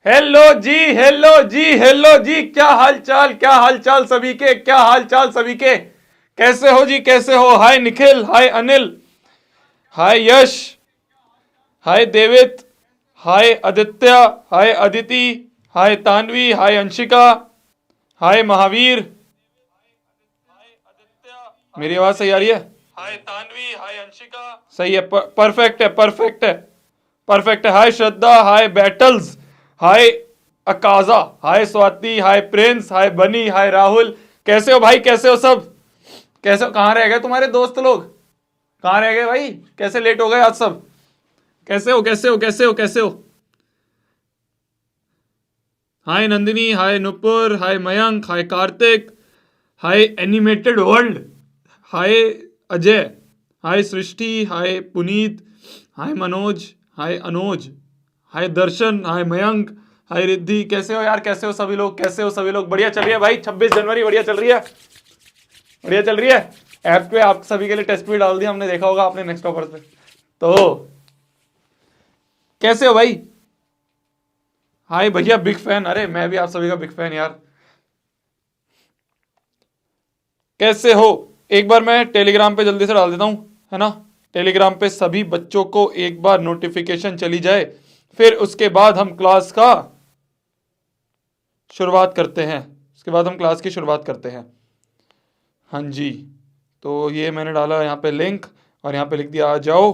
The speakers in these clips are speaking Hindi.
हेलो जी, हेलो जी, हेलो जी। क्या हाल चाल, क्या हाल चाल सभी के, क्या हाल चाल सभी के। कैसे हो जी, कैसे हो। हाय निखिल, हाय अनिल, हाय यश, हाय देवित, हाय आदित्य, हाय अदिति, हाय तानवी, हाय अंशिका, हाय महावीर। मेरी आवाज सही आ रही है? हाय तानवी, हाय अंशिका। सही है, परफेक्ट है, परफेक्ट है, परफेक्ट है। हाय श्रद्धा, हाय बैटल्स, हाय अकाजा, हाय स्वाति, हाय प्रिंस, हाय बनी, हाय राहुल। कैसे हो भाई, कैसे हो सब? कैसे हो? कहाँ रह गए तुम्हारे दोस्त लोग? कहाँ रह गए भाई? कैसे लेट हो गए आज सब? कैसे हो, कैसे हो, कैसे हो, कैसे हो? हाय नंदिनी, हाय नुपुर, हाय मयंक, हाय कार्तिक, हाय एनिमेटेड वर्ल्ड, हाय अजय, हाय सृष्टि, हाय पुनीत, हाय मनोज, हाय अनुज, हाय दर्शन, हाय मयंक, हाय रिद्धि। कैसे हो यार, कैसे हो सभी लोग, कैसे हो सभी लोग? बढ़िया चल रही है भाई, 26 जनवरी बढ़िया चल रही है, बढ़िया चल रही है। ऐप पे आप सभी के लिए टेस्ट भी डाल दिया हमने, देखा होगा आपने नेक्स्ट ऑफर पे। तो कैसे हो भाई? हाय भैया, बिग फैन। अरे मैं भी आप सभी का बिग फैन यार। कैसे हो? एक बार मैं टेलीग्राम पे जल्दी से डाल देता हूँ, है ना। टेलीग्राम पे सभी बच्चों को एक बार नोटिफिकेशन चली जाए, फिर उसके बाद हम क्लास का शुरुआत करते हैं। उसके बाद हम क्लास की शुरुआत करते हैं। हाँ जी। तो ये मैंने डाला यहाँ पे लिंक, और यहाँ पे लिख दिया आ जाओ।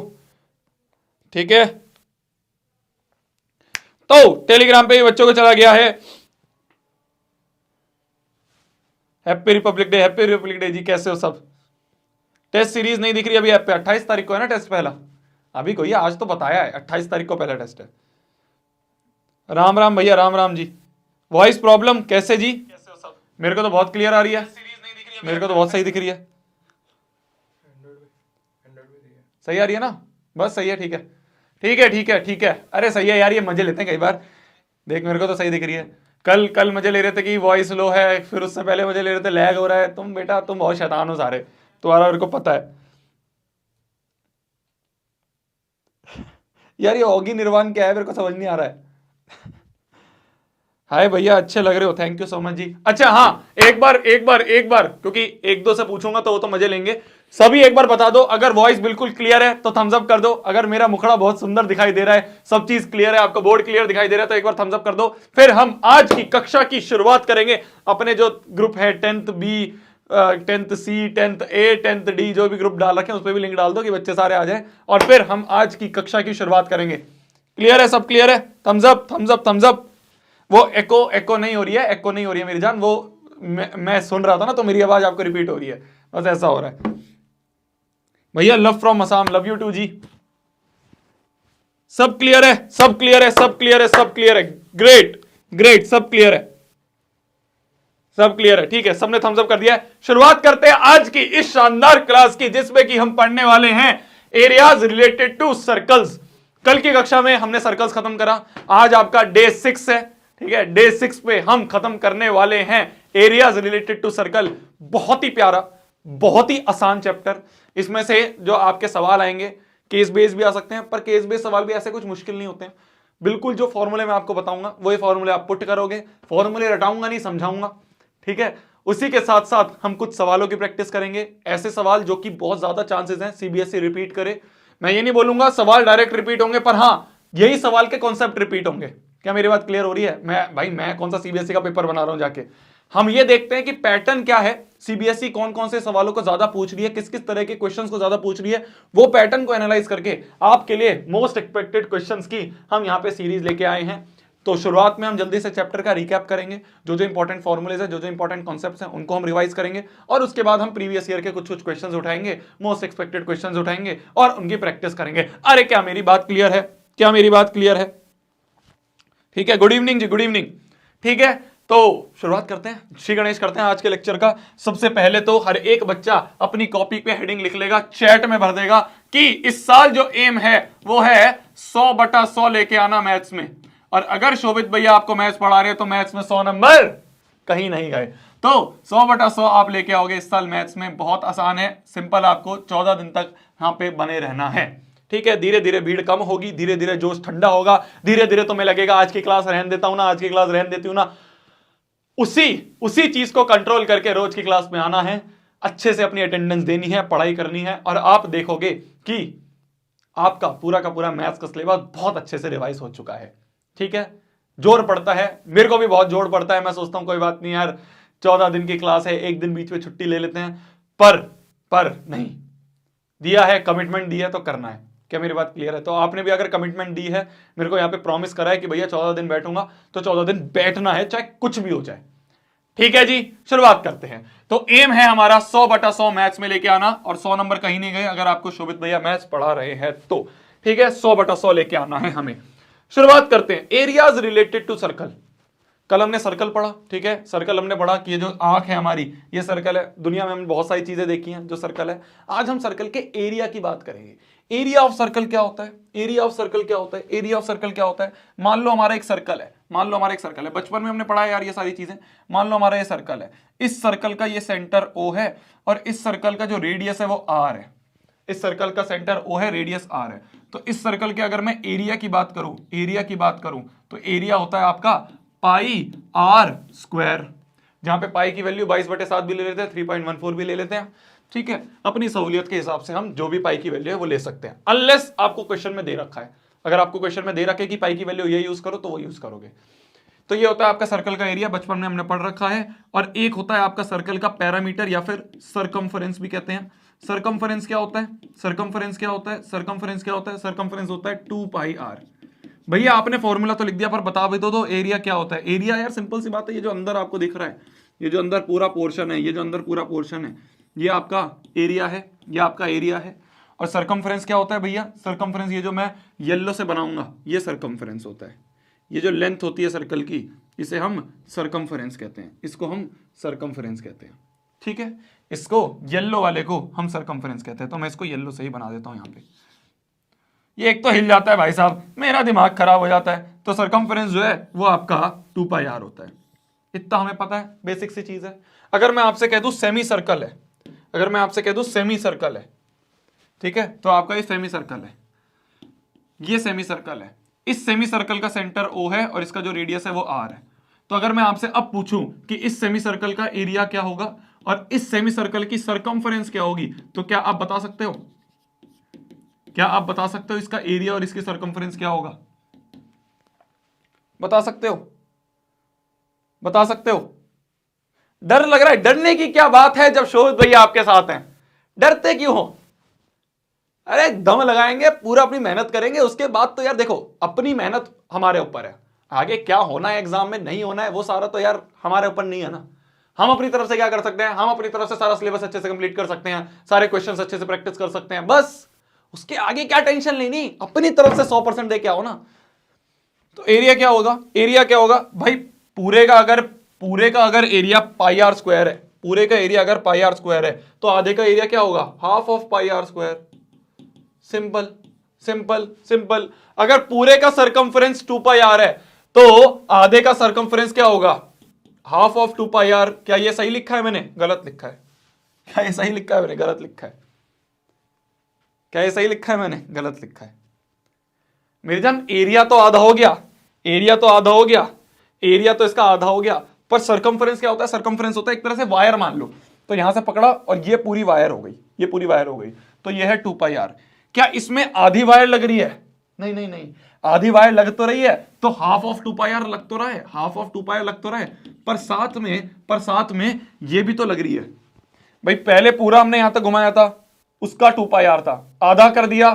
ठीक है, तो टेलीग्राम पे भी बच्चों को चला गया है। Happy Republic Day, happy Republic Day जी। कैसे हो सब? टेस्ट सीरीज नहीं दिख रही अभी ऐप पे। 28 तारीख को है ना टेस्ट पहला। अभी कोई है, आज तो बताया है 28 तारीख को पहला टेस्ट है। राम राम भैया, राम राम जी। वॉइस प्रॉब्लम कैसे जी? कैसे हो सब? मेरे को तो बहुत क्लियर आ रही है, मेरे को तो बहुत सही दिख रही है। सही आ रही है ना? बस सही है, ठीक है, ठीक है, ठीक है, ठीक है। अरे सही है यार, ये मजे लेते हैं कई बार। देख मेरे को तो सही दिख रही है। कल कल मजे ले रहे थे कि वॉइस लो है, फिर उससे पहले मजे ले रहे थे लैग हो रहा है। तुम बेटा, तुम बहुत शैतान हो सारे, तुम्हारा मेरे को पता है। यार ये ओगी निर्वाण क्या है, मेरे को समझ नहीं आ रहा है। हाय भैया, अच्छे लग रहे हो, थैंक यू सो मच जी। अच्छा हाँ, एक बार क्योंकि एक दो से पूछूंगा तो वो तो मजे लेंगे। सभी एक बार बता दो, अगर वॉइस बिल्कुल क्लियर है तो थम्स अप कर दो। अगर मेरा मुखड़ा बहुत सुंदर दिखाई दे रहा है, सब चीज क्लियर है, आपको बोर्ड क्लियर दिखाई दे रहा है, तो एक बार थम्स अप कर दो। फिर हम आज की कक्षा की शुरुआत करेंगे। अपने जो ग्रुप है 10th B, 10th C, 10th A, 10th D, जो भी ग्रुप डाल रखे हैं उस पर भी लिंक डाल दो कि बच्चे सारे आ जाए, और फिर हम आज की कक्षा की शुरुआत करेंगे। क्लियर है, सब क्लियर है? Thumbs up, thumbs up, thumbs up. वो एको एको नहीं हो रही है, एको नहीं हो रही है मेरी जान। वो मैं सुन रहा था ना, तो मेरी आवाज आपको रिपीट हो रही है, बस ऐसा हो रहा है। भैया love from Assam, love you too जी। सब क्लियर है, सब क्लियर है, सब क्लियर है, सब क्लियर है। ग्रेट, ग्रेट, सब क्लियर है, सब क्लियर है। ठीक है, सबने थम्स अप कर दिया है। शुरुआत करते हैं आज की इस शानदार क्लास की, जिसमें कि हम पढ़ने वाले हैं एरियाज रिलेटेड टू सर्कल्स। कल की कक्षा में हमने सर्कल्स खत्म करा, आज आपका डे 6 है। ठीक है, डे 6 पे हम खत्म करने वाले हैं एरियाज रिलेटेड टू सर्कल। बहुत ही प्यारा, बहुत ही आसान चैप्टर। इसमें से जो आपके सवाल आएंगे, केस बेस भी आ सकते हैं, पर केस बेस सवाल भी ऐसे कुछ मुश्किल नहीं होते हैं। बिल्कुल जो फॉर्मूले मैं आपको बताऊंगा वही फॉर्मूले आप पुट करोगे। फॉर्मूले रटाऊंगा नहीं, समझाऊंगा। ठीक है, उसी के साथ साथ हम कुछ सवालों की प्रैक्टिस करेंगे। ऐसे सवाल जो कि बहुत ज्यादा चांसेस हैं सीबीएसई रिपीट करे। मैं ये नहीं बोलूंगा सवाल डायरेक्ट रिपीट होंगे, पर हां यही सवाल के कॉन्सेप्ट रिपीट होंगे। क्या मेरी बात क्लियर हो रही है? मैं कौन सा सीबीएसई का पेपर बना रहा हूं जाके। हम ये देखते हैं कि पैटर्न क्या है, सीबीएसई कौन कौन से सवालों को ज्यादा पूछ रही है, किस किस तरह के क्वेश्चंस को ज्यादा पूछ रही है। वो पैटर्न को एनालाइज करके आपके लिए मोस्ट एक्सपेक्टेड क्वेश्चंस की हम यहां पे सीरीज लेके आए हैं। तो शुरुआत में हम जल्दी से चैप्टर का रिकैप करेंगे, जो जो इंपॉर्टेंट फॉर्मुलेज है, जो जो इंपॉर्टेंट कॉन्सेप्ट्स हैं, उनको हम रिवाइज करेंगे, और उसके बाद हम प्रीवियस ईयर के कुछ कुछ क्वेश्चंस उठाएंगे, मोस्ट एक्सपेक्टेड क्वेश्चंस उठाएंगे और उनकी प्रैक्टिस करेंगे। अरे क्या मेरी बात क्लियर है? क्या मेरी बात क्लियर है? ठीक है, गुड इवनिंग जी, गुड इवनिंग। ठीक है, तो शुरुआत करते हैं, श्री गणेश करते हैं आज के लेक्चर का। सबसे पहले तो हर एक बच्चा अपनी कॉपी पे हेडिंग लिख लेगा, चैट में भर देगा कि इस साल जो एम है वो है 100/100 लेके आना मैथ्स में। और अगर शोभित भैया आपको मैथ्स पढ़ा रहे हैं तो मैथ्स में 100 नंबर कहीं नहीं गए। तो 100/100 आप लेके आओगे इस साल मैथ्स में। बहुत आसान है, सिंपल, आपको 14 दिन तक यहां पे बने रहना है। ठीक है, धीरे धीरे भीड़ कम होगी, धीरे धीरे जोश ठंडा होगा, धीरे धीरे तुम्हें लगेगा आज की क्लास रहने देता हूं ना, आज की क्लास रहने देती हूं ना। उसी चीज को कंट्रोल करके रोज की क्लास में आना है, अच्छे से अपनी अटेंडेंस देनी है, पढ़ाई करनी है, और आप देखोगे कि आपका पूरा का पूरा मैथ्स का सिलेबस बहुत अच्छे से रिवाइज हो चुका है। ठीक है, जोर पड़ता है, मेरे को भी बहुत जोर पड़ता है, मैं सोचता हूं कोई बात नहीं यार, 14 दिन की क्लास है, एक दिन बीच में छुट्टी ले लेते हैं, पर नहीं, दिया है, कमिटमेंट दी है तो करना है। क्या मेरी बात क्लियर है? तो आपने भी अगर कमिटमेंट दी है, मेरे को यहां पे प्रॉमिस करा है कि भैया 14 दिन बैठूंगा, तो 14 दिन बैठना है, चाहे कुछ भी हो जाए। ठीक है जी, शुरुआत करते हैं। तो एम है हमारा 100/100 मैथ्स में लेके आना, और 100 नंबर कहीं नहीं गए अगर आपको शोभित भैया मैथ्स पढ़ा रहे हैं तो। ठीक है, 100/100 लेके आना है हमें। शुरुआत करते हैं। Areas related to circle. कल हमने सर्कल पढ़ा, ठीक है, सर्कल हमने पढ़ा कि ये जो आंख है हमारी, ये सर्कल है। दुनिया में हमने बहुत सारी चीजें देखी हैं जो सर्कल है। आज हम सर्कल के एरिया की बात करेंगे। एरिया ऑफ सर्कल क्या होता है? एरिया ऑफ सर्कल क्या होता है? एरिया ऑफ सर्कल क्या होता है? मान लो हमारा एक सर्कल है, मान लो हमारा एक सर्कल है, बचपन में हमने पढ़ा है यार ये सारी चीजें। मान लो हमारा ये सर्कल है, इस सर्कल का ये सेंटर O है, और इस सर्कल का जो रेडियस है वो R है। इस सर्कल का सेंटर O है, रेडियस R है। तो इस सर्कल के अगर मैं एरिया की बात करूं, एरिया की बात करूं, तो एरिया होता है आपका पाई R स्क्वायर, जहां पे पाई की वैल्यू 22/7 भी ले लेते हैं, 3.14 भी ले लेते हैं। ठीक है, अपनी सहूलियत के हिसाब से हम जो भी पाई की वैल्यू है वो ले सकते हैं, अनलेस आपको क्वेश्चन में दे रखा है। अगर आपको क्वेश्चन में दे रखे कि पाई की वैल्यू ये यूज करो तो वो यूज करोगे। तो ये होता है आपका सर्कल का एरिया, बचपन में हमने पढ़ रखा है। और एक होता है आपका सर्कल का पैरामीटर या फिर सरकमफरेंस भी कहते हैं। सरकमफरेंस क्या होता है? सरकमफरेंस क्या होता है? सरकमफरेंस क्या होता है? सरकमफरेंस होता है 2πr। भैया आपने फॉर्मूला तो लिख दिया, पर बता भी दो एरिया क्या होता है। एरिया यार सिंपल सी बात है, ये जो अंदर आपको दिख रहा है, ये जो अंदर पूरा पोर्शन है, ये जो अंदर पूरा पोर्शन है, ये आपका एरिया है, ये आपका एरिया है। और सरकमफरेंस क्या होता है भैया? सरकमफरेंस ये जो मैं येलो से बनाऊंगा, ये सरकमफरेंस होता है। ये जो लेंथ होती है सर्कल की, इसे हम सरकमफरेंस कहते हैं, इसको हम सरकमफरेंस कहते हैं। ठीक है, इसको येलो वाले को हम सरकमफरेंस कहते हैं। तो मैं इसको येलो से ही बना देता हूं यहां पे। ये एक तो हिल जाता है भाई साहब, मेरा दिमाग खराब हो जाता है। तो सरकमफरेंस जो है वो आपका 2πr होता है। इतना हमें पता है, बेसिक सी चीज है। अगर मैं आपसे कह दूं सेमी सर्कल है, अगर मैं आपसे कह दूं सेमी सर्कल है, ठीक है, तो आपका ये सेमी सर्कल है, ये सेमी सर्कल है। इस सेमी सर्कल का सेंटर O है और इसका जो रेडियस है वो R है। तो अगर मैं आपसे अब पूछूं कि इस सेमी सर्कल का एरिया क्या होगा और इस सेमी सर्कल की सरकमफरेंस क्या होगी, तो क्या आप बता सकते हो? क्या आप बता सकते हो इसका एरिया और इसकी सरकमफरेंस क्या होगा? बता सकते हो? बता सकते हो? डर लग रहा है? डरने की क्या बात है जब शोभित भैया आपके साथ हैं, डरते क्यों हो? अरे दम लगाएंगे, पूरा अपनी मेहनत करेंगे, उसके बाद तो यार देखो अपनी मेहनत हमारे ऊपर है। आगे क्या होना है एग्जाम में, नहीं होना है, वो सारा तो यार हमारे ऊपर नहीं है ना। हम अपनी तरफ से क्या कर सकते हैं? हम अपनी तरफ से सारा सिलेबस अच्छे से कंप्लीट कर सकते हैं, सारे क्वेश्चंस अच्छे से प्रैक्टिस कर सकते हैं, बस उसके आगे क्या टेंशन लेनी, अपनी तरफ से 100% दे के आओ ना। तो एरिया क्या होगा? एरिया क्या होगा भाई? पूरे का अगर एरिया πr स्क्वायर है, पूरे का एरिया अगर πr स्क्वायर है, तो आधे का एरिया क्या होगा? Half of πr square. Simple simple simple. अगर पूरे का सरकमफरेंस 2πr है, तो आधे का सरकमफरेंस क्या होगा? Half of 2πr। क्या ये सही लिखा है मैंने? गलत लिखा है। क्या ये सही लिखा है मैंने? गलत लिखा है। क्या ये सही लिखा है मैंने? गलत लिखा है। मेरी जान एरिया तो आधा हो गया, एरिया तो आधा हो गया, एरिया तो इसका आधा हो गया, पर सरकमफरेंस क्या होता है? सरकमफरेंस होता है एक तरह से वायर, मान लो तो यहां से पकड़ा और ये पूरी वायर हो गई, ये पूरी वायर हो गई, तो ये है 2πr। क्या इसमें आधी वायर लग रही है? नहीं नहीं नहीं, आधी वायर लग तो रही है, तो हाफ ऑफ 2πr लग तो रहा है, हाफ ऑफ 2πr लग तो रहा है, पर साथ में ये भी तो लग रही है भाई। पहले पूरा हमने यहां तक घुमाया था, उसका 2πr था, आधा कर दिया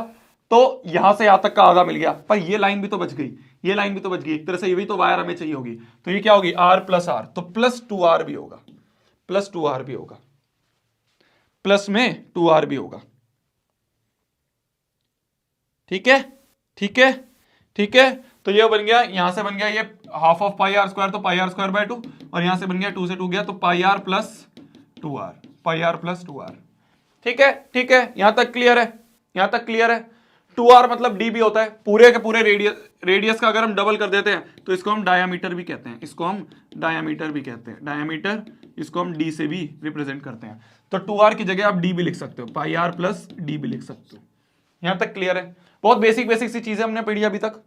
तो यहां से यहां तक का आधा मिल गया, पर ये लाइन भी तो बच गई, ये लाइन भी तो बच गई, एक तरह से ये भी तो वायर हमें चाहिए होगी। तो ये क्या होगी? r प्लस r, तो प्लस 2r भी होगा, प्लस 2r भी होगा, प्लस में 2r भी होगा। ठीक है ठीक है ठीक है। तो ये बन गया, यहां से बन गया ये हाफ ऑफ πr स्क्वायर, तो πr स्क्वायर बाय 2, और यहां से बन गया 2 से 2 गया तो πr plus 2r, πr plus 2r। ठीक है ठीक है, यहां तक क्लियर है? यहां तक क्लियर है? 2r मतलब d भी होता है, पूरे के पूरे रेडियस का अगर हम डबल कर देते हैं तो इसको हम डायामीटर भी कहते हैं, इसको हम डायामीटर भी कहते हैं, डायामीटर, इसको हम d से भी रिप्रेजेंट करते हैं। तो 2r की जगह आप d भी लिख सकते हो, πr प्लस d भी लिख सकते हो। यहां तक क्लियर है? बहुत बेसिक बेसिक सी चीजें हमने पढ़ी अभी तक।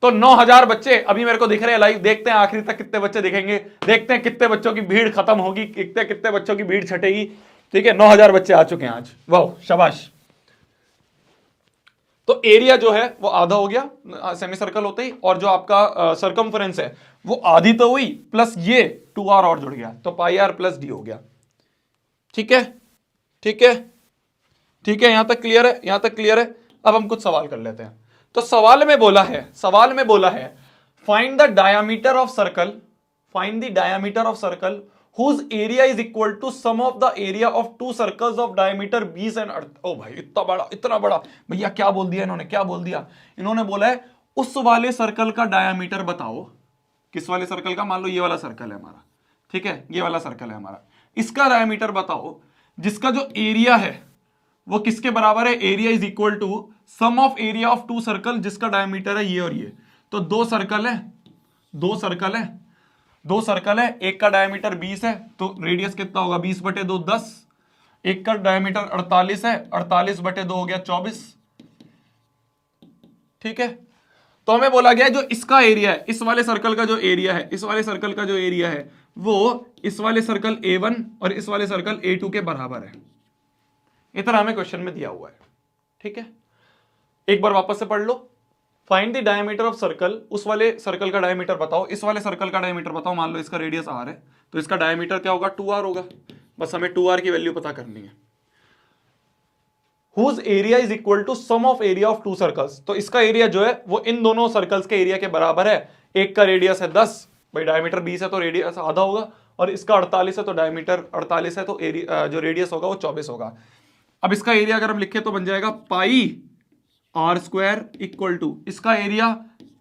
तो 9000 बच्चे अभी मेरे को दिख रहे हैं लाइव, देखते हैं आखिरी तक कितने बच्चे दिखेंगे, देखते हैं कितने बच्चों की भीड़ खत्म होगी, कितने कितने बच्चों की भीड़ छटेगी। ठीक है, 9000 बच्चे आ चुके हैं आज, वाह शाबाश। तो एरिया जो है वो आधा हो गया सेमी सर्कल होते ही, और जो आपका सरकमफ्रेंस है वो आधी तो हुई, प्लस ये 2r और जुड़ गया, तो पाई आर प्लस डी हो गया। ठीक है, ठीक है, ठीक है, यहां तक क्लियर है? यहां तक क्लियर है? अब हम कुछ सवाल कर लेते हैं। तो सवाल में बोला है find the diameter of circle, find the diameter of circle whose area is equal to sum of the area of two circles of diameter 20 and 38। ओ भाई इतना बड़ा भैया, क्या बोल दिया इन्होंने, क्या बोल दिया इन्होंने? बोला है उस वाले सर्कल का डायामीटर बताओ। किस वाले सर्कल का? मान लो ये वाला सर्कल है हमारा, ठीक है, ये वाला सर्कल है हमारा, इसका डायामीटर बताओ जिसका जो एरिया है वो किसके बराबर है? Area is equal to sum of area of two circle जिसका डायमीटर है ये और ये। तो दो सर्कल है, एक का डायमीटर 20 है तो रेडियस कितना होगा? 20/2 10। एक का डायमीटर 48 है, 48/2 हो गया 24। ठीक है, तो हमें बोला गया जो इसका एरिया है, इस वाले सर्कल का जो एरिया है, इस वाले सर्कल का जो एरिया है वो इस वाले सर्कल A1 और इस वाले सर्कल A2 के बराबर है। इतना हमें क्वेश्चन में दिया हुआ है। ठीक है, एक बार वापस से पढ़ लो। Find the diameter of circle, उस वाले सर्कल का डायमीटर बताओ, इस वाले सर्कल का डायमीटर बताओ। मान लो इसका रेडियस r है तो इसका डायमीटर क्या होगा? 2r होगा। बस हमें 2r की वैल्यू पता करनी है। whose area is equal to sum of area of two circles, तो इसका एरिया जो है वो इन दोनों सर्कल्स के एरिया के बराबर है। एक का रेडियस है 10, भाई डायमीटर 20 है तो रेडियस आधा होगा, और इसका 48 है तो डायमीटर 48 है तो एरिया जो रेडियस होगा वो 24 होगा। अब इसका एरिया अगर हम लिखें तो बन जाएगा पाई आर स्क्वायर इक्वल टू इसका एरिया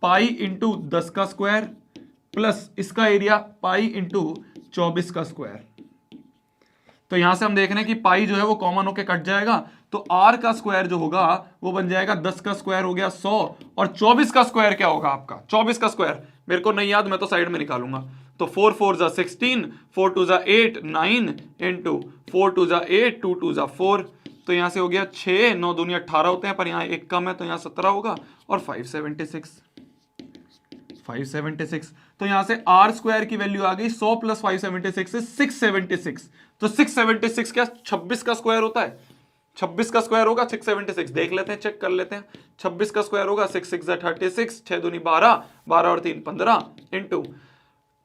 पाई इंटू 10 का स्क्वायर प्लस इसका एरिया पाई इंटू 24 का स्क्वायर। तो यहां से हम देख रहे हैं कि पाई जो है वो कॉमन होके कट जाएगा, तो आर का स्क्वायर जो होगा वो बन जाएगा 10 का स्क्वायर हो गया 100, और 24 का स्क्वायर क्या होगा आपका? 24 का स्क्वायर मेरे को नहीं याद, मैं तो साइड में निकालूंगा। तो 4 4 जा 16, 4 2 जा 8 9 इंटू 4 2 जा 8 2 2 जा 4, तो यहां से हो गया 6 9 दूनी 18 होते हैं, पर यहां एक कम है तो यहां 17 होगा, और 576। तो यहां से आर स्क्वायर की वैल्यू आ गई 100 प्लस 576 से 676। तो 676 क्या 26 का स्क्वायर होता है? 26 का स्क्वायर होगा 676। देख लेते हैं, चेक कर लेते हैं। 26 का स्क्वायर होगा 6 6 36, 6 दूनी 12, 12 और 3 15 इंटू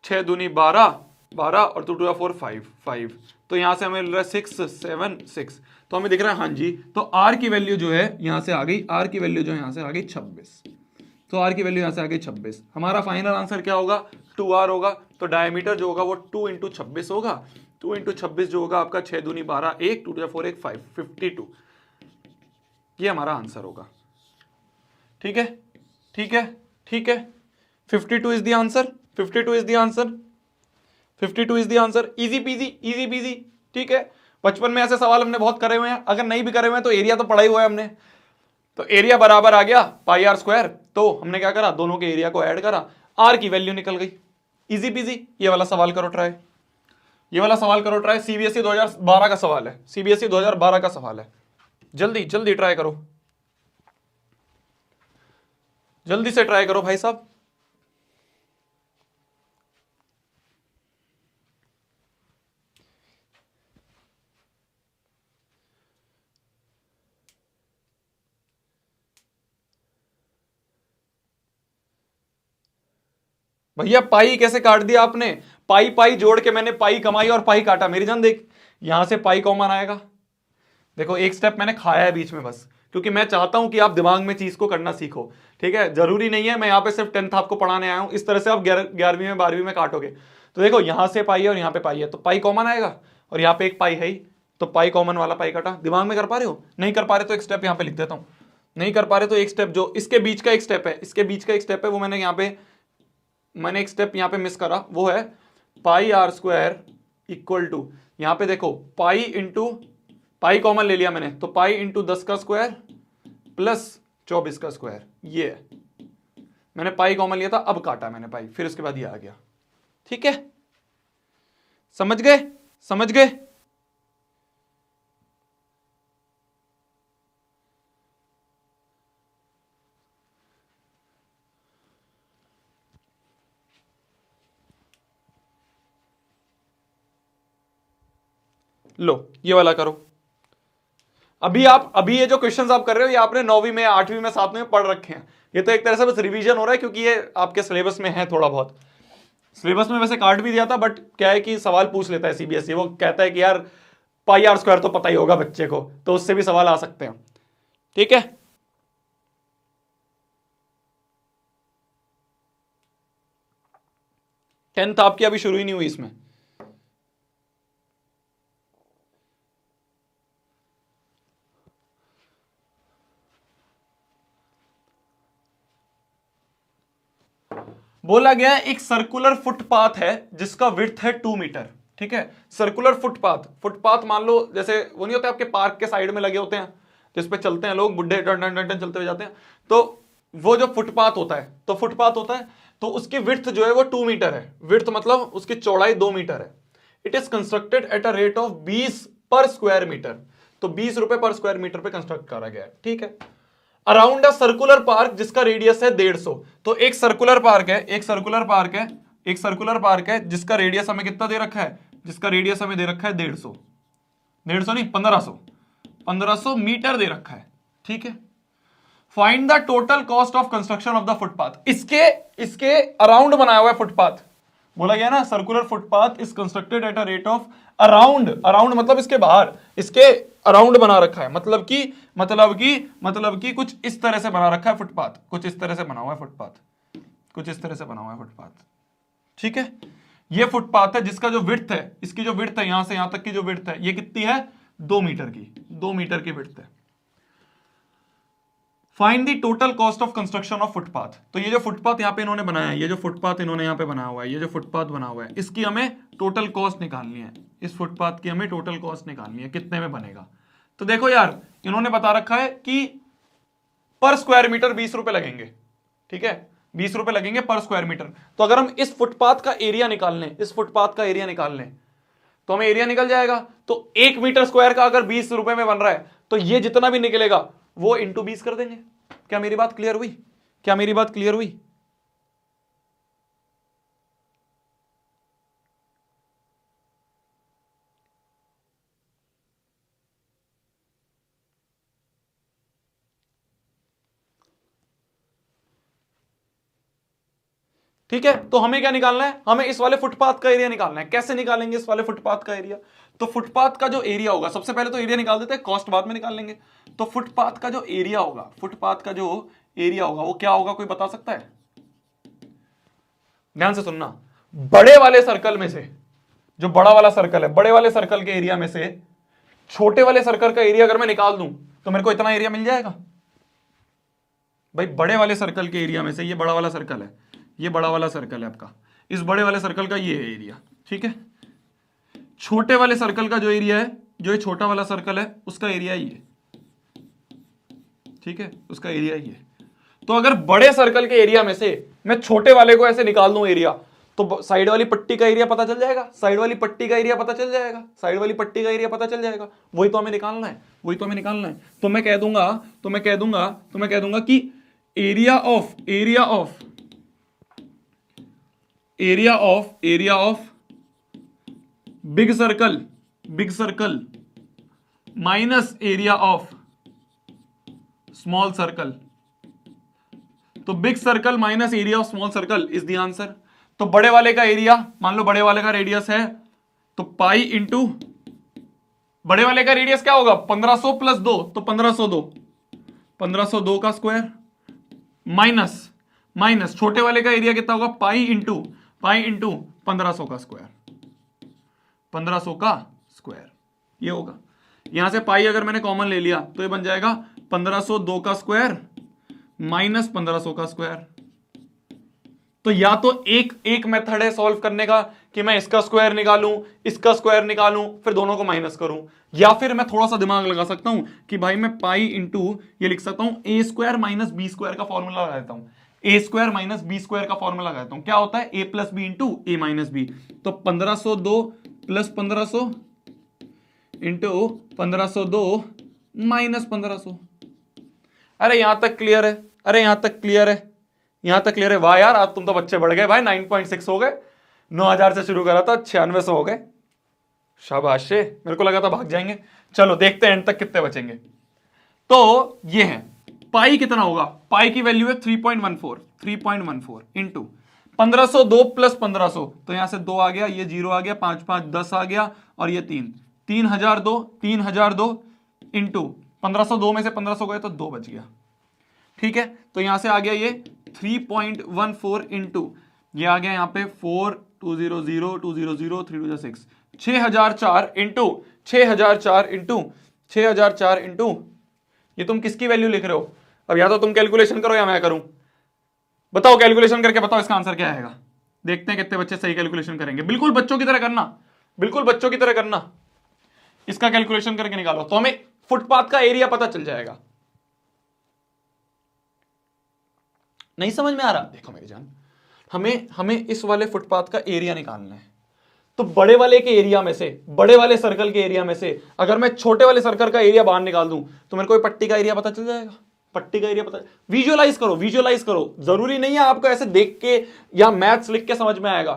6 दूनी 12, 12 और 2 2 4 5 5। तो यहां से हमें मिल रहा है 676। तो हमें दिख रहा है हाँ जी, तो आर की वैल्यू जो है यहां से आ गई, आर की वैल्यू जो यहां से आ गई 26। तो आर की वैल्यू यहां से आ गई 26। हमारा फाइनल आंसर क्या होगा? 2r होगा। तो डायमीटर जो होगा वो 2 इंटू 26 होगा। 2 इंटू 26 जो होगा आपका 6 दूनी 12 1, 2 4 1 5 52। ये हमारा आंसर होगा। ठीक है, ठीक है, ठीक है। 52 is the answer, 52 is the answer, 52 is the answer. Easy PG, easy PG. ठीक है, बचपन में ऐसे सवाल हमने बहुत करे हुए हैं, अगर नहीं भी करे हुए हैं तो एरिया तो पढ़ा ही हुआ है हमने। तो एरिया बराबर आ गया पाई आर स्क्वायर, तो हमने क्या करा? दोनों के एरिया को ऐड करा, आर की वैल्यू निकल गई। Easy PG. ये वाला सवाल करो ट्राई, ये वाला सवाल करो ट्राई। सीबीएसई 2012 का सवाल है, सीबीएसई 2012 का सवाल है। जल्दी जल्दी ट्राई करो, जल्दी से ट्राई करो भाई साहब। भैया पाई कैसे काट दिया आपने? पाई पाई जोड़ के मैंने पाई कमाई और पाई काटा। मेरी जान देख, यहां से पाई कॉमन आएगा। देखो एक स्टेप मैंने खाया है बीच में, बस क्योंकि मैं चाहता हूं कि आप दिमाग में चीज को करना सीखो। ठीक है, जरूरी नहीं है मैं यहां पे सिर्फ 10th आपको पढ़ाने आया हूं, इस तरह से आप 11वीं में 12वीं में काटोगे। तो देखो यहां से पाई है और यहां पे पाई है, तो पाई कॉमन आएगा, और यहां पे एक पाई है ही, तो पाई कॉमन वाला पाई काटा। दिमाग में कर पा रहे हो? नहीं कर पा रहे तो एक स्टेप यहां पे लिख देता हूं। नहीं कर पा रहे तो एक स्टेप जो इसके बीच का एक स्टेप है, इसके बीच का एक स्टेप है, वो मैंने यहाँ पे एक स्टेप यहां पे मिस करा, वो है pi are square equal to, यहां पे देखो पाई इंटू पाई कॉमन ले लिया मैंने, तो पाई इंटू 10 का स्क्वायर प्लस 24 का स्क्वायर। ये है, मैंने पाई कॉमन लिया था, अब काटा मैंने पाई, फिर उसके बाद ये आ गया। ठीक है, समझ गए? समझ गए? लो ये वाला करो। अभी ये जो क्वेश्चंस आप कर रहे हो ये आपने 9वीं में 8वीं में 7वीं में पढ़ रखे हैं। ये तो एक तरह से बस रिवीजन हो रहा है क्योंकि ये आपके सिलेबस में है थोड़ा बहुत। सिलेबस में वैसे काट भी दिया था, बट क्या है कि सवाल पूछ लेता है सीबीएसई, वो कहता है कि यार पाई आर स्क्वायर तो पता ही होगा बच्चे को, तो उससे भी सवाल आ सकते हैं। ठीक है, टेंथ आपकी अभी शुरू ही नहीं हुई इसमें। बोला गया एक सर्कुलर फुटपाथ है जिसका विड्थ है 2 मीटर। ठीक है, सर्कुलर फुटपाथ, फुटपाथ मान लो जैसे वो नहीं होते आपके पार्क के साइड में लगे होते हैं जिस पे चलते हैं लोग, बुढ़े टन टन टन चलते हुए जाते हैं, तो वो जो फुटपाथ होता है, तो फुटपाथ होता है तो उसकी विड्थ जो है वो 2 मीटर है। विड्थ मतलब उसकी चौड़ाई 2 मीटर है। It is constructed at a rate of 20 पर स्क्वायर मीटर, तो 20 रुपए पर स्क्वायर मीटर पे कंस्ट्रक्ट करा गया है। ठीक है, अराउंड अ सर्कुलर पार्क जिसका रेडियस है 150। तो एक सर्कुलर पार्क है, एक सर्कुलर पार्क है, एक सर्कुलर पार्क है जिसका रेडियस हमें कितना दे रखा है, जिसका रेडियस हमें दे रखा है 150, 150 नहीं 1500 मीटर दे रखा है। ठीक है, find the total cost of construction of the footpath. इसके अराउंड बनाया हुआ है फुटपाथ। बोला गया ना circular footpath is constructed at a rate of around, around मतलब इसके बाहर, इसके अराउंड बना रखा है, मतलब कि कुछ इस तरह से बना रखा है फुटपाथ, कुछ इस तरह से बना हुआ है फुटपाथ, कुछ इस तरह से बना हुआ है फुटपाथ। ठीक है, ये फुटपाथ है जिसका जो विड्थ है, इसकी जो विड्थ है यहां से यहां तक की जो विड्थ है ये कितनी है, 2 मीटर की, 2 मीटर की विड्थ है। Find the total cost of construction of footpath. तो ये जो फुटपाथ यहाँ पे इन्होंने बनाया है, ये जो फुटपाथ इन्होंने यहाँ पे बनाया हुआ है, ये जो फुटपाथ बना हुआ है, इसकी हमें टोटल कॉस्ट निकालनी है। इस फुटपाथ की हमें टोटल कॉस्ट निकालनी है, कितने में बनेगा। तो देखो यार, इन्होंने बता रखा है कि पर स्क्वायर मीटर 20 रुपए लगेंगे। ठीक है, 20 रुपए लगेंगे पर स्क्वायर मीटर। तो अगर हम इस फुटपाथ का एरिया निकाल लें, इस फुटपाथ का एरिया निकाल लें, तो हमें एरिया निकल जाएगा। तो 1 मीटर स्क्वायर का अगर 20 रुपए में बन रहा है, तो ये जितना भी निकलेगा वो इंटू 20 कर देंगे। क्या मेरी बात क्लियर हुई, क्या मेरी बात क्लियर हुई। ठीक है, तो हमें क्या निकालना है, हमें इस वाले फुटपाथ का एरिया निकालना है। कैसे निकालेंगे इस वाले फुटपाथ का एरिया, तो फुटपाथ का जो एरिया होगा, सबसे पहले तो एरिया निकाल देते हैं, कॉस्ट बाद में निकाल लेंगे। तो फुटपाथ का जो एरिया होगा, फुटपाथ का जो एरिया होगा वो क्या होगा, कोई बता सकता है। ध्यान से सुनना, बड़े वाले सर्कल में से, जो बड़ा वाला सर्कल है, बड़े वाले सर्कल के एरिया में से छोटे वाले सर्कल का एरिया अगर मैं निकाल दूं तो मेरे को इतना एरिया मिल जाएगा। भाई बड़े वाले सर्कल के एरिया में से, ये बड़ा वाला सर्कल है, ये बड़ा वाला सर्कल है आपका, इस बड़े वाले सर्कल का ये है एरिया। ठीक है, छोटे वाले सर्कल का जो एरिया है, जो ये छोटा वाला सर्कल है उसका एरिया ही है। ठीक है, उसका एरिया ही है। तो अगर बड़े सर्कल के एरिया में से मैं छोटे वाले को ऐसे निकाल दूं एरिया, तो साइड वाली पट्टी का एरिया पता चल जाएगा, साइड वाली पट्टी का एरिया पता चल जाएगा, साइड वाली पट्टी का एरिया पता चल जाएगा। वही तो हमें निकालना है, वही तो हमें निकालना है। तो मैं कह दूंगा कि area of big circle minus area of small circle. तो big circle minus area of small circle is the answer. तो बड़े वाले का एरिया, मान लो बड़े वाले का रेडियस है, तो पाई इंटू बड़े वाले का रेडियस क्या होगा, 1500 प्लस 2, तो 1502 का स्क्वायर माइनस छोटे वाले का एरिया कितना होगा, पाई इंटू 1500 का स्क्वायर, 1500 का स्क्वायर ये होगा। यहां से पाई अगर मैंने कॉमन ले लिया तो ये बन जाएगा 1502 का स्क्वायर माइनस 1500 का स्क्वायर। तो या तो एक मेथड है सॉल्व करने का कि मैं इसका स्क्वायर निकालूं, इसका स्क्वायर निकालूं, फिर दोनों को माइनस करूं, या फिर मैं थोड़ा सा दिमाग लगा सकता हूं कि भाई मैं पाई इंटू ये लिख सकता हूं ए स्क्वायर माइनस बी स्क्वायर का फॉर्मूला लगा देता हूं, ए स्क्वायर माइनस बी स्क्वायर का फॉर्मूला लगा देता हूं। क्या होता है, ए प्लस बी इंटू ए माइनस बी। तो 1502 प्लस 1500 इंटू 1502 माइनस 1500। अरे यहां तक क्लियर है, अरे यहां तक क्लियर है, यहां तक क्लियर है। वाह यार, आज तुम तो बच्चे बढ़ गए भाई, 9.6 हो गए, 9000 से शुरू करा था 9600 हो गए। शाबाश से, मेरे को लगा था भाग जाएंगे। चलो देखते हैं एंड तक कितने बचेंगे। तो ये है पाई कितना होगा, पाई की वैल्यू है 3.14 इंटू 1502 प्लस 1500, तो यहां से 2 आ गया, ये 0 आ गया, 5 5 10 आ गया, और ये 3002 इंटू 1502 में से 1500 गए तो 2 बच गया। ठीक है, तो यहां से आ गया ये 3.14 इंटू ये आ गया यहां पे 4200 200 3 6 6004 इंटू 6004 इंटू ये तुम किसकी वैल्यू लिख रहे हो? अब या तो तुम कैलकुलेशन करो या मैं करूं। बताओ कैलकुलेशन करके बताओ इसका आंसर क्या आएगा। देखते हैं कितने बच्चे सही कैलकुलेशन करेंगे। बिल्कुल बच्चों की तरह करना, बिल्कुल बच्चों की तरह करना। इसका कैलकुलेशन करके निकालो तो हमें फुटपाथ का एरिया पता चल जाएगा। नहीं समझ में आ रहा? देखो मेरी जान, हमें इस वाले फुटपाथ का एरिया निकालना है। तो बड़े वाले के एरिया में से, बड़े वाले सर्कल के एरिया में से अगर मैं छोटे वाले सर्कल का एरिया बाहर निकाल दूं तो मेरे को पट्टी का एरिया पता चल जाएगा। पट्टी का एरिया पता, विजुअलाइज करो, विजुअलाइज करो। जरूरी नहीं है आपको ऐसे देख के या मैथ्स लिख के समझ में आएगा।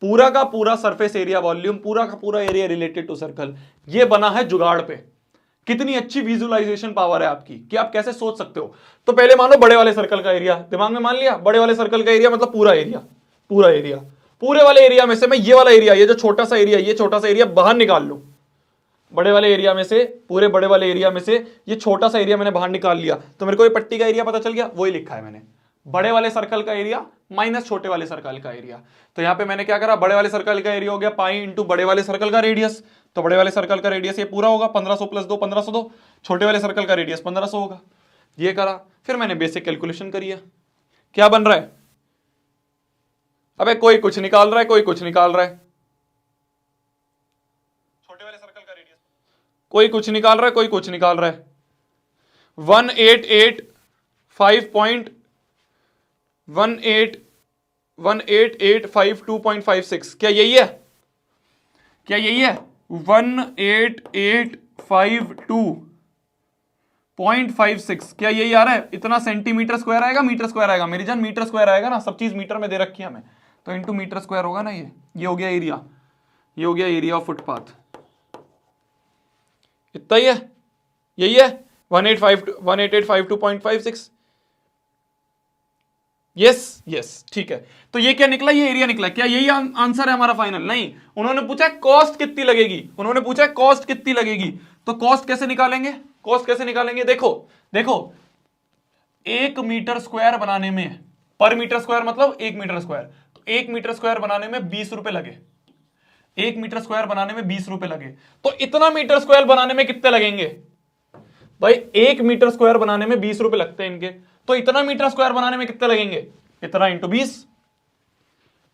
पूरा का पूरा सरफेस एरिया वॉल्यूम, पूरा का पूरा एरिया रिलेटेड टू सर्कल, ये बना है जुगाड़ पे। कितनी अच्छी विजुअलाइजेशन पावर है आपकी कि आप कैसे सोच सकते हो। तो पहले मानो बड़े वाले सर्कल का एरिया दिमाग में मान लिया। बड़े वाले सर्कल का एरिया मतलब पूरा एरिया, पूरा एरिया। पूरे वाले एरिया में से मैं ये वाला एरिया, ये जो छोटा सा एरिया, ये छोटा सा एरिया बाहर निकाल लूं। बड़े वाले एरिया में से, पूरे बड़े वाले एरिया में से ये छोटा सा एरिया मैंने बाहर निकाल लिया तो मेरे को ये पट्टी का एरिया पता चल गया। वही लिखा है मैंने, बड़े वाले सर्कल का एरिया माइनस छोटे वाले सर्कल का एरिया। तो यहां पे मैंने क्या करा, बड़े वाले सर्कल का एरिया हो गया पाई इंटू बड़े वाले सर्कल का रेडियस। तो बड़े वाले सर्कल का रेडियस ये पूरा होगा 1500 प्लस 2 1502, छोटे वाले सर्कल का रेडियस 1500 होगा। ये करा, फिर मैंने बेसिक कैलकुलेशन करी है। क्या बन रहा है? अबे कोई कुछ निकाल रहा है, कोई कुछ निकाल रहा है। छोटे वाले सर्कल का रेडियस कोई कुछ निकाल रहा है, कोई कुछ निकाल रहा है। 18852.56, क्या यही है? क्या यही है? 18852.56, क्या यही आ रहा है? इतना सेंटीमीटर स्क्वायर आएगा, मीटर स्क्वायर आएगा? मेरी जान मीटर स्क्वायर आएगा ना, सब चीज मीटर में दे रखी है हमें, तो इंटू मीटर स्क्वायर होगा ना। ये हो गया एरिया, ये हो गया एरिया ऑफ फुटपाथ। इतना ही है, यही है 18852.56। यस यस, ठीक है। तो ये क्या निकला? ये एरिया निकला। क्या यही आंसर है हमारा फाइनल? नहीं, उन्होंने पूछा कॉस्ट कितनी लगेगी, उन्होंने पूछा कॉस्ट कितनी लगेगी। तो कॉस्ट कैसे निकालेंगे? कॉस्ट कैसे निकालेंगे? देखो देखो, 1 मीटर स्क्वायर बनाने में, पर मीटर स्क्वायर मतलब 1 मीटर स्क्वायर, तो 1 मीटर स्क्वायर बनाने में 20 रुपए लगे। 1 मीटर स्क्वायर बनाने में 20 रुपए लगे। तो इतना मीटर स्क्वायर बनाने में कितने लगेंगे भाई? 1 मीटर स्क्वायर बनाने में 20 रुपए लगते हैं इनके, तो इतना मीटर स्क्वायर बनाने में कितने लगेंगे? इतना इंटू 20।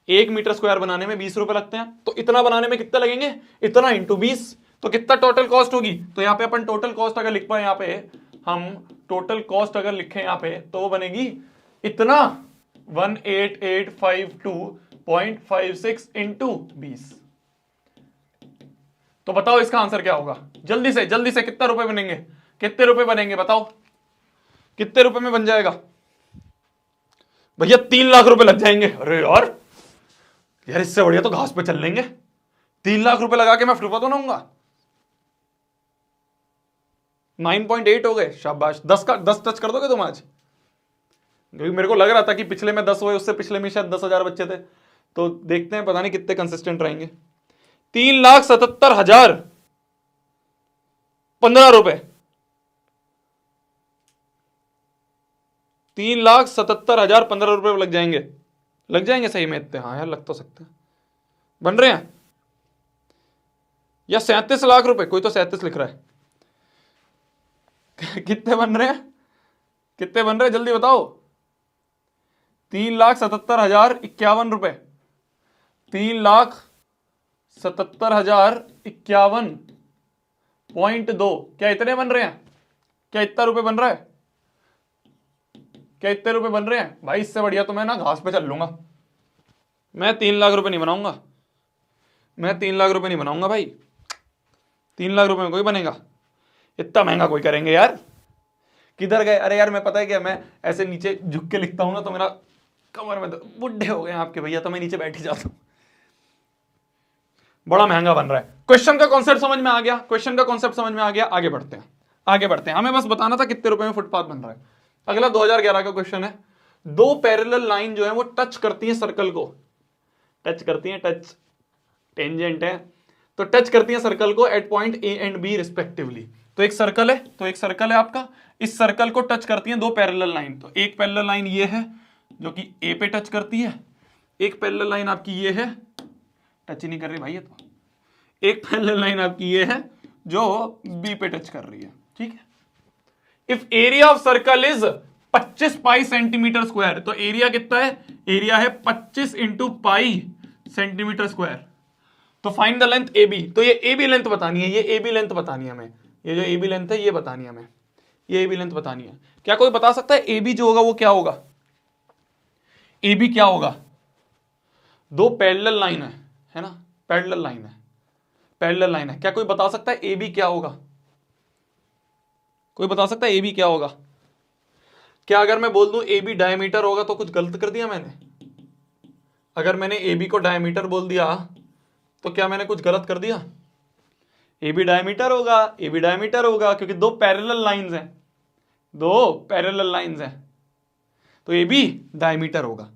1 मीटर स्क्वायर बनाने में 20 रुपए लगते हैं, तो इतना बनाने में कितने लगेंगे? इतना इंटू 20। तो कितना टोटल कॉस्ट होगी? तो यहां पे अपन टोटल कॉस्ट अगर लिख पाए, यहां पे हम टोटल कॉस्ट अगर लिखें यहां पे, तो वो बनेगी इतना 18852.56 इंटू 20। तो बताओ इसका आंसर क्या होगा? जल्दी से कितने रुपए बनेंगे? कितने रुपए बनेंगे बताओ? कितने रुपए में बन जाएगा भैया? 3 लाख रुपए लग जाएंगे। अरे यार इससे बढ़िया तो घास पे चल लेंगे। 3 लाख रुपए लगा के मैं फुटपाथ बनाऊंगा। 9.8 हो गए, शाबाश। 10 टच कर दोगे तुम आज? क्योंकि मेरे को लग रहा था कि पिछले में 10 हुए, उससे पिछले में शायद 10,000 बच्चे थे। तो देखते हैं, पता नहीं कितने कंसिस्टेंट रहेंगे। 3,77,015 रुपए, 3,77,015 रुपए लग जाएंगे। लग जाएंगे सही में इतने? हाँ यार लग तो सकते हैं। बन रहे हैं या 37 लाख रुपए? कोई तो 37 लिख रहा है। कितने बन रहे हैं? कितने बन रहे हैं जल्दी बताओ? 3,77,051 रुपए, 3,77,051.2। क्या इतने बन रहे हैं? क्या इतना रुपए बन रहा है? क्या इतने रुपए बन रहे हैं भाई? इससे बढ़िया तो मैं ना घास पे चल लूंगा। मैं 3 लाख रुपए नहीं बनाऊंगा, मैं 3 लाख रुपए नहीं बनाऊंगा भाई। 3 लाख रुपए में कोई बनेगा? इतना महंगा कोई करेंगे यार? किधर गए? अरे यार मैं पता है क्या, मैं ऐसे नीचे झुक के लिखता हूं ना तो मेरा कमर में बुढ़े हो गए आपके भैया, तो मैं नीचे बैठ ही जाता हूं। बड़ा महंगा बन रहा है। क्वेश्चन का कॉन्सेप्ट समझ में आ गया, क्वेश्चन का कॉन्सेप्ट समझ में आ गया। आगे बढ़ते हैं, आगे बढ़ते हैं। हमें बस बताना था कितने रुपए में फुटपाथ बन रहा है। अगला 2011 का क्वेश्चन है। दो पैरेलल लाइन जो है वो टच करती है सर्कल को, टच करती है, टच टेंजेंट है, तो टच करती है सर्कल को at point A and B respectively. तो एक सर्कल है, तो एक सर्कल है आपका, इस सर्कल को टच करती है दो पैरेलल लाइन। तो एक पैरेलल लाइन ये है जो कि ए पे टच करती है, एक पैरेलल लाइन आपकी ये है, टच ही नहीं कर रही भाई ये तो, एक पैरेलल लाइन आपकी ये है जो बी पे टच कर रही है, ठीक है। If area of circle is 25 pi centimetre square, तो एरिया कितना है, एरिया है 25 इंटू पाई सेंटीमीटर स्क्वायर। तो find the length A B, तो ये ए बी लेंथ बतानी है, ये ए बी लेंथ बतानी है हमें, ये जो ए बी लेंथ है ये बतानी है हमें, ये ए बी लेंथ बतानी है। क्या कोई बता सकता है ए बी जो होगा वो क्या होगा, ए बी क्या होगा? दो पैरेलल लाइन है ना, पैरेलल लाइन है, पैरेलल लाइन है। क्या कोई बता सकता है ए बी क्या होगा? कोई बता सकता है ए बी क्या होगा? क्या अगर मैं बोल दूं ए बी डायमीटर होगा तो कुछ गलत कर दिया मैंने? अगर मैंने ए बी को डायमीटर बोल दिया तो क्या मैंने कुछ गलत कर दिया? ए बी डायमीटर होगा, ए बी डायमीटर होगा, क्योंकि दो पैरेलल लाइंस हैं, दो पैरेलल लाइंस हैं, तो ए बी डायमीटर होगा,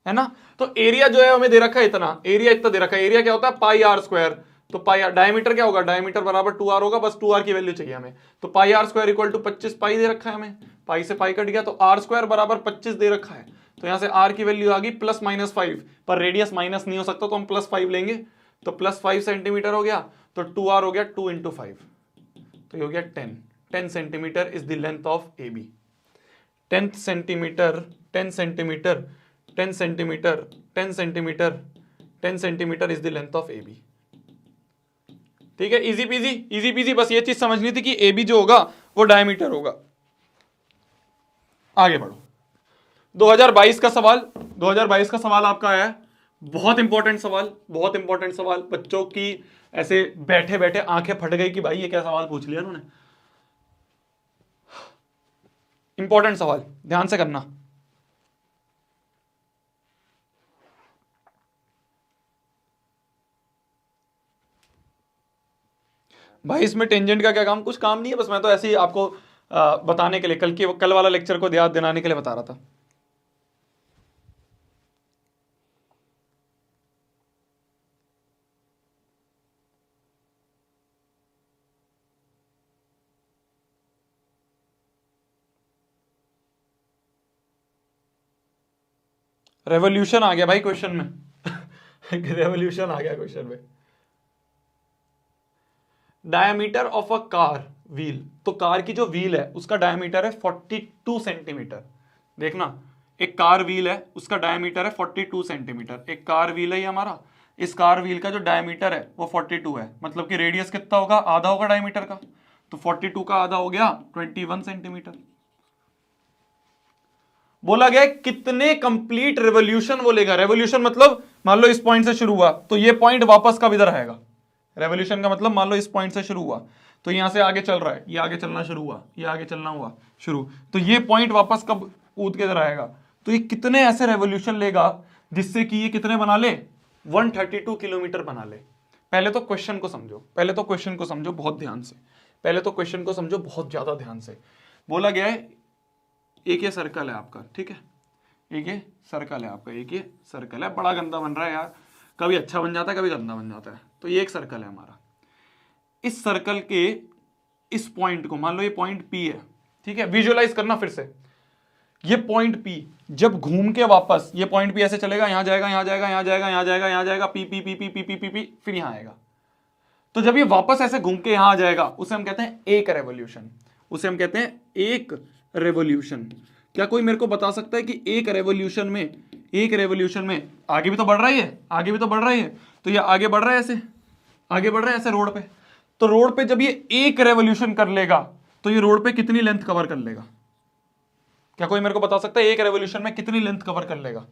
है ना। तो एरिया जो है हमें दे रखा है इतना, एरिया इतना दे रखा है, एरिया क्या होता है पाई आर स्क्वायर, तो पाई आर, डायमीटर क्या होगा, डायमीटर बराबर 2r होगा, बस 2r की वैल्यू चाहिए हमें। तो पाई आर स्क्वायर इक्वल टू 25 पाई दे रखा है हमें, पाई से पाई कट गया, तो आर स्क्वायर बराबर 25 दे रखा है। तो यहां से आर की वैल्यू आ गई +-5, पर रेडियस माइनस नहीं हो सकता तो हम +5 लेंगे, तो +5 सेंटीमीटर हो गया, तो 2r हो गया 2 इंटू 5, तो ये हो गया 10 centimetre is the length of A B. 10 centimetre 10 centimetre 10 centimetre 10 centimetre 10 centimetre is the length of A B. ठीक है, इजी पीजी, इजी पीजी। बस ये चीज समझनी थी कि ए बी जो होगा वो डायमीटर होगा। आगे बढ़ो, 2022 का सवाल, 2022 का सवाल आपका आया है, बहुत इंपॉर्टेंट सवाल, बहुत इंपॉर्टेंट सवाल। बच्चों की ऐसे बैठे बैठे आंखें फट गई कि भाई ये क्या सवाल पूछ लिया उन्होंने। इंपॉर्टेंट सवाल, ध्यान से करना। भाई इसमें टेंजेंट का क्या काम, कुछ काम नहीं है, बस मैं तो ऐसे ही आपको बताने के लिए, कल वाला लेक्चर को याद दिलाने के लिए बता रहा था। रेवोल्यूशन आ गया भाई क्वेश्चन में रेवोल्यूशन आ गया क्वेश्चन में। Diameter of a car wheel, तो कार की जो व्हील है उसका डायमीटर है 42 सेंटीमीटर। देखना, एक कार व्हील है उसका डायमीटर है 42 सेंटीमीटर। एक कार व्हील है ये हमारा, इस कार व्हील का जो डायमीटर है वो 42 है, मतलब कि रेडियस कितना होगा, आधा होगा डायमीटर का, तो 42 का आधा हो गया 21 सेंटीमीटर। बोला गया कितने कंप्लीट रेवोल्यूशन वो लेगा। रेवोल्यूशन मतलब मान लो इस पॉइंट से शुरू हुआ तो ये पॉइंट वापस कब इधर आएगा। रेवोल्यूशन का मतलब मान लो इस पॉइंट से शुरू हुआ तो यहां से आगे चल रहा है, ये आगे चलना शुरू हुआ, ये आगे चलना हुआ शुरू, तो ये पॉइंट वापस कब कूद के इधर आएगा। तो ये कितने ऐसे रेवोल्यूशन लेगा जिससे कि ये कितने बना ले, 132 किलोमीटर बना ले। पहले तो क्वेश्चन को समझो, पहले तो क्वेश्चन को समझो बहुत ध्यान से, पहले तो क्वेश्चन को समझो बहुत ज्यादा ध्यान से। बोला गया है एक ये सर्कल है आपका, ठीक है, एक ये सर्कल है आपका, एक ये सर्कल है, बड़ा गंदा बन रहा है यार, कभी अच्छा बन जाता है कभी गंदा बन जाता है। तो ये एक सर्कल है हमारा, इस सर्कल के इस पॉइंट को मान लो ये पॉइंट P है, ठीक है, विजुअलाइज करना फिर से। ये पॉइंट P जब घूम के वापस ये पॉइंट P ऐसे चलेगा, यहां जाएगा, यहां जाएगा, यहां जाएगा, यहां जाएगा, यहां जाएगा, P P P P P P P P फिर यहां आएगा। तो जब ये वापस ऐसे घूम के यहां आ जाएगा उसे हम कहते हैं एक रेवोल्यूशन, उसे हम कहते हैं एक रेवोल्यूशन। क्या कोई मेरे को बता सकता है कि एक रेवोल्यूशन में, एक रेवोल्यूशन में आगे भी तो बढ़ रही है, आगे भी तो बढ़ रही है, तो ये आगे बढ़ रहा है ऐसे, आगे बढ़ रहा है ऐसे रोड पे, तो रोड पे जब ये एक रेवोल्यूशन कर लेगा तो ये रोड पे कितनी लेंथ कवर कर लेगा। क्या कोई मेरे को बता सकता है एक रेवोल्यूशन में कितनी लेंथ कवर कर लेगा।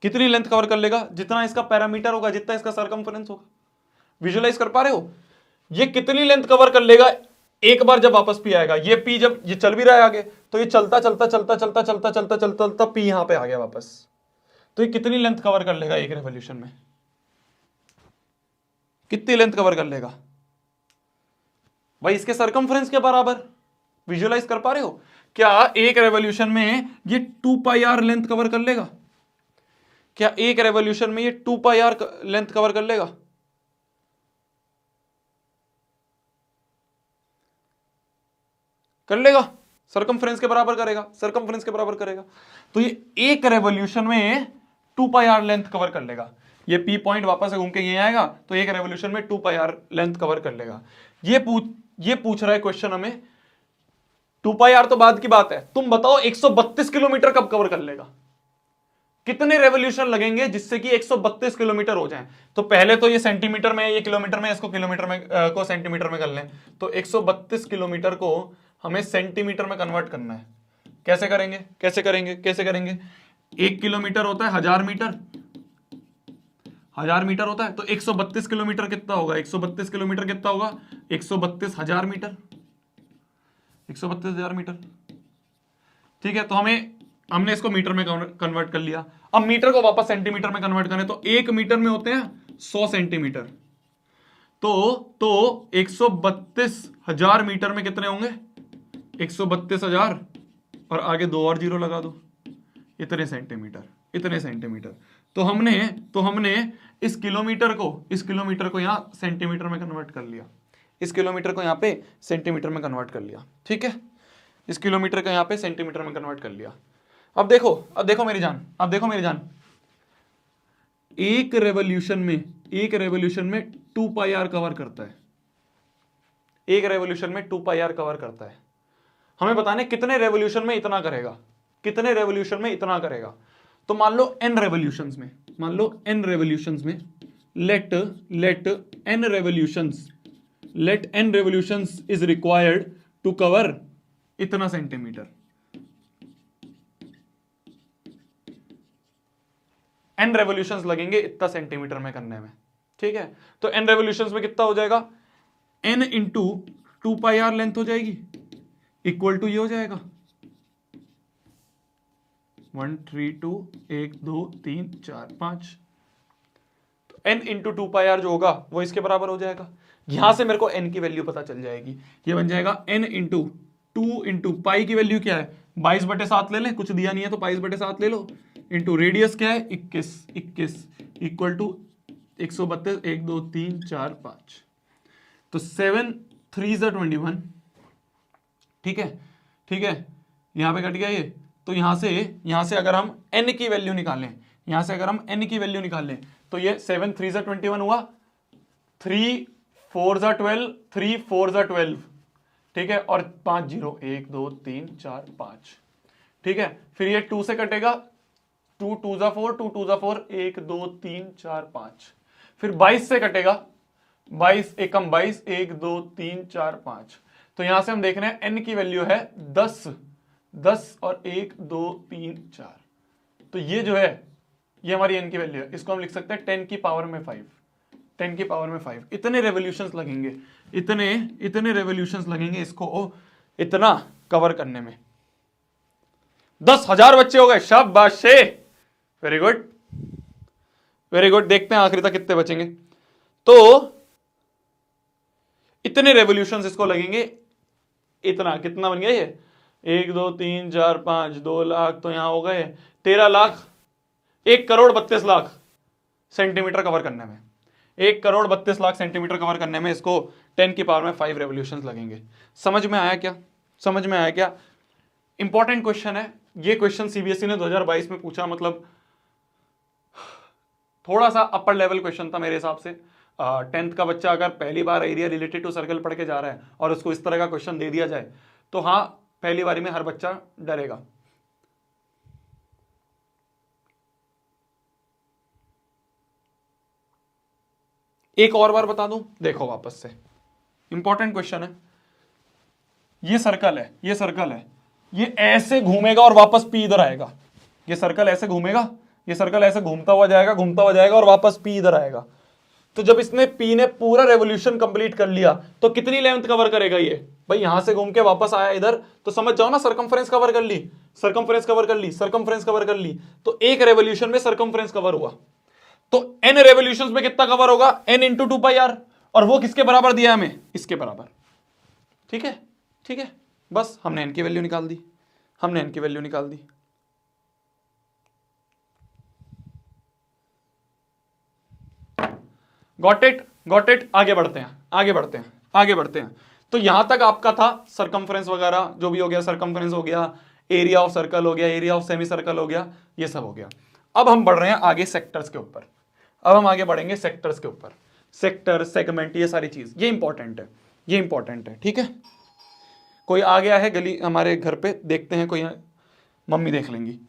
कितनी लेंथ कवर कर लेगा, जितना इसका पैरामीटर होगा, जितना इसका सरकमफरेंस होगा। विजुअलाइज कर पा रहे हो, ये कितनी लेंथ कवर कर लेगा एक बार जब वापस पी आएगा, ये पी जब ये चल भी रहा है आगे, तो ये चलता चलता चलता चलता चलता चलता चलता चलता पी यहां पे आ गया वापस। तो ये कितनी लेंथ कवर कर लेगा एक रेवोल्यूशन में? कितनी लेंथ कवर कर लेगा भाई? इसके सरकमफ्रेंस के बराबर। विजुअलाइज कर पा रहे हो? क्या एक रेवोल्यूशन में ये 2πr लेंथ कवर कर लेगा? क्या एक रेवोल्यूशन में ये 2πr लेंथ कवर कर लेगा? कर लेगा। सरकमफ्रेंस के बराबर करेगा, सरकमफ्रेंस के बराबर करेगा। तो ये एक रेवोल्यूशन में 2πr लेंथ कवर कर लेगा। ये पी पॉइंट वापस से घूम के ये आएगा, तो एक रेवोल्यूशन में 2πr लेंथ कवर कर लेगा। ये पूछ रहा है क्वेश्चन हमें, 2πr तो बाद की बात है, तुम बताओ 132 किलोमीटर कब कवर कर लेगा? कितने रेवोल्यूशन लगेंगे जिससे कि 132 किलोमीटर हो जाए? तो पहले तो ये सेंटीमीटर में, ये किलोमीटर में, इसको किलोमीटर में को सेंटीमीटर में कर लें। तो 132 किलोमीटर को हमें सेंटीमीटर में कन्वर्ट करना है। कैसे करेंगे? कैसे करेंगे? कैसे करेंगे? 1 किलोमीटर होता है 1000 मीटर, 1000 मीटर होता है। तो 132 किलोमीटर कितना होगा? 132 किलोमीटर कितना होगा? 132,000 मीटर, 132,000 मीटर। ठीक है, तो हमने इसको मीटर में कन्वर्ट कर लिया। अब मीटर को वापस सेंटीमीटर में कन्वर्ट करें तो 1 मीटर में होते हैं 100 सेंटीमीटर। तो 132,000 मीटर में कितने होंगे? 132,000 और आगे 2 और जीरो लगा दो, इतने सेंटीमीटर, इतने सेंटीमीटर। तो हमने इस किलोमीटर को यहां सेंटीमीटर में कन्वर्ट कर लिया, इस किलोमीटर को यहां पे सेंटीमीटर में कन्वर्ट कर लिया। ठीक है, इस किलोमीटर को यहां पे सेंटीमीटर में कन्वर्ट कर लिया। अब देखो मेरी जान, अब देखो मेरी जान, एक रेवोल्यूशन में 2πr कवर करता है, एक रेवोल्यूशन में 2πr कवर करता है। हमें बताने कितने रेवोल्यूशन में इतना करेगा, कितने रेवोल्यूशन में इतना करेगा। तो मान लो n रेवोल्यूशंस में, मान लो n रेवोल्यूशंस में, let n revolutions is required to cover इतना सेंटीमीटर। n रेवोल्यूशंस लगेंगे इतना सेंटीमीटर में करने में। ठीक है, तो n रेवोल्यूशंस में कितना हो जाएगा? n इंटू 2πr लेंथ हो जाएगी, इक्वल टू ये हो जाएगा 1 3 2 1 2 3 4 5। तो n इंटू 2πr जो होगा वो इसके बराबर हो जाएगा। यहां से मेरे को n की वैल्यू पता चल जाएगी। ये बन जाएगा n इंटू 2 इंटू पाई की वैल्यू क्या है? 22/7 ले लें, कुछ दिया नहीं है तो 22/7 ले लो, इंटू रेडियस क्या है? 21 इक्वल टू 132 1 2 3 4 5। तो 7 3 21। ठीक है, ठीक है, यहां पे कट गया ये। तो यहां से अगर हम n की वैल्यू निकालें, यहां से अगर हम n की वैल्यू निकालें तो ये 7 3 21 हुआ, 3 4 12, 3 4 12। ठीक है, और 5 0 1 2 3 4 5। ठीक है, फिर ये 2 से कटेगा, 2 2 4, 2 2 4, 1 2 3 4 5। फिर 22 से कटेगा, 22 एकम 22, 1 2 3 4 5। तो यहां से हम देख रहे हैं n की वैल्यू है 10 और 1 2 3 4। तो ये जो है ये हमारी n की वैल्यू है। इसको हम लिख सकते हैं 10 की पावर में 5, 10 की पावर में 5। इतने रेवोल्यूशंस लगेंगे, इतने रेवोल्यूशंस लगेंगे इसको इतना कवर करने में। 10,000 बच्चे हो गए, शाबाश, वेरी गुड, वेरी गुड। देखते हैं आखिरी तक कितने बचेंगे। तो इतने रेवोल्यूशंस इसको लगेंगे, इतना कितना बन गया ये? 1 2 3 4 5, 2 लाख, तो यहां हो गए 13 लाख, 1,32,00,000 सेंटीमीटर कवर करने में, 1,32,00,000 सेंटीमीटर कवर करने में इसको 10 की पावर में 5 रेवोल्यूशंस लगेंगे। समझ में आया क्या? समझ में आया क्या? इंपॉर्टेंट क्वेश्चन है ये। क्वेश्चन सीबीएसई ने 2022 में पूछा, मतलब थोड़ा सा अपर लेवल क्वेश्चन था मेरे हिसाब से। 10th का बच्चा अगर पहली बार एरिया रिलेटेड टू सर्कल पढ़ के जा रहा है और उसको इस तरह का क्वेश्चन दे दिया जाए तो हाँ, पहली बारी में हर बच्चा डरेगा। एक और बार बता दूं, देखो वापस से, इंपॉर्टेंट क्वेश्चन है। ये सर्कल है, ये सर्कल है, ये ऐसे घूमेगा और वापस पी इधर आएगा। ये सर्कल ऐसे घूमेगा, ये सर्कल ऐसे घूमता हुआ जाएगा और वापस पी इधर आएगा। तो जब इसने पी ने पूरा रेवोल्यूशन कंप्लीट कर लिया तो कितनी लेंथ कवर करेगा ये भाई, यहां से घूम के वापस आया इधर, तो समझ जाओ ना, सर्कमफ्रेंस कवर कर ली, सर्कमफ्रेंस कवर कर ली, सर्कमफ्रेंस कवर कर ली, तो एक रेवोल्यूशन में सर्कमफ्रेंस कवर हुआ। तो n रेवोल्यूशंस में कितना कवर होगा, n इंटू 2πr, और वो किसके बराबर दिया हमें, इसके बराबर। ठीक है, ठीक है, बस हमने n की वैल्यू निकाल दी, हमने n की वैल्यू निकाल दी। Got it, got it. आगे बढ़ते हैं, आगे बढ़ते हैं, आगे बढ़ते हैं। तो यहां तक आपका था सरकमफ्रेंस वगैरह जो भी हो गया, सरकमफ्रेंस हो गया, एरिया ऑफ सर्कल हो गया, एरिया ऑफ सेमी सर्कल हो गया, ये सब हो गया। अब हम बढ़ रहे हैं आगे सेक्टर्स के ऊपर, अब हम आगे बढ़ेंगे सेक्टर्स के ऊपर। सेक्टर, सेगमेंट, ये सारी चीज, ये इंपॉर्टेंट है, ये इंपॉर्टेंट है। ठीक है, कोई आ गया है गली हमारे घर पे, देखते हैं, कोई मम्मी देख लेंगी।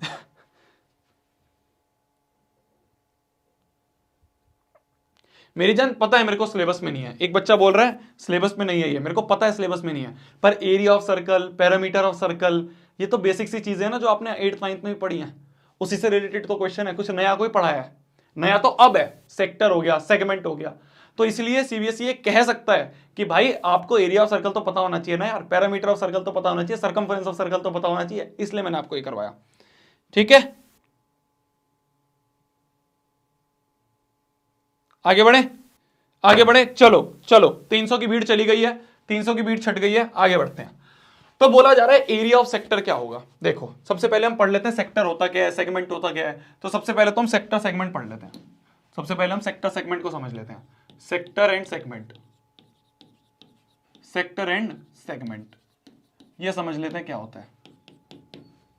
मेरी जान पता है मेरे को सिलेबस में नहीं है, एक बच्चा बोल रहा है सिलेबस में नहीं है, ये मेरे को पता है सिलेबस में नहीं है, पर area of circle, parameter of circle, ये तो बेसिक सी चीजें हैं ना जो आपने 8th 9th में भी पढ़ी हैं, उसी से रिलेटेड तो क्वेश्चन है, कुछ नया कोई पढ़ाया है? नया तो अब है, सेक्टर हो गया, सेगमेंट हो गया। तो इसलिए सीबीएसई ये कह सकता है कि भाई आपको एरिया ऑफ सर्कल तो पता होना चाहिए ना यार, पैरामीटर ऑफ सर्कल तो पता होना चाहिए, सर्कमफ्रेंस ऑफ सर्कल तो पता होना चाहिए, इसलिए मैंने आपको ये करवाया। ठीक है, आगे बढ़े, आगे बढ़े, चलो चलो, 300 की भीड़ चली गई है, 300 की भीड़ छट गई है, आगे बढ़ते हैं। तो बोला जा रहा है एरिया ऑफ सेक्टर क्या होगा। देखो सबसे पहले हम पढ़ लेते हैं सेक्टर होता क्या है, सेगमेंट होता क्या है। तो सबसे पहले तो हम सेक्टर सेगमेंट पढ़ लेते हैं, सबसे पहले हम सेक्टर सेगमेंट को समझ लेते हैं। Sector and segment, sector and segment, ये समझ लेते हैं क्या होता है।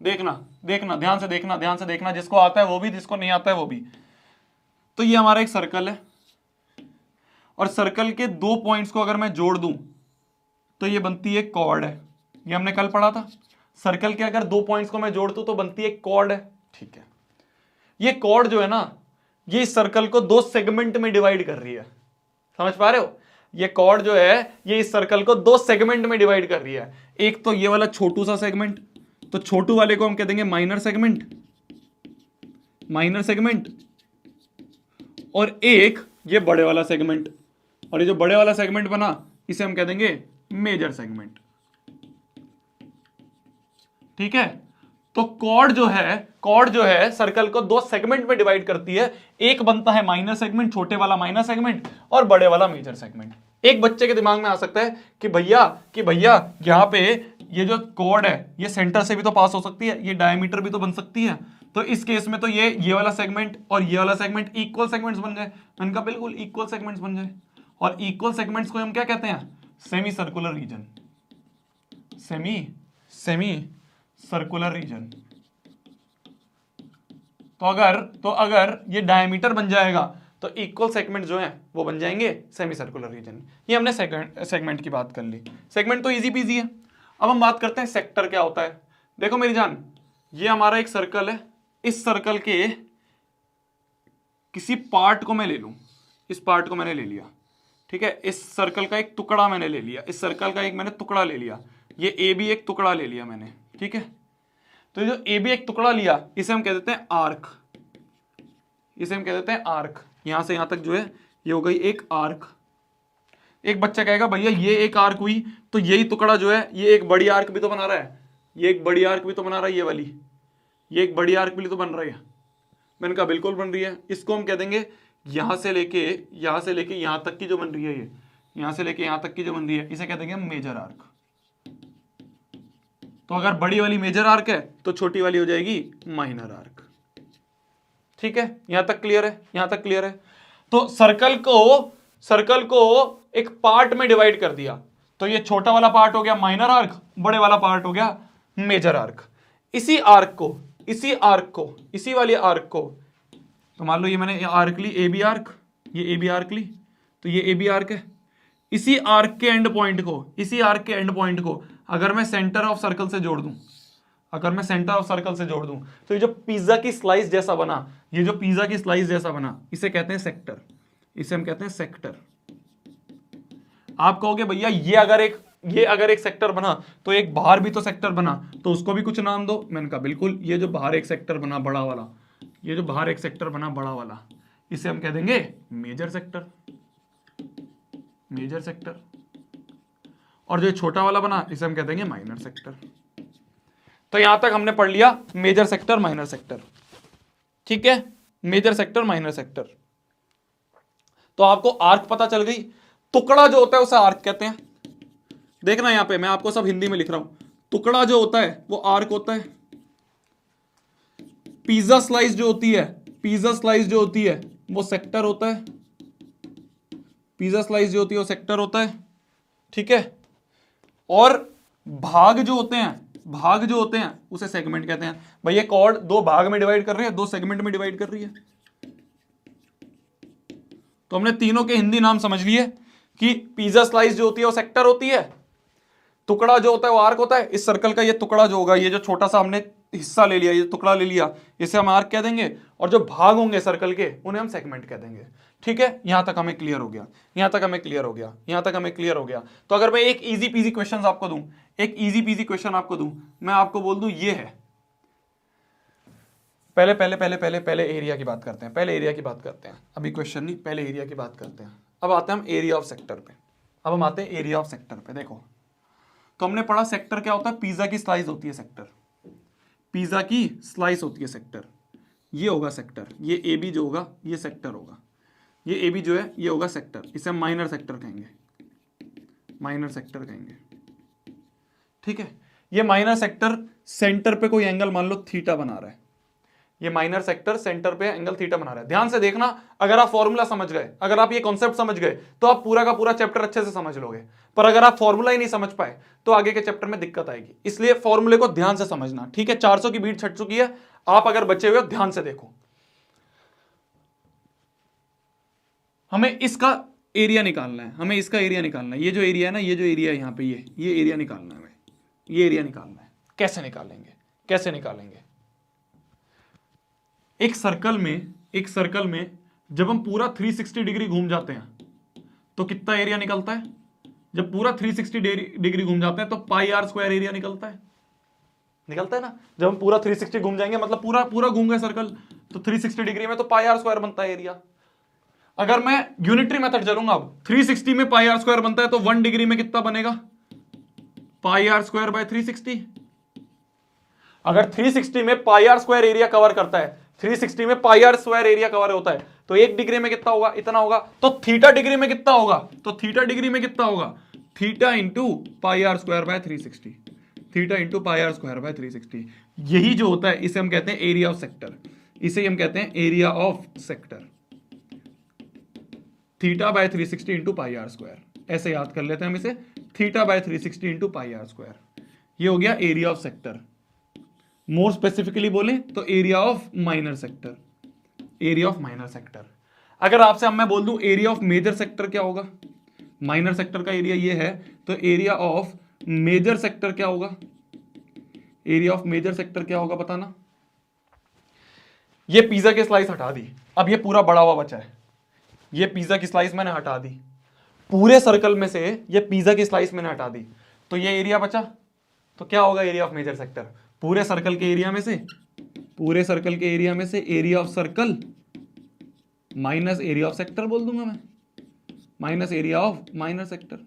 देखना देखना, ध्यान से देखना, ध्यान से देखना, जिसको आता है वो भी, जिसको नहीं आता है वो भी। तो ये हमारा एक सर्कल है, और सर्कल के 2 पॉइंट्स को अगर मैं जोड़ दूं तो ये बनती है कॉर्ड है, ये हमने कल पढ़ा था। सर्कल के अगर 2 पॉइंट्स को मैं जोड़ दूं तो बनती है कॉर्ड है। ठीक है, ये कॉर्ड जो है ना, ये इस सर्कल को 2 सेगमेंट में डिवाइड कर रही है, समझ पा रहे हो? ये कॉर्ड जो है ये इस सर्कल को 2 सेगमेंट में डिवाइड कर रही है। एक तो ये वाला छोटू सा सेगमेंट, तो छोटू वाले को हम कह देंगे माइनर सेगमेंट, माइनर सेगमेंट, और एक ये बड़े वाला सेगमेंट, और ये जो बड़े वाला सेगमेंट बना इसे हम कह देंगे मेजर सेगमेंट। ठीक है, तो कॉर्ड जो है सर्कल को 2 सेगमेंट में डिवाइड करती है। एक बनता है माइनर सेगमेंट, छोटे वाला माइनर सेगमेंट, और बड़े वाला मेजर सेगमेंट। एक बच्चे के दिमाग में आ सकता है कि भैया यहां पे ये जो कॉर्ड है ये सेंटर से भी तो पास हो सकती है, ये डायमीटर भी तो बन सकती है, तो इस केस में तो ये वाला सेगमेंट और ये वाला सेगमेंट इक्वल सेगमेंट बन जाए। मैंने कहा बिल्कुल इक्वल सेगमेंट्स बन जाए, और इक्वल सेगमेंट्स को हम क्या कहते हैं, semi circular region, semi circular region. तो अगर ये डायमीटर बन जाएगा तो इक्वल सेगमेंट जो है वो बन जाएंगे सेमी सर्कुलर रीजन। ये हमने सेगमेंट की बात कर ली, सेगमेंट तो इजी पीजी है। अब हम बात करते हैं सेक्टर क्या होता है। देखो मेरी जान, ये हमारा एक सर्कल है, इस सर्कल के किसी पार्ट को मैं ले लूं, इस पार्ट को मैंने ले लिया, ठीक है, इस सर्कल का एक टुकड़ा मैंने ले लिया, इस सर्कल का एक मैंने टुकड़ा ले लिया, ये ए भी एक टुकड़ा ले लिया मैंने, ठीक है। तो ये जो ए भी एक टुकड़ा लिया इसे हम कह देते हैं आर्क, इसे हम कह देते हैं आर्क। यहां से यहां तक जो है ये हो गई एक आर्क। एक बच्चा कहेगा भैया ये एक आर्क हुई तो यही टुकड़ा जो है ये एक बड़ी आर्क भी तो बना रहा है, ये एक बड़ी आर्क भी तो बना रहा है, ये वाली ये एक बड़ी आर्क भी तो बन रही है। मैंने कहा बिल्कुल बन रही है। इसको हम कह देंगे यहां से लेके यहां तक की जो बन रही है, ये यहां से लेके यहां तक की जो बन रही है इसे कह देंगे मेजर आर्क। तो अगर बड़ी वाली मेजर आर्क है तो छोटी वाली हो जाएगी माइनर आर्क। ठीक है, यहां तक क्लियर है, यहां तक क्लियर है। तो सर्कल को एक पार्ट में डिवाइड कर दिया, तो ये छोटा वाला पार्ट हो गया माइनर आर्क, बड़े वाला पार्ट हो गया मेजर आर्क। इसी वाली आर्क को तो मान लो ये मैंने आर्क ली ए बी आर्क, ये ए बी आर्क ली, तो ये ए बी आर्क है। इसी आर्क के एंड पॉइंट को अगर मैं सेंटर ऑफ सर्कल से जोड़ दूं, तो ये जो पिज्जा की स्लाइस जैसा बना, इसे कहते हैं सेक्टर, इसे हम कहते हैं सेक्टर। आप कहोगे भैया ये अगर एक सेक्टर बना तो एक बाहर भी तो सेक्टर बना, तो उसको भी कुछ नाम दो। मैंने कहा बिल्कुल, ये जो बाहर एक सेक्टर बना बड़ा वाला, इसे हम कह देंगे मेजर सेक्टर। मेजर सेक्टर, और जो छोटा वाला बना इसे हम कह देंगे माइनर सेक्टर। तो यहां तक हमने पढ़ लिया मेजर सेक्टर माइनर सेक्टर, ठीक है, मेजर सेक्टर माइनर सेक्टर। तो आपको आर्क पता चल गई। टुकड़ा जो होता है उसे आर्क कहते हैं। देखना यहां पे मैं आपको सब हिंदी में लिख रहा हूं। टुकड़ा जो होता है वो आर्क होता है। पिज्जा स्लाइस जो होती है, पिज्जा स्लाइस जो होती है वो सेक्टर होता है। पिज्जा स्लाइस जो होती है वो सेक्टर होता है, ठीक है। और भाग जो होते हैं, भाग जो होते हैं उसे सेगमेंट कहते हैं। भाई ये कॉर्ड दो भाग में डिवाइड कर रही है, दो सेगमेंट में डिवाइड कर रही है। तो हमने तीनों के हिंदी नाम समझ लिए कि पिज्जा स्लाइस जो होती है वो सेक्टर होती है, टुकड़ा जो होता है वो आर्क होता है। इस सर्कल का ये टुकड़ा जो होगा, ये जो छोटा सा हमने हिस्सा ले लिया, ये टुकड़ा ले लिया, इसे हम आर्क कह देंगे। और जो भाग होंगे सर्कल के उन्हें हम सेगमेंट कह देंगे, ठीक है। यहां तक हमें क्लियर हो गया, यहां तक हमें क्लियर हो गया, यहां तक हमें क्लियर हो गया। तो अगर मैं एक इजी पीजी क्वेश्चन आपको दूं, एक इजी पीजी क्वेश्चन आपको दूं, मैं आपको बोल दूं ये है, पहले पहले पहले पहले पहले एरिया की बात करते हैं, पहले एरिया की बात करते हैं, अभी क्वेश्चन नहीं, पहले एरिया की बात करते हैं। अब आते हैं हम एरिया ऑफ सेक्टर पे। अब हम आते हैं एरिया ऑफ सेक्टर पे। देखो तो हमने पढ़ा सेक्टर क्या होता है, पिज्जा की स्लाइस होती है सेक्टर, पिज्जा की स्लाइस होती है सेक्टर। ये होगा सेक्टर, ये ए बी जो होगा ये सेक्टर होगा, ये ए बी जो है ये होगा सेक्टर, इसे हम माइनर सेक्टर कहेंगे, माइनर सेक्टर कहेंगे, ठीक है। ये माइनर सेक्टर सेंटर पे कोई एंगल मान लो थीटा बना रहा है, ये माइनर सेक्टर सेंटर पे एंगल थीटा बना रहा है। ध्यान से देखना, अगर आप फॉर्मूला समझ गए, अगर आप ये कॉन्सेप्ट समझ गए तो आप पूरा का पूरा चैप्टर अच्छे से समझ लोगे। पर अगर आप फॉर्मूला ही नहीं समझ पाए तो आगे के चैप्टर में दिक्कत आएगी। इसलिए फॉर्मूले को ध्यान से समझना, ठीक है। 400 की बीट छट चुकी है, आप अगर बचे हुए हो ध्यान से देखो। हमें इसका एरिया निकालना है, हमें इसका एरिया निकालना है। ये जो एरिया है ना, ये जो एरिया है यहाँ पे, ये एरिया निकालना है हमें, ये एरिया निकालना है। कैसे निकालेंगे, कैसे निकालेंगे? एक सर्कल में जब हम पूरा 360 डिग्री घूम जाते हैं तो कितना एरिया निकलता है? जब पूरा 360 डिग्री घूम जाते हैं तो पाई आर स्क्वायर एरिया निकलता है, निकलता है ना। जब हम पूरा 360 घूम जाएंगे, मतलब पूरा पूरा घूम गए सर्कल, तो 360 डिग्री में तो पाई आर स्क्वायर बनता है एरिया। अगर मैं यूनिटरी मेथड चलूंगा, अब 360 में पाई आर स्क्वायर बनता है तो 1 डिग्री में कितना बनेगा? पाई आर स्क्वायर बाय 360। अगर 360 में पाई आर स्क्वायर एरिया कवर करता है, 360 में पाई आर स्क्वायर एरिया कवर होता है, तो 1 डिग्री में कितना होगा? इतना होगा। तो थीटा डिग्री में कितना होगा? तो थीटा डिग्री में कितना होगा? Theta into pi are square by 360, theta into pi are square by 360। यही जो होता है इसे हम कहते हैं एरिया ऑफ सेक्टर, इसे हम कहते हैं area of sector. Theta by 360 into pi are square, ऐसे याद कर लेते हैं हम इसे, theta by 360 into pi are square. ये हो गया area of sector. More specifically बोले तो area of minor sector, area of minor sector. अगर आपसे अब मैं बोल दूं एरिया ऑफ मेजर सेक्टर क्या होगा? माइनर सेक्टर का एरिया ये है, तो एरिया ऑफ मेजर सेक्टर क्या होगा? एरिया ऑफ मेजर सेक्टर क्या होगा बताना। ये पिज्जा की स्लाइस हटा दी, अब ये पूरा बड़ा हुआ बचा है, ये पिज्जा की स्लाइस मैंने हटा दी, पूरे सर्कल में से ये पिज्जा की स्लाइस मैंने हटा दी, तो ये एरिया बचा। तो क्या होगा एरिया ऑफ मेजर सेक्टर? पूरे सर्कल के एरिया में से, पूरे सर्कल के एरिया में से area of circle minus area of sector बोल दूंगा मैं, minus area of minor sector.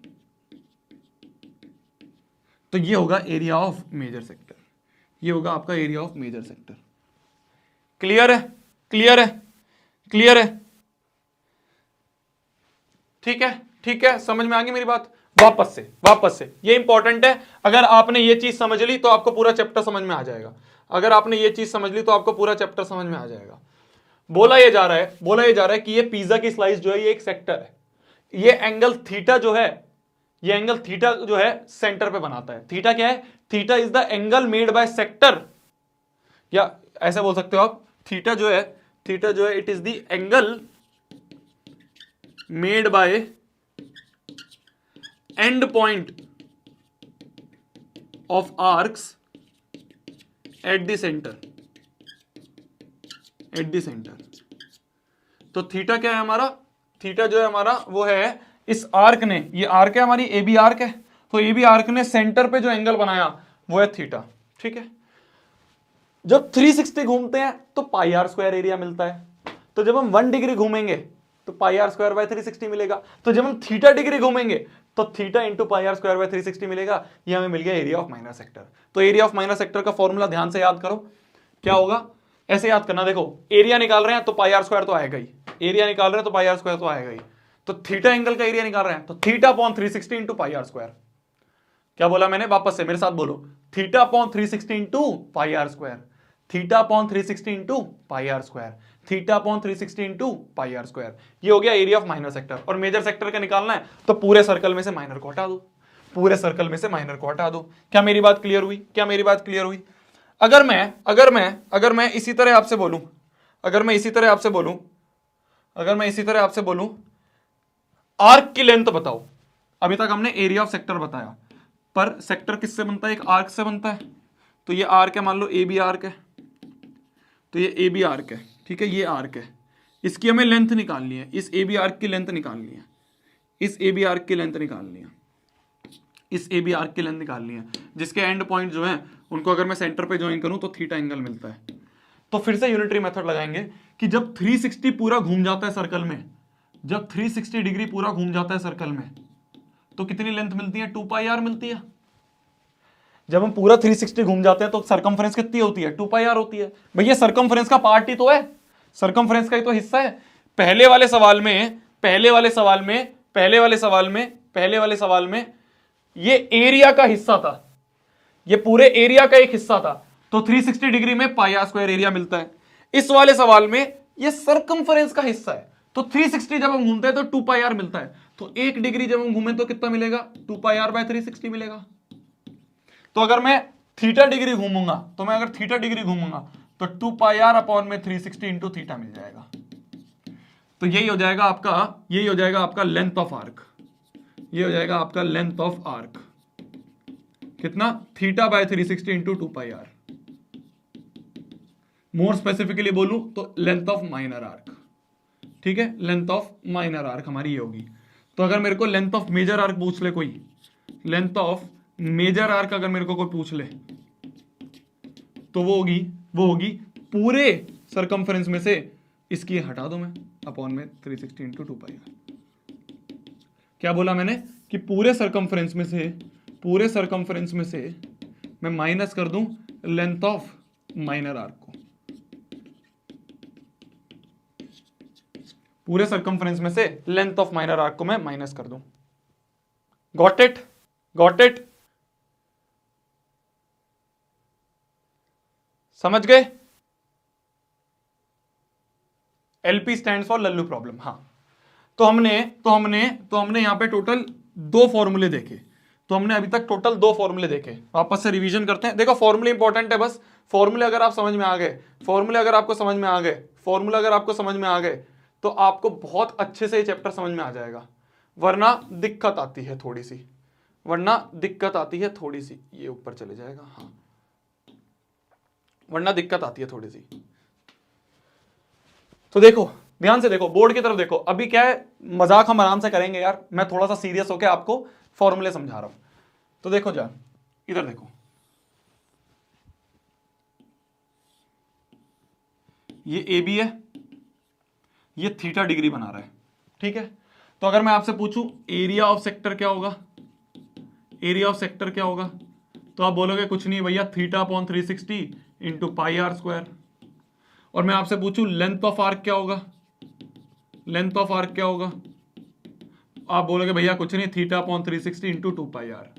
तो ये होगा एरिया ऑफ मेजर सेक्टर, ये होगा आपका area of major sector. Clear है? क्लियर है? क्लियर है? ठीक है, ठीक है, समझ में आ गई मेरी बात? वापस से ये इंपॉर्टेंट है। अगर आपने ये चीज समझ ली तो आपको पूरा चैप्टर समझ में आ जाएगा। अगर आपने ये चीज समझ ली तो आपको पूरा चैप्टर समझ में आ जाएगा। बोला ये जा रहा है कि ये पिज्जा की स्लाइस जो है ये एक सेक्टर है। ये एंगल थीटा जो है, ये एंगल थीटा जो है सेंटर पे बनाता है। थीटा क्या है? Theta is the angle made by sector, या ऐसे बोल सकते हो आप, थीटा जो है it is the angle made by and point of arcs at the centre, at the centre. तो थीटा क्या है हमारा? थीटा जो है हमारा वो है इस आर्क ने, ये आर्क है हमारी, ए बी आर्क है, तो ए बी आर्क ने सेंटर पे जो एंगल बनाया वो है थीटा, ठीक है। जब 360 घूमते हैं तो पाई आर स्क्वायर एरिया मिलता है, तो जब हम 1 डिग्री घूमेंगे तो पाई आर स्क्वायर बाय 360 मिलेगा। तो जब हम थीटा डिग्री घूमेंगे तो theta into pi are square by 360 मिलेगा। ये हमें मिल गया एरिया ऑफ माइनर सेक्टर। तो एरिया ऑफ माइनर सेक्टर का फॉर्मूला ध्यान से याद करो, क्या होगा, ऐसे याद करना, देखो एरिया निकाल रहे हैं तो पाई आर स्क्वायर तो आएगा ही, एरिया निकाल रहे हैं तो पाई आर स्क्वायर तो आएगा ही। तो थीटा एंगल का एरिया निकाल रहे हैं तो theta upon 360 into pi are square. क्या बोला मैंने, वापस से मेरे साथ बोलो, theta upon 360 into pi are square, theta upon 360 into pi are square, theta upon 360 into pi are square. ये हो गया एरिया ऑफ माइनर सेक्टर। और मेजर सेक्टर का निकालना है तो पूरे सर्कल में से माइनर को हटा दो, पूरे सर्कल में से माइनर को हटा दो। क्या मेरी बात क्लियर हुई, क्या मेरी बात क्लियर हुई? अगर मैं इसी तरह आपसे बोलूं, अगर मैं इसी तरह आपसे बोलूं आर्क की लेंथ बताओ। अभी तक हमने एरिया ऑफ सेक्टर बताया, पर सेक्टर किससे बनता है, एक आर्क से बनता है। तो ये आर्क है, मान लो ए बी आर्क है, तो ये ए बी आर्क है, ठीक है, ये आर्क है, इसकी हमें लेंथ निकालनी है, इस ए बी आर्क की लेंथ निकालनी है, इस ए बी आर्क की लेंथ निकालनी है, इस ए बी आर्क की लेंथ निकालनी है, जिसके एंड पॉइंट जो है उनको अगर मैं सेंटर पे ज्वाइन करूं तो थीटा एंगल मिलता है। तो फिर से यूनिटरी मेथड लगाएंगे कि जब 360 पूरा घूम जाता है सर्कल में, जब 360 डिग्री पूरा घूम जाता है सर्कल में, तो कितनी लेंथ मिलती है, 2 पाई आर मिलती है। जब हम पूरा 360 घूम जाते हैं तो सरकमफ्रेंस कितनी होती है, 2 पाई आर होती है। भैया सरकमफ्रेंस का पार्ट ही तो है, सरकमफ्रेंस का ही तो हिस्सा है। पहले वाले सवाल में ये एरिया का हिस्सा था, ये पूरे एरिया का एक हिस्सा था, तो 360 डिग्री में पाई आर स्क्वायर एरिया मिलता है। इस वाले सवाल में ये सरकमफ्रेंस का हिस्सा है, तो 360 जब हम घूमते हैं तो 2 पाई आर मिलता है। तो 1 डिग्री जब हम घूमें तो कितना मिलेगा, 2 पाई आर बाय 360 मिलेगा। तो अगर मैं थीटा डिग्री घूमूंगा तो 2 पाई आर अपॉन में 360 इंटू थीटा मिल जाएगा। तो यही हो जाएगा आपका लेंथ ऑफ आर्क, ये हो जाएगा आपका लेंथ ऑफ आर्क, कितना, theta by 360 into 2 pi r. More specifically बोलूं तो लेंथ ऑफ माइनर आर्क, ठीक है, लेंथ ऑफ माइनर आर्क हमारी ये होगी। तो अगर मेरे को लेंथ ऑफ मेजर आर्क पूछ ले कोई, लेंथ ऑफ मेजर आर्क अगर मेरे को कोई पूछ ले तो वो होगी पूरे सरकमफ्रेंस में से इसकी हटा दो मैं, अपॉन में 360 इंटू 2 पाई आर। क्या बोला मैंने कि पूरे सरकमफ्रेंस में से मैं माइनस कर दूं लेंथ ऑफ माइनर आर्क को, पूरे सरकमफ्रेंस में से लेंथ ऑफ माइनर आर्क को मैं माइनस कर दूं। Got it? समझ गए? LP stands for Lallu problem. हाँ, तो हमने यहां पे टोटल 2 फॉर्मूले देखे, तो हमने अभी तक टोटल 2 फॉर्मूले देखे। वापस से रिवीजन करते हैं। देखो फॉर्मूले इंपॉर्टेंट है, बस फॉर्मूले अगर आप समझ में आ गए, फॉर्मूले अगर आपको समझ में आ गए तो आपको बहुत अच्छे से ये चैप्टर समझ में आ जाएगा। वरना दिक्कत आती है थोड़ी सी, ये ऊपर चले जाएगा, हाँ, वरना दिक्कत आती है थोड़ी सी। तो देखो, ध्यान से देखो, बोर्ड की तरफ देखो। अभी क्या है, मजाक हम आराम से करेंगे यार, मैं थोड़ा सा सीरियस होकर आपको फॉर्मूले समझा रहा हूं। तो देखो जान, इधर देखो, ये ए बी है, ये थीटा डिग्री बना रहा है, ठीक है। तो अगर मैं आपसे पूछूं एरिया ऑफ सेक्टर क्या होगा, तो आप बोलोगे कुछ नहीं भैया, theta upon 360 into pi are square. और मैं आपसे पूछूं लेंथ ऑफ आर्क क्या होगा, आप बोलोगे भैया कुछ नहीं, theta upon 360 into 2 pi r.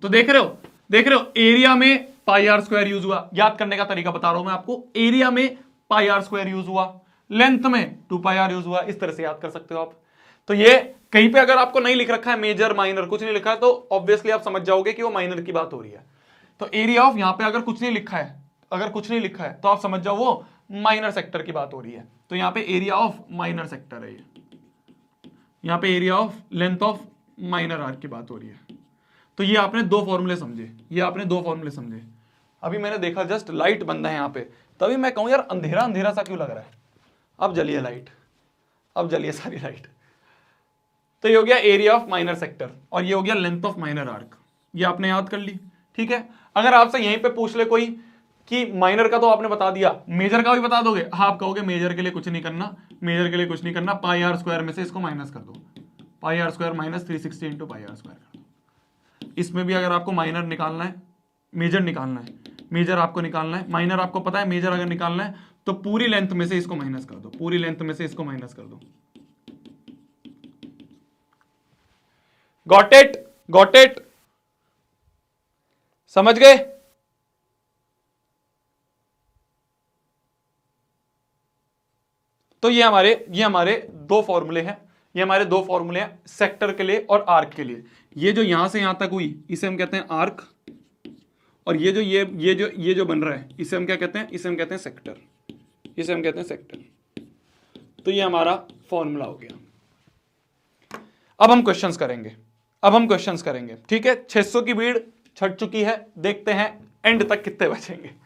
तो देख रहे हो, एरिया में पाई आर स्क्वायर यूज हुआ। याद करने का तरीका बता रहा हूं मैं आपको, एरिया में पाई आर स्क्वायर यूज हुआ, लेंथ में 2 पाई आर यूज हुआ। इस तरह से याद कर सकते हो आप। तो ये कहीं पे अगर आपको नहीं लिख रखा है मेजर माइनर कुछ नहीं लिखा है, तो ऑब्वियसली आप समझ जाओगे कि वो माइनर की बात हो रही है। तो एरिया ऑफ, यहां पे अगर कुछ नहीं लिखा है, तो आप समझ जाओ वो माइनर सेक्टर की बात हो रही है। तो यहां पे एरिया ऑफ माइनर सेक्टर है, यहां पे area of length of minor arc की बात हो रही है। तो ये आपने 2 फॉर्मूले समझे, अभी मैंने देखा जस्ट लाइट बंद है यहां पे, तभी मैं कहूं यार अंधेरा सा क्यों लग रहा है। अब जलिए लाइट, सारी लाइट। तो ये हो गया एरिया ऑफ माइनर सेक्टर और ये हो गया लेंथ ऑफ माइनर आर्क, ये आपने याद कर ली, ठीक है। अगर आपसे यहीं पे पूछ ले कोई कि माइनर का तो आपने बता दिया, मेजर का भी बता दोगे, हाँ आप कहोगे मेजर के लिए कुछ नहीं करना, मेजर के लिए कुछ नहीं करना, पाई आर स्क्वायर में से इसको माइनस कर दो, pi are square minus 360 into pi are square कर दो। इसमें भी अगर आपको माइनर निकालना है, मेजर निकालना है, मेजर आपको निकालना है, माइनर आपको पता है, मेजर अगर निकालना है तो पूरी लेंथ में से इसको माइनस कर दो, पूरी लेंथ में से इसको माइनस कर दो। गॉट इट, गॉट इट, समझ गए? तो ये हमारे दो फॉर्मूले हैं, ये हमारे दो फॉर्मूले हैं सेक्टर के लिए और आर्क के लिए। ये जो यहां से यहां तक हुई इसे हम कहते हैं आर्क, और ये जो बन रहा है इसे हम क्या कहते हैं, इसे हम कहते हैं सेक्टर, इसे हम कहते हैं सेक्टर। तो ये हमारा फॉर्मूला हो गया। अब हम क्वेश्चंस करेंगे, अब हम क्वेश्चंस करेंगे, ठीक है। 600 की भीड़ छट चुकी है, देखते हैं एंड तक कितने बचेंगे।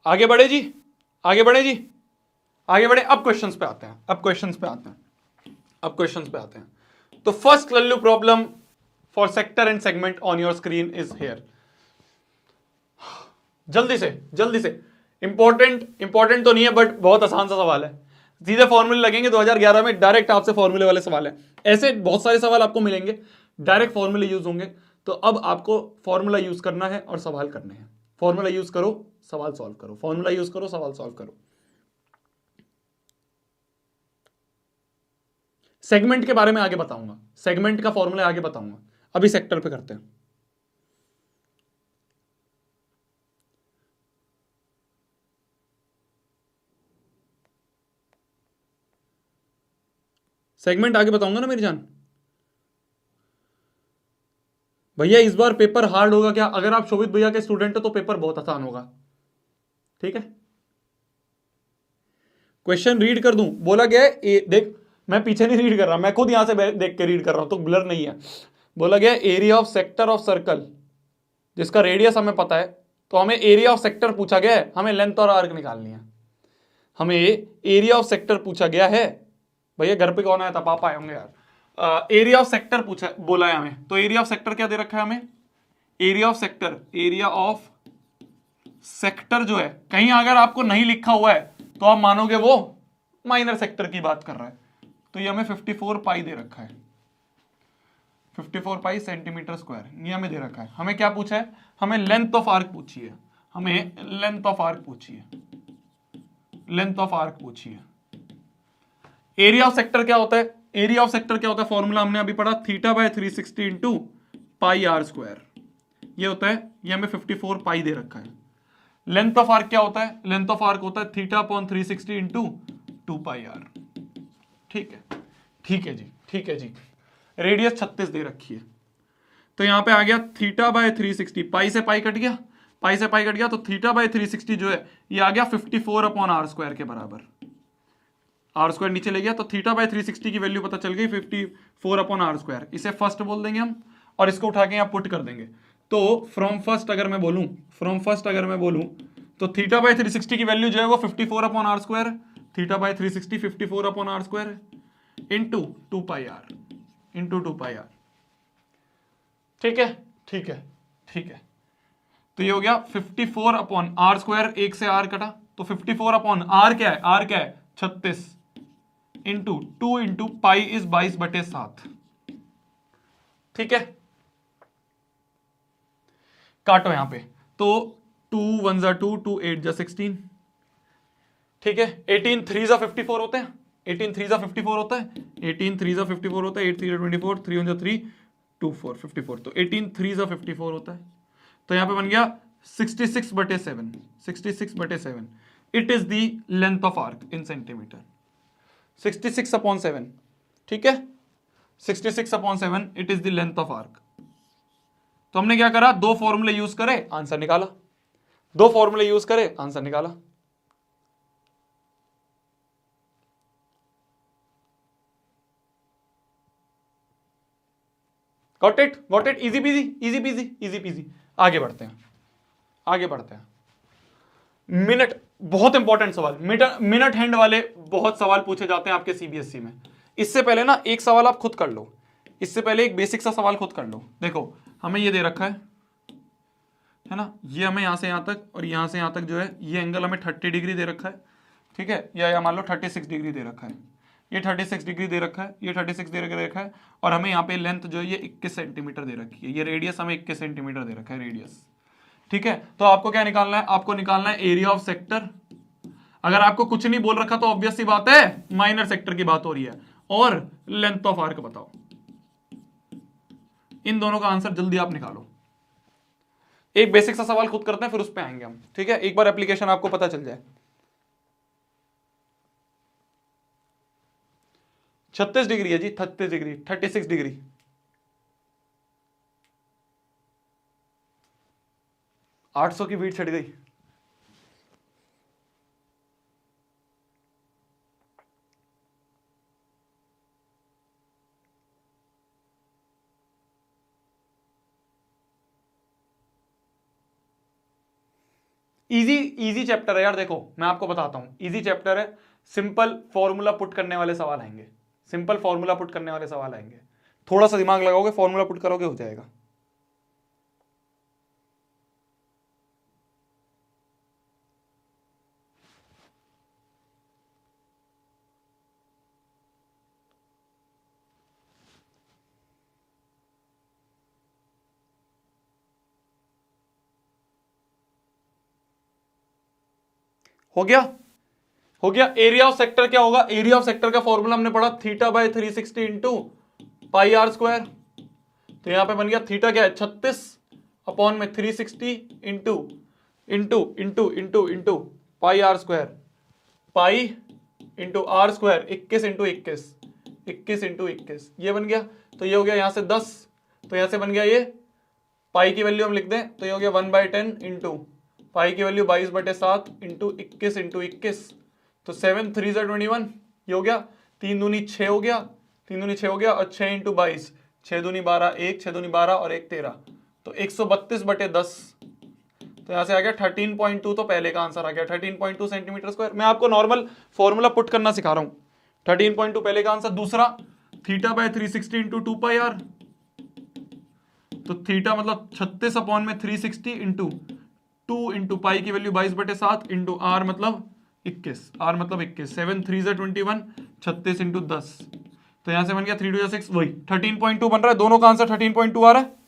आगे बढ़े जी, आगे बढ़े जी, आगे बढ़े। अब क्वेश्चंस पे आते हैं, अब क्वेश्चंस पे आते हैं, अब क्वेश्चंस पे आते हैं। तो first value problem for sector and segment on your screen is here. जल्दी से, जल्दी से, इंपॉर्टेंट तो नहीं है बट बहुत आसान सा सवाल है, सीधे फॉर्मूले लगेंगे। 2011 में डायरेक्ट आपसे फॉर्मूले वाले सवाल है, ऐसे बहुत सारे सवाल आपको मिलेंगे, डायरेक्ट फॉर्मूले यूज होंगे। तो अब आपको फॉर्मूला यूज करना है और सवाल करने हैं। फॉर्मूला यूज करो, सवाल सॉल्व करो, फॉर्मूला यूज करो, सवाल सॉल्व करो। सेगमेंट के बारे में आगे बताऊंगा, सेगमेंट का फॉर्मूला आगे बताऊंगा, अभी सेक्टर पे करते हैं। सेगमेंट आगे बताऊंगा ना मेरी जान। भैया इस बार पेपर हार्ड होगा क्या? अगर आप शोभित भैया के स्टूडेंट हो तो पेपर बहुत आसान होगा, ठीक है। क्वेश्चन रीड कर दूं, बोला गया है देख, मैं पीछे नहीं रीड कर रहा, मैं खुद यहां से देख के रीड कर रहा हूं तो ब्लर नहीं है। बोला गया area of sector of circle जिसका रेडियस हमें पता है, तो हमें एरिया ऑफ सेक्टर पूछा गया है, हमें लेंथ और आर्क निकालनी है। हमें एरिया ऑफ सेक्टर पूछा गया है। भैया घर पे कौन आया था? पापा आए होंगे यार। एरिया ऑफ सेक्टर पूछा, बोला है हमें, तो एरिया ऑफ सेक्टर क्या दे रखा है हमें? Area of sector, area of sector जो है, कहीं अगर आपको नहीं लिखा हुआ है तो आप मानोगे वो माइनर सेक्टर की बात कर रहा है। तो ये हमें 54 पाई दे रखा है, 54 पाई सेंटीमीटर स्क्वायर ये हमें दे रखा है। हमें क्या पूछा है? हमें लेंथ ऑफ आर्क पूछी है, हमें लेंथ ऑफ आर्क पूछी है, लेंथ ऑफ आर्क पूछी है। एरिया ऑफ सेक्टर क्या होता है? एरिया ऑफ सेक्टर क्या होता है? फॉर्मूला हमने अभी पढ़ा, theta by 360 into pi are square, ये होता है, ये हमें 54 पाई दे रखा है। लेंथ ऑफ आर्क क्या होता है? लेंथ ऑफ आर्क होता है theta upon 360 into 2 pi r. ठीक है, ठीक है जी, ठीक है जी। रेडियस 36 दे रखी है, तो यहां पे आ गया थीटा बाय 360, पाई से पाई कट गया, पाई से पाई कट गया, तो थीटा बाय 360 जो है ये आ गया 54 अपॉन आर स्क्वायर के बराबर। आर स्क्वायर नीचे ले गया तो थीटा बाय 360 की वैल्यू पता चल गई 54 अपॉन आर स्क्वायर। इसे फर्स्ट बोल देंगे हम और इसको उठा के यहां पुट कर देंगे। तो फ्रॉम फर्स्ट अगर मैं बोलूं, फ्रॉम फर्स्ट अगर मैं बोलूं तो थीटा बाय 360 की वैल्यू जो है वो 54 upon r square, theta by 360 54 upon r square into 2 pi r, into 2 pi r. ठीक है, ठीक है, ठीक है। तो ये हो गया 54 अपॉन आर स्क्वायर, एक से आर कटा तो 54 अपॉन आर क्या है? आर क्या है? 36 इंटू 2 इंटू पाई इज 22/7। ठीक है, काटो यहां पे, तो 2 1 जा 2, 2 8 जा 16। ठीक है, 18 3 जा 54 होते हैं, 18 3 जा 54 होता है, 18 3 जा 54 होता है, 8 3 जा 24, 3 1 जा 3, 2 4 54, तो 18 3 जा 54 होता है। तो यहां पे बन गया 66/7, 66/7। It is the length of arc in centimetre, 66 upon 7। ठीक है, 66 upon 7 it is the length of arc. तो हमने क्या करा? दो फॉर्मूले यूज करे, आंसर निकाला, दो फॉर्मूले यूज करे, आंसर निकाला। Got it, got it, easy PG, easy PG, easy PG. आगे बढ़ते हैं, आगे बढ़ते हैं। मिनट, बहुत इंपॉर्टेंट सवाल, मिनट हैंड वाले बहुत सवाल पूछे जाते हैं आपके सीबीएसई में। इससे पहले ना एक सवाल आप खुद कर लो, इससे पहले एक बेसिक सा सवाल खुद कर लो। देखो हमें ये दे रखा है ना, ये हमें यहां से यहां तक और यहां से यहां तक जो है ये एंगल हमें 30 डिग्री दे रखा है, ठीक है, या मान लो 36 डिग्री दे रखा है, ये 36 डिग्री दे रखा है, ये 36 दे रखा है, और हमें यहाँ पे लेंथ जो है ये 21 सेंटीमीटर दे रखी है, ये रेडियस हमें 21 सेंटीमीटर दे रखा है रेडियस, ठीक है। तो आपको क्या निकालना है, आपको निकालना है एरिया ऑफ सेक्टर। अगर आपको कुछ नहीं बोल रखा तो ऑब्वियस सी बात है माइनर सेक्टर की बात हो रही है, और लेंथ ऑफ आर्क बताओ। इन दोनों का आंसर जल्दी आप निकालो। एक बेसिक सा सवाल खुद करते हैं फिर उस पे आएंगे हम, ठीक है, एक बार एप्लीकेशन आपको पता चल जाए। 36 डिग्री है जी, 36 डिग्री, 36 डिग्री। आठ सौ की बीट चढ़ गई। इजी इजी चैप्टर है यार, देखो मैं आपको बताता हूं, इजी चैप्टर है, सिंपल फॉर्मूला पुट करने वाले सवाल आएंगे, सिंपल फॉर्मूला पुट करने वाले सवाल आएंगे, थोड़ा सा दिमाग लगाओगे फॉर्मूला पुट करोगे हो जाएगा। हो गया, हो गया। एरिया ऑफ सेक्टर क्या होगा, एरिया ऑफ सेक्टर का फॉर्मूला हमने पढ़ा theta by 360 into pi are square. तो यहां पे बन गया थीटा क्या है 36 अपॉन में 360 into into into into into pi are square, pi into are square 21 into 21, 21 into 21 ये बन गया। तो ये हो गया यहां से 10, तो यहां से बन गया ये पाई की वैल्यू हम लिख दें तो ये हो गया 1/10 इंटू पाई की वैल्यू 22/7 इंटू 21 इंटू 21, तो 7 3 21, ये हो गया 3 दूनी 6 हो गया, 3 दूनी 6 हो गया, और 6 इंटू 22, 6 दूनी 12, 1 6 दूनी 12 और 1 13, तो 132/10। तो यहां से आ गया 13.2, तो पहले का आंसर आ गया 13.2 सेंटीमीटर स्क्वायर। मैं आपको नॉर्मल फॉर्मूला पुट करना सिखा रहा हूं, 13.2 पहले का आंसर। दूसरा theta by 360 into 2 pi r, तो थीटा मतलब 36 अपॉन में 360 इंटू 2 इंटू पाई की वैल्यू 22/7 इंटू आर मतलब 21, आर मतलब 21, 7 3 21, 36 इंटू 10, तो यहां से बन गया 3 2 6, वही 13.2 बन रहा है, दोनों का आंसर 13.2 आ रहा है।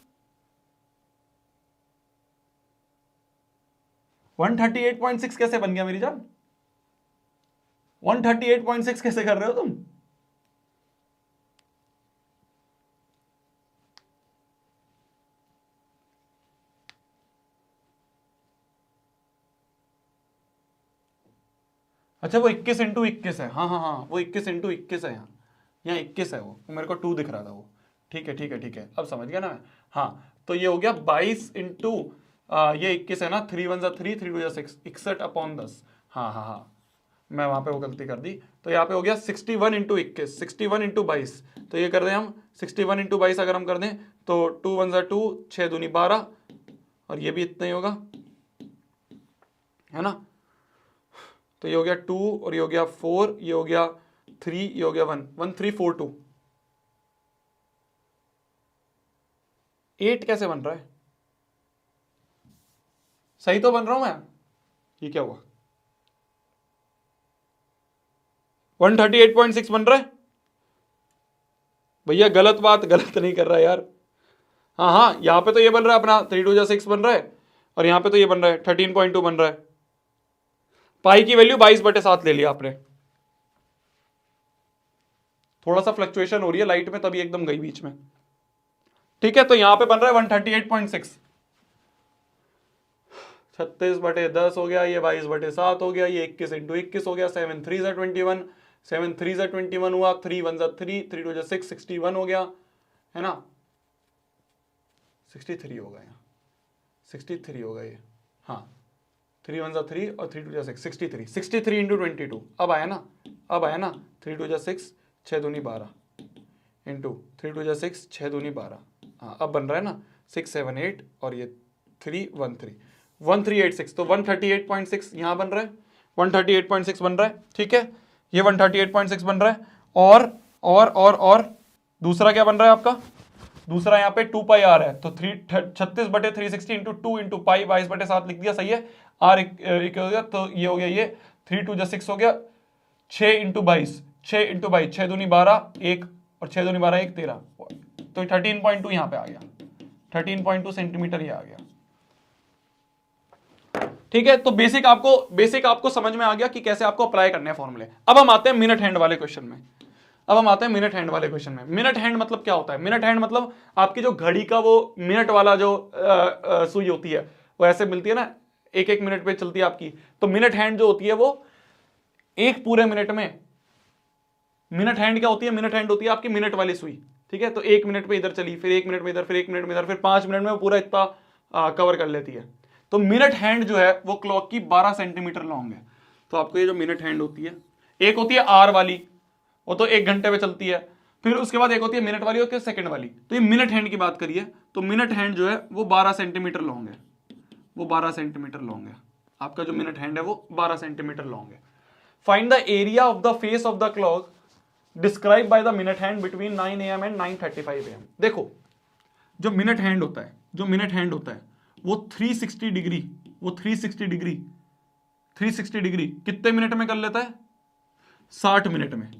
138.6 कैसे बन गया मेरी जान, 138.6 कैसे कर रहे हो तुम? अच्छा वो 21 इंटू 21 है, हाँ हाँ हाँ वो 21 इंटू 21 है, यहाँ 21 है, वो मेरे को 2 दिख रहा था वो, ठीक है ठीक है ठीक है, अब समझ गया ना मैं। हाँ तो ये हो गया 22 इंटू ये 21 है ना, 3 1 3 3 2 6, 61 अपॉन 10, हाँ हाँ हाँ मैं वहां पे वो गलती कर दी। तो यहाँ पे हो गया 61 इंटू 21, 61 इंटू 22, तो ये कर दें हम 61 इंटू 22 अगर हम कर दें तो 2 1 2, 6 दूनी 12, और ये भी इतना ही होगा, है ना। तो ये हो गया 2 और ये हो गया 4, ये हो गया 3, ये हो गया 1, 1 3 4 2, 8 कैसे बन रहा है? सही तो बन रहा हूं मैं, ये क्या हुआ? 138.6 बन रहा है भैया, गलत बात गलत नहीं कर रहा है यार। हाँ हाँ यहां पे तो ये बन रहा है अपना 3 2 6 बन रहा है, और यहां पे तो ये बन रहा है 13.2 बन रहा है। पाई की वैल्यू 22/7 ले लिया आपने, थोड़ा सा फ्लक्चुएशन हो रही है लाइट में तभी एकदम गई बीच में, ठीक है। तो यहां पे बन रहा है 138.6, 36/10 हो गया, ये 22/7 हो गया, ये 21 इंटू 21 हो गया, 7 3 21, 7 3 21 हुआ, 3 1 3, 3 2 6, 61 हो गया, है ना, 63 हो गया, 63 हो गया ये, हाँ 3 1 3 और 3 2 6, 63, 63 इंटू 22, अब आया ना, अब आया ना, 3 2 6, 6 दूनी 12 इंटू 3 2 6, 6 दूनी 12, हाँ अब बन रहा है ना 6 7 8 और ये 1386, तो 138.6 यहां बन रहा है, 138.6 बन रहा है, ठीक है, ये 138.6 बन रहा है। और दूसरा क्या बन रहा है आपका, दूसरा यहाँ पे 2 पाई आर है, तो 36/360 इंटू 2 इंटू पाई 22/7 लिख दिया, सही है। आर एक हो गया, तो ये हो गया, ये 3 2 6 हो गया, 6 इंटू 22, 6 दूनी 12, 1 और 6 दूनी 12, 1 13, तो 13.2 यहाँ पे आ गया, 13.2 सेंटीमीटर ये आ गया, ठीक है। तो बेसिक आपको समझ में आ गया कि कैसे आपको अप्लाई करने हैं फॉर्मूले। अब हम आते हैं मिनट हैंड वाले क्वेश्चन में। मिनट हैंड मतलब क्या होता है? मिनट हैंड मतलब आपकी जो घड़ी का वो मिनट वाला जो सुई होती है, वो ऐसे मिलती है ना, एक एक मिनट पे चलती है आपकी। तो मिनट हैंड जो होती है वो एक पूरे मिनट में, मिनट हैंड क्या होती है? मिनट हैंड होती है आपकी मिनट वाली सुई, ठीक है। तो 1 मिनट पे इधर चली, फिर 1 मिनट में इधर, फिर 1 मिनट में इधर, फिर 5 मिनट में वो पूरा इतना कवर कर लेती है। तो मिनट हैंड जो है वो क्लॉक की 12 सेंटीमीटर लॉन्ग है। तो आपको ये जो मिनट हैंड होती है, एक होती है आर वाली, वो तो 1 घंटे में चलती है, फिर उसके बाद एक होती है मिनट वाली और सेकंड वाली। तो ये मिनट हैंड की बात करिए, तो मिनट हैंड जो है वो 12 सेंटीमीटर लॉन्ग है, वो 12 सेंटीमीटर लॉन्ग है। आपका जो मिनट हैंड है वो 12 सेंटीमीटर लॉन्ग है। Find the area of the face of the clock describe by the minute hand between 9 AM and 9:35 AM। देखो, जो मिनट हैंड होता है, वो 360 डिग्री कितने मिनट में कर लेता है? 60 मिनट में।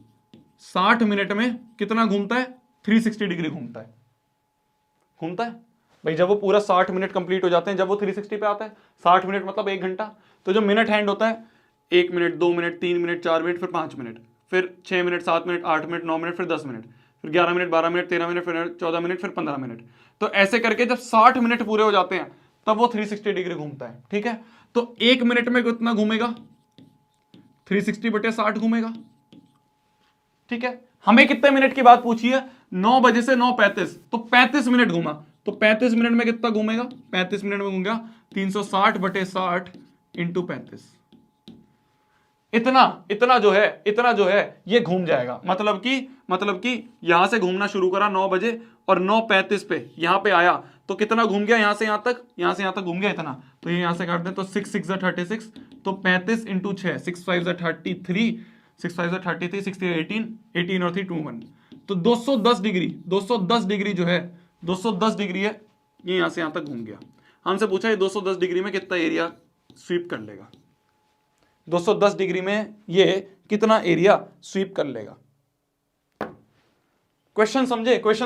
60 मिनट में कितना घूमता है? 360 डिग्री घूमता है भाई। जब वो पूरा 60 मिनट कंप्लीट हो जाते हैं, जब वो 360 पे आता है, 60 मिनट मतलब 1 घंटा। तो जो मिनट हैंड होता है, 1 मिनट, 2 मिनट, 3 मिनट, 4 मिनट, फिर 5 मिनट, फिर 6 मिनट, 7 मिनट, 8 मिनट, 9 मिनट, फिर 10 मिनट, फिर 11 मिनट, 12 मिनट, 13 मिनट, फिर 14 मिनट, फिर 15 मिनट। तो ऐसे करके जब 60 मिनट पूरे हो जाते हैं, तब वो 360 डिग्री घूमता है, ठीक है। तो 1 मिनट में कितना घूमेगा? 360/60 घूमेगा, ठीक है। हमें कितने मिनट की बात पूछी है? 9 बजे से 9:35, तो 35 मिनट घूमा। तो 35 मिनट में कितना घूमेगा? 35 मिनट में घूमेगा 360/60 इंटू 35। इतना जो है ये घूम जाएगा। मतलब कि यहां से घूमना शुरू करा 9 बजे और 9:35 पे यहां पे आया, तो कितना घूम गया? यहां से यहां तक घूम गया इतना। तो ये यहां से काट दें, तो 6 6 36, तो 35 इंटू 6, 6 5 33, 6 5 33, 6 3 18 और 3 2 1, तो 210 डिग्री जो है, 210 डिग्री है, ये यहां से यहां तक घूम गया। हमसे पूछा है 210 डिग्री में कितना एरिया स्वीप कर लेगा, 210 डिग्री में ये कितना एरिया स्वीप कर लेगा। क्वेश्चन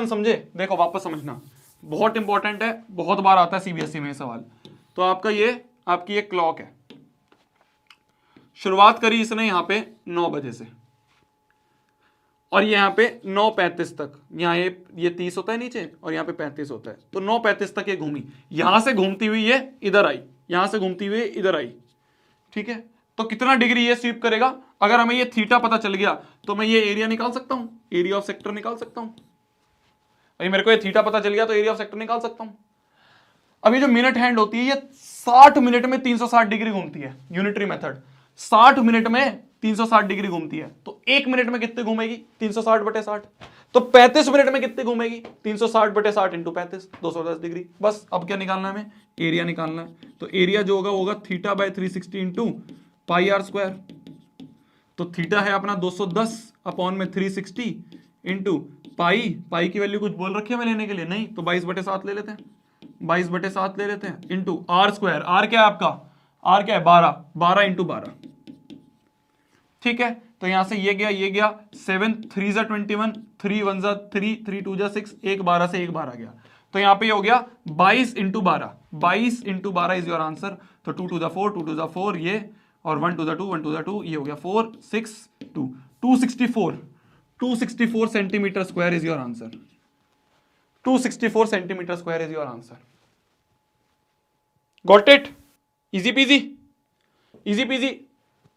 समझे? देखो वापस समझना, बहुत इंपॉर्टेंट है, बहुत बार आता है सीबीएसई में सवाल। तो आपकी ये क्लॉक है, शुरुआत करी इसने यहां पे 9 बजे से, और यहां पे 9:35 तक, यहां ये 30 होता है नीचे और यहां पे 35 होता है, तो 9:35 तक ये घूमी। यहां से घूमती हुई ये इधर आई, ठीक है। तो कितना डिग्री ये स्वीप करेगा? अगर हमें ये थीटा पता चल गया, तो मैं ये एरिया निकाल सकता हूं, एरिया ऑफ सेक्टर निकाल सकता हूं। भाई मेरे को ये थीटा पता चल गया, तो एरिया ऑफ सेक्टर निकाल सकता हूं। अभी जो मिनट हैंड होती है, ये 60 मिनट में 360 डिग्री घूमती है, यूनिटरी मेथड। 60 मिनट में 360 डिग्री घूमती है, तो 1 मिनट में कितने घूमेगी? 360/60। तो 35 मिनट में कितने घूमेगी? 360/60 इंटू 35, 210 डिग्री। बस अब क्या निकालना है हमें? एरिया निकालना है। तो एरिया जो होगा θ/360 इंटू पाई आर स्क्वायर। तो थीटा है अपना 210 अपॉन में 360 इंटू पाई की वैल्यू कुछ बोल रखी है मैं लेने के लिए? नहीं, तो 22/7 ले लेते हैं, 22/7 ले लेते हैं, इंटू आर स्क्वायर। आर क्या है आपका? आर क्या है? 12 इंटू 12, ठीक है। तो यहां से ये गया 7 3 21, 3 1 3, 3 2 6, 1 12 से 1 12 गया। तो यहां पे ये हो गया 22 into 12, 22 into 12 is your answer. तो 2 to the 4, 2 to the 4 ये, और 1 to the 2, 1 to the 2, ये हो गया 4 6 2, 264 centimetre square is your answer. 264 centimetre square is your answer. Got it? Easy PG.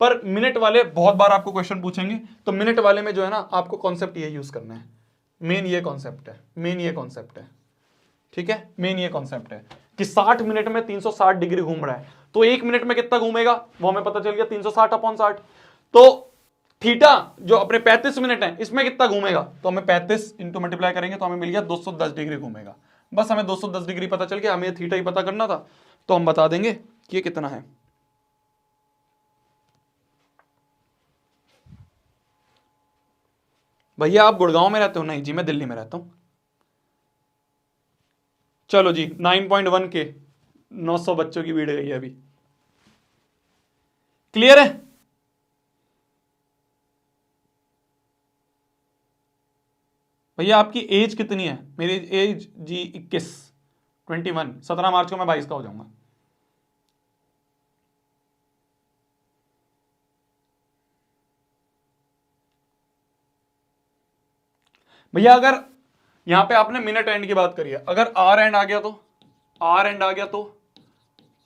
पर मिनट वाले बहुत बार आपको क्वेश्चन पूछेंगे, तो मिनट वाले में जो है ना, आपको कॉन्सेप्ट ये यूज करना है। मेन ये कॉन्सेप्ट है, ठीक है। मेन ये कॉन्सेप्ट है कि 60 मिनट में 360 डिग्री घूम रहा है, तो 1 मिनट में कितना घूमेगा वो हमें पता चल गया, 360/60। तो थीटा जो अपने 35 मिनट है, इसमें कितना घूमेगा? तो हमें 35 इंटू मल्टीप्लाई करेंगे तो हमें मिल गया 210 डिग्री घूमेगा। बस हमें 210 डिग्री पता चल गया, हमें थीटा ही पता करना था। तो हम बता देंगे कि ये कितना है। भैया आप गुड़गांव में रहते हो? नहीं जी, मैं दिल्ली में रहता हूं। चलो जी, 9.1 के 900 बच्चों की भीड़ गई है अभी। क्लियर है? भैया आपकी एज कितनी है? मेरी एज जी 21 17 मार्च को मैं 22 का हो जाऊंगा। भैया अगर यहां पे आपने मिनट एंड की बात करी है, अगर आर एंड आ गया तो, आर एंड आ गया तो,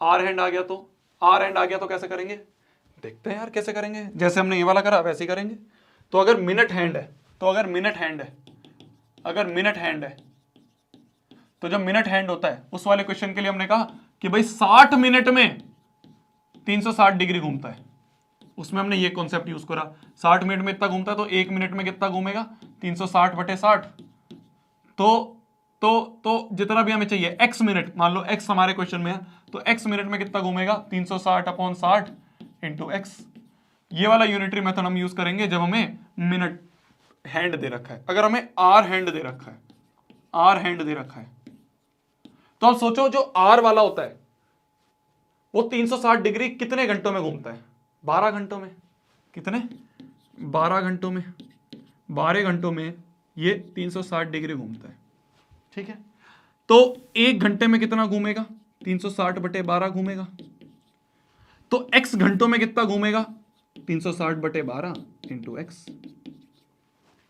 आर एंड आ गया तो, आर एंड आ गया तो कैसे करेंगे? देखते हैं यार कैसे करेंगे, जैसे हमने ये वाला करा वैसे ही करेंगे। तो अगर मिनट हैंड है, तो अगर मिनट हैंड है, अगर मिनट हैंड है, तो जब मिनट हैंड होता है उस वाले क्वेश्चन के लिए हमने कहा कि भाई 60 मिनट में 360 डिग्री घूमता है, उसमें हमने ये कॉन्सेप्ट यूज करा। 60 मिनट में इतना घूमता है तो 1 मिनट में कितना घूमेगा? 360/60। तो जितना भी हमें चाहिए x मिनट, मान लो x हमारे क्वेश्चन में है, तो x मिनट में कितना घूमेगा? 360/60 इंटू एक्स। ये वाला यूनिटरी मेथड हम यूज करेंगे जब हमें मिनट हैंड दे रखा है। अगर हमें आर हैंड दे रखा है, आर हैंड दे रखा है, तो आप सोचो जो आर वाला होता है वो 360 डिग्री कितने घंटों में घूमता है? 12 घंटों में। कितने? 12 घंटों में। 12 घंटों में ये 360 डिग्री घूमता है, ठीक है। तो 1 घंटे में कितना घूमेगा? 360/12 घूमेगा। तो x घंटों में कितना घूमेगा? 360/12 इंटू एक्स।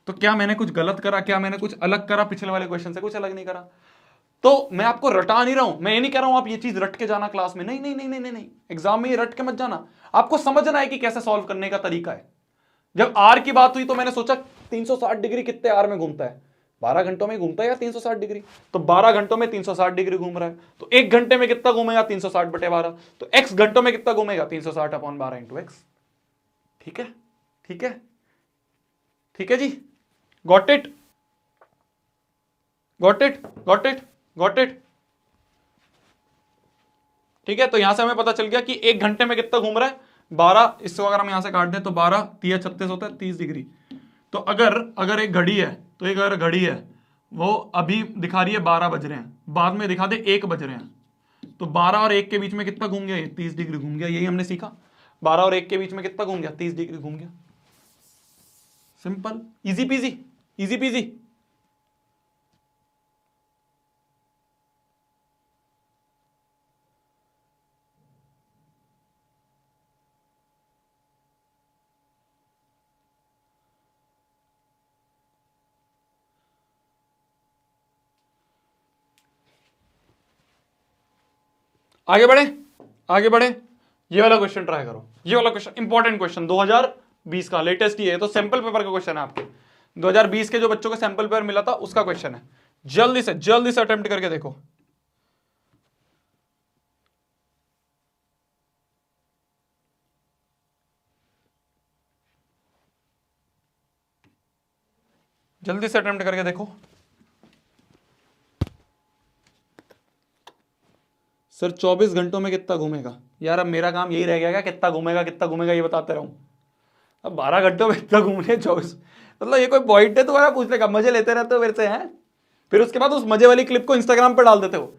तो क्या मैंने कुछ गलत करा? क्या मैंने कुछ अलग करा? पिछले वाले क्वेश्चन से कुछ अलग नहीं करा। तो मैं आपको रटा नहीं रहा हूं, मैं ये नहीं कह रहा हूं आप ये चीज रट के जाना क्लास में, नहीं नहीं नहीं नहीं नहीं, नहीं। एग्जाम में ये रट के मत जाना, आपको समझना है कि कैसे सॉल्व करने का तरीका है। जब आर की बात हुई तो मैंने सोचा 360 डिग्री कितने आर में घूमता है? 12 घंटों में घूमता है या 360 डिग्री? तो 12 घंटों में 360 डिग्री घूम रहा है, तो 1 घंटे में कितना घूमेगा? 360/12। तो x घंटों में कितना घूमेगा? 360/12 इंटू एक्स। ठीक है, ठीक है, ठीक है जी। Got it, got it, got it, got it. ठीक है, तो यहां से हमें पता चल गया कि 1 घंटे में कितना घूम रहा है? 12। इसको अगर हम यहां से काट दें तो 12 3 36 होता है 30 डिग्री। तो अगर एक घड़ी है, तो एक अगर घड़ी है वो अभी दिखा रही है 12 बज रहे हैं, बाद में दिखा दे 1 बज रहे हैं, तो 12 और 1 के बीच में कितना घूम गया? ये 30 डिग्री घूम गया। यही हमने सीखा। 12 और 1 के बीच में कितना घूम गया? 30 डिग्री घूम गया। Simple, easy PG, easy PG. आगे बढ़े, आगे बढ़े। ये वाला क्वेश्चन ट्राई करो, ये वाला क्वेश्चन इंपॉर्टेंट क्वेश्चन 2020 का लेटेस्ट ही है, तो सैंपल पेपर का क्वेश्चन है आपके 2020 के जो बच्चों को सैंपल पेपर मिला था उसका क्वेश्चन है। जल्दी से अटेम्प्ट करके देखो। जल्दी से अटेम्प्ट करके देखो। सर 24 घंटों में कितना घूमेगा? यार अब मेरा काम यही रह गया क्या, कितना घूमेगा कितना घूमेगा ये बताते रहूं? अब 12 घंटों में इतना घूमने 24, मतलब ये कोई पॉइंट है तुम्हारा पूछने का? मजे लेते रहते हो मेरे से हैं, फिर उसके बाद उस मजे वाली क्लिप को इंस्टाग्राम पे डाल देते हो।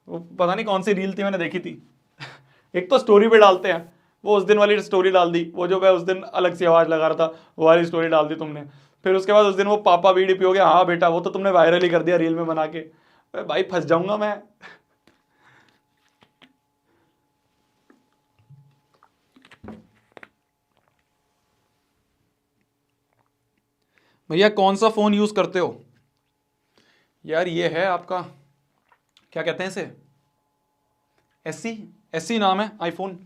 वो पता नहीं कौन सी रील थी, मैंने देखी थी एक तो स्टोरी पे डालते हैं, वो उस दिन वाली स्टोरी डाल दी, वो जो मैं उस दिन अलग सी आवाज लगा रहा था वो वाली स्टोरी डाल दी तुमने। फिर उसके बाद उस दिन वो पापा बीड़ी पियोगे, हाँ बेटा, वो तो तुमने वायरल ही कर दिया रील में बना के। भाई फंस जाऊंगा मैं। भैया कौन सा फोन यूज करते हो? यार ये है आपका, क्या कहते हैं इसे, एससी नाम है आईफोन।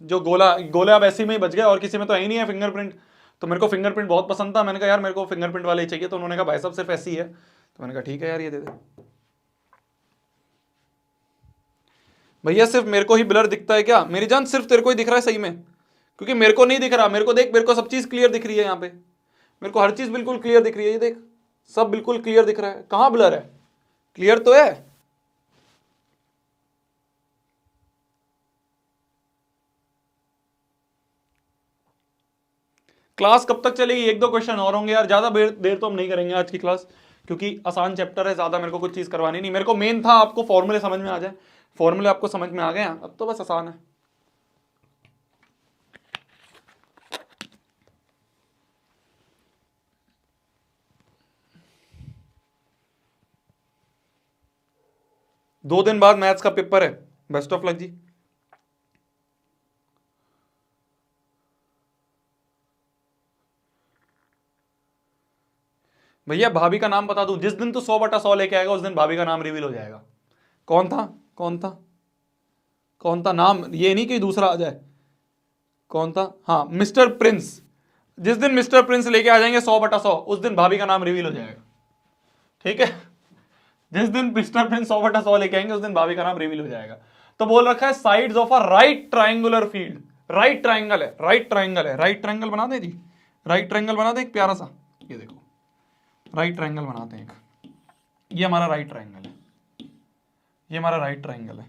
जो गोला अब एससी में ही बच गया, और किसी में तो है ही नहीं है फिंगरप्रिंट। तो मेरे को फिंगरप्रिंट बहुत पसंद था, मैंने कहा यार मेरे को फिंगरप्रिंट वाला ही चाहिए, तो उन्होंने कहा भाई साहब सिर्फ एससी है, तो मैंने कहा ठीक है यार ये दे दे। भैया सिर्फ मेरे को ही ब्लर दिखता है क्या? मेरी जान सिर्फ तेरे को ही दिख रहा है सही में, क्योंकि मेरे को नहीं दिख रहा। मेरे को देख, मेरे को सब चीज क्लियर दिख रही है यहाँ पे, मेरे को हर चीज बिल्कुल क्लियर दिख रही है। ये देख, सब बिल्कुल क्लियर दिख रहा है। कहाँ ब्लर है? क्लियर तो है। क्लास कब तक चलेगी? एक दो क्वेश्चन और होंगे यार, ज्यादा देर तो हम नहीं करेंगे आज की क्लास, क्योंकि आसान चैप्टर है, ज्यादा मेरे को कुछ चीज करवानी नहीं। मेरे को मेन था आपको फॉर्मूले समझ में आ जाए, फॉर्मूले आपको समझ में आ गए, अब तो बस आसान है। दो दिन बाद मैथ्स का पेपर है, बेस्ट ऑफ लक जी। भैया भाभी का नाम बता दूं, जिस दिन तू 100/100 लेके आएगा उस दिन भाभी का नाम रिवील हो जाएगा। कौन था? कौन था? कौन था नाम? ये नहीं कि दूसरा आ जाए। कौन था? हाँ, मिस्टर प्रिंस। जिस दिन मिस्टर प्रिंस लेके आ जाएंगे 100/100 उस दिन भाभी का नाम रिवील हो जाएगा, ठीक है? जिस दिन मिस्टर प्रिंस 100/100 लेके आएंगे उस दिन भाभी का नाम रिवील हो जाएगा। तो बोल रखा है sides of a right triangular field. Right triangle है, राइट ट्राइंगल है, राइट ट्राइंगल बना दे जी, राइट ट्राइंगल बना दे एक प्यारा सा। ये देखो राइट ट्राइंगल बनाते हैं एक, ये हमारा राइट ट्राइंगल है, ये हमारा राइट ट्राइंगल है।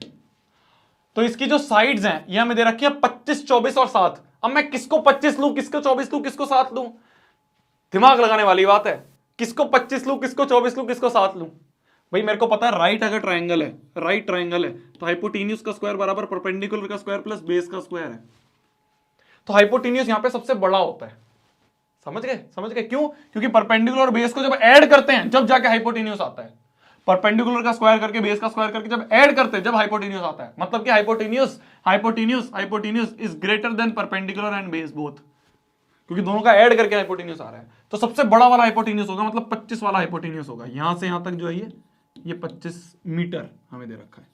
तो इसकी जो साइड्स हैं ये हमें दे रखी है 25, 24 और 7। अब मैं किसको 25 लूं, किसको 24 लूं, किसको 7 लूं? दिमाग लगाने वाली बात है। किसको 25 लूं, किसको 24 लूं, किसको 7 लूं? भाई मेरे को पता है राइट अगर ट्राइंगल है, राइट ट्राइंगल है तो हाइपोटेन्यूज का स्क्वायर बराबर परपेंडिकुलर का स्क्वायर प्लस बेस का स्क्वायर है। तो हाइपोटेन्यूज यहां पे सबसे बड़ा होता है। समझ गए? समझ गए क्यों? क्योंकि परपेंडिकुलर और बेस को जब ऐड करते हैं जब जाके हाइपोटेन्यूज आता है। परपेंडिकुलर का स्क्वायर करके बेस का स्क्वायर करके जब ऐड करते हैं जब हाइपोटेन्यूज आता है। मतलब कि hypotenuse is greater than perpendicular and base both, क्योंकि दोनों का ऐड करके हाइपोटेन्यूज आ रहा है। तो सबसे बड़ा वाला हाइपोटेन्यूज होगा, मतलब 25 वाला हाइपोटेन्यूज होगा। यहां से यहां तक जो है ये 25 मीटर हमें दे रखा है,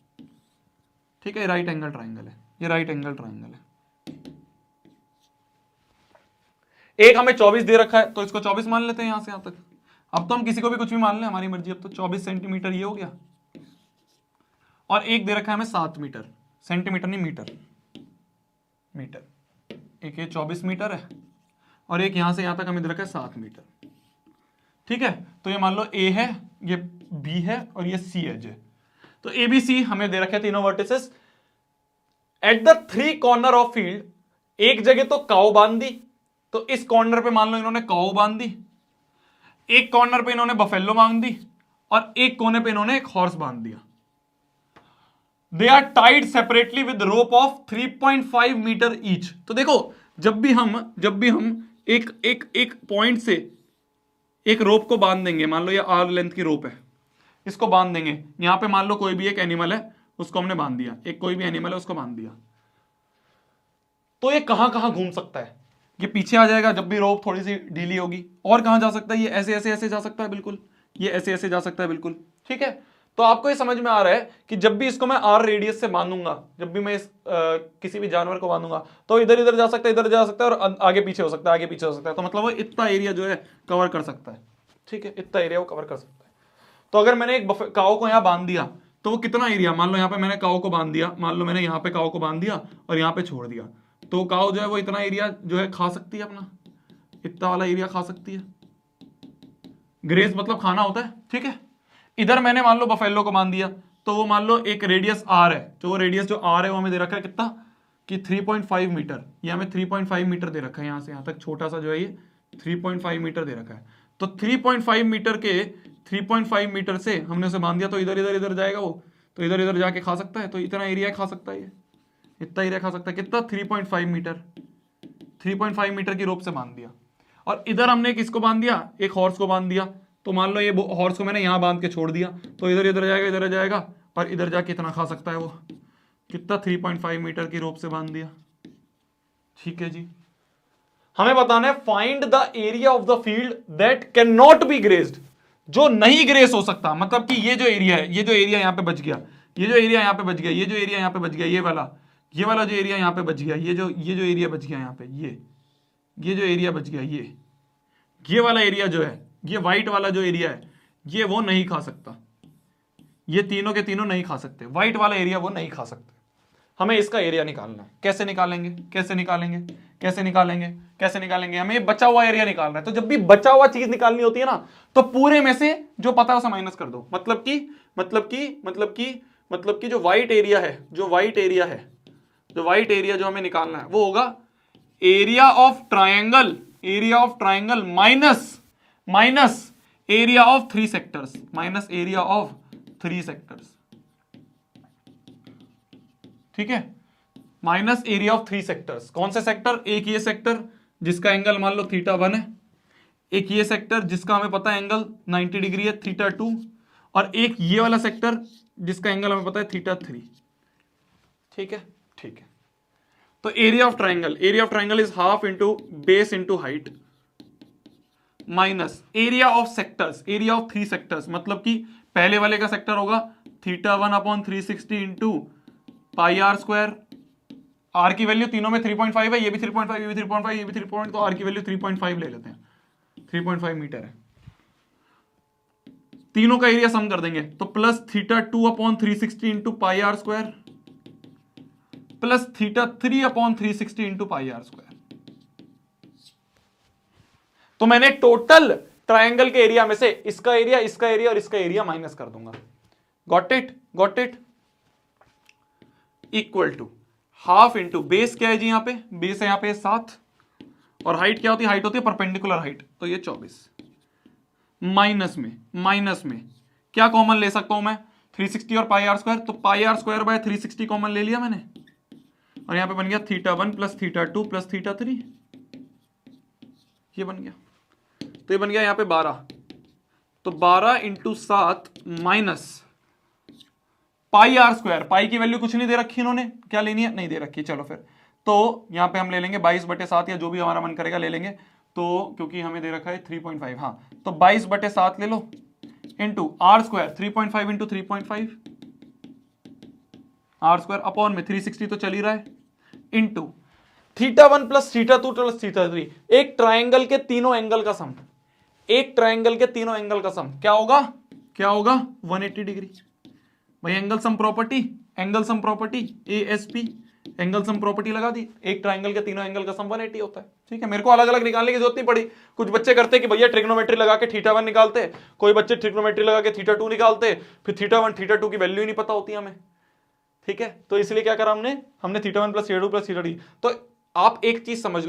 ठीक है? राइट एंगल ट्राइंगल है, ये राइट एंगल ट्राइंगल है। एक हमें 24 दे रखा है तो इसको 24 मान लेते हैं यहां से यहां तक। अब तो हम किसी को भी कुछ भी मान लें, हमारी मर्जी। अब तो 24 सेंटीमीटर ये हो गया, और एक दे रखा है हमें 7 मीटर, सेंटीमीटर नहीं मीटर, मीटर। एक ये 24 मीटर है और एक यहां से यहां तक हमें दे रखा है 7 मीटर, ठीक है? तो ये मान लो ए है, ये बी है और ये सी एज है। तो ए बी सी हमें दे रखे हैं तीनों vertices at the 3 corner of field. एक जगह तो काऊ बांध दी, तो इस कॉर्नर पे मान लो इन्होंने काऊ बांध दी, एक कॉर्नर पे इन्होंने बफेलो बांध दी और एक कोने पे इन्होंने एक हॉर्स बांध दिया। They are tied separately with rope of 3.5 metre each. तो देखो जब भी हम एक एक एक पॉइंट से एक रोप को बांध देंगे, मान लो ये आर लेंथ की रोप है, इसको बांध देंगे। यहां पे मान लो कोई भी एक एनिमल है उसको हमने बांध दिया, एक कोई भी एनिमल है उसको बांध दिया, तो ये कहां कहां घूम सकता है? ये पीछे आ जाएगा जब भी रोप थोड़ी सी ढीली होगी। और कहां जा सकता है? ये ऐसे ऐसे ऐसे जा सकता है, बिल्कुल ये ऐसे ऐसे जा सकता है, बिल्कुल, ठीक है? तो आपको ये समझ में आ रहा है कि जब भी इसको मैं आर रेडियस से बांधूंगा, जब भी मैं इस किसी भी जानवर को बांधूंगा तो इधर इधर जा सकता है, इधर जा सकता है और आगे पीछे हो सकता है, आगे पीछे हो सकता है। तो मतलब वो इतना एरिया जो है कवर कर सकता है, ठीक है? इतना एरिया वो कवर कर सकता है। तो अगर मैंने एक काऊ को यहां बांध दिया तो वो कितना एरिया, मान लो यहां पे मैंने काऊ को बांध दिया, मान लो मैंने यहां पे काऊ को बांध दिया और यहां पे छोड़ दिया, तो काऊ जो है वो इतना एरिया जो है खा सकती है, अपना इतना वाला एरिया खा सकती है। ग्रेज मतलब खाना होता है, ठीक है? इधर मैंने मान लो बफेलो को बांध दिया, तो वो मान लो एक रेडियस आर है, तो वो रेडियस जो आर है वो हमें दे रखा है कितना कि 3.5 मीटर। ये हमें 3.5 मीटर दे रखा है, यहां से यहां तक छोटा सा जो है ये 3.5 मीटर दे रखा है। तो 3.5 मीटर के 3.5 मीटर से हमने उसे बांध दिया, तो इधर इधर इधर जाएगा वो, तो इधर इधर जाके खा सकता है। तो इतना एरिया खा सकता है, ये इतना एरिया खा सकता है। कितना? 3.5 मीटर, 3.5 मीटर की रोप से बांध दिया। और इधर हमने किसको बांध दिया? एक हॉर्स को बांध दिया। तो मान लो ये हॉर्स को मैंने यहां बांध के छोड़ दिया, तो इधर इधर जाएगा, इधर जाएगा और इधर जाके इतना खा सकता है वो। कितना? 3.5 मीटर की रोप से बांध दिया, ठीक है जी? हमें बताना है find the area of the field that can not be graced, जो नहीं ग्रेस हो सकता। मतलब कि ये जो एरिया है, ये जो एरिया यहां पे बच गया, ये जो एरिया यहां पे बच गया, ये जो एरिया यहां पे बच गया, ये वाला जो एरिया यहां पे बच गया, ये जो एरिया बच गया यहां पे, ये जो एरिया बच गया, ये वाला एरिया जो है, ये व्हाइट वाला जो एरिया है, ये वो नहीं खा सकता। ये तीनों के तीनों नहीं खा सकते, व्हाइट वाला एरिया वो नहीं खा सकते। हमें इसका एरिया निकालना है। कैसे निकालेंगे? कैसे निकालेंगे? कैसे निकालेंगे? कैसे निकालेंगे? हमें बचा हुआ एरिया निकालना है। तो जब भी बचा हुआ चीज निकालनी होती है ना, तो पूरे में से जो पता है उसे माइनस कर दो। मतलब कि जो व्हाइट एरिया है, जो व्हाइट एरिया जो हमें निकालना है वो होगा area of triangle area of triangle minus area of 3 sectors, minus area of 3 sectors, ठीक है, माइनस एरिया ऑफ 3 सेक्टर्स। कौन से सेक्टर? एक ये सेक्टर जिसका एंगल मान लो θ1 है, एक ये सेक्टर जिसका हमें पता है एंगल 90 डिग्री है θ2, और एक ये वाला सेक्टर जिसका एंगल हमें पता है θ3। ठीक है, ठीक है। तो area of triangle is half into base into height minus area of sectors, area of 3 sectors, मतलब कि पहले वाले का सेक्टर होगा θ1 upon 360 into pi are square. R की वैल्यू तीनों में 3.5 है, ये भी 3.5, ये भी 3.5, ये भी 3. तो आर की वैल्यू 3.5 ले लेते हैं, 3.5 मीटर है। तीनों का एरिया सम कर देंगे तो plus θ2 upon 360 into pi are square plus θ3 upon 360 into pi are square. तो मैंने टोटल ट्राइंगल के एरिया में से इसका एरिया, इसका एरिया और इसका एरिया माइनस कर दूंगा। Got it? Equal to half into base क्या है जी, यहां पे बेस है, यहां पे 7, और हाइट क्या होती है? हाइट होती है परपेंडिकुलर हाइट, तो ये 24। माइनस में क्या कॉमन ले सकता हूं मैं? 360 और पाई आर स्क्वायर, तो पाई आर स्क्वायर बाय 360 कॉमन ले लिया मैंने, और यहां पे बन गया θ1 प्लस θ2 प्लस θ3, ये बन गया। तो ये बन गया यहां पे 12, तो 12 into 7 minus pi are square, pi की वैल्यू कुछ नहीं दे रखी इन्होंने, क्या लेनी है? नहीं दे रखी, चलो फिर तो यहां पे हम ले लेंगे 22/7 या जो भी हमारा मन करेगा ले लेंगे, तो क्योंकि हमें दे रखा है 3.5, हाँ तो 22/7 ले लो into are square 3.5 into 3.5 R square upon में 360 तो चल ही रहा है, इंटू θ1 प्लस θ2 प्लस θ3, एक ट्राइंगल के तीनों एंगल का सम, एक ट्राइंगल के तीनों एंगल का सम क्या होगा? 180 डिग्री। भाई angle sum property ASP, angle sum property लगा दी, एक ट्राइंगल के तीनों एंगल का सम 180 होता है। ठीक है, मेरे को अलग अलग निकालने की जरूरत नहीं पड़ी। कुछ बच्चे करते कि भैया ट्रिग्नोमेट्री लगा के θ1 निकालते, कोई बच्चे ट्रिग्नोमेट्री लगा के θ2 निकालते, फिर θ1 θ2 की वैल्यू ही नहीं पता होती हमें। ठीक है, तो इसलिए क्या करा हमने θ1 प्लस θ2 प्लस θ3। तो आप एक चीज समझ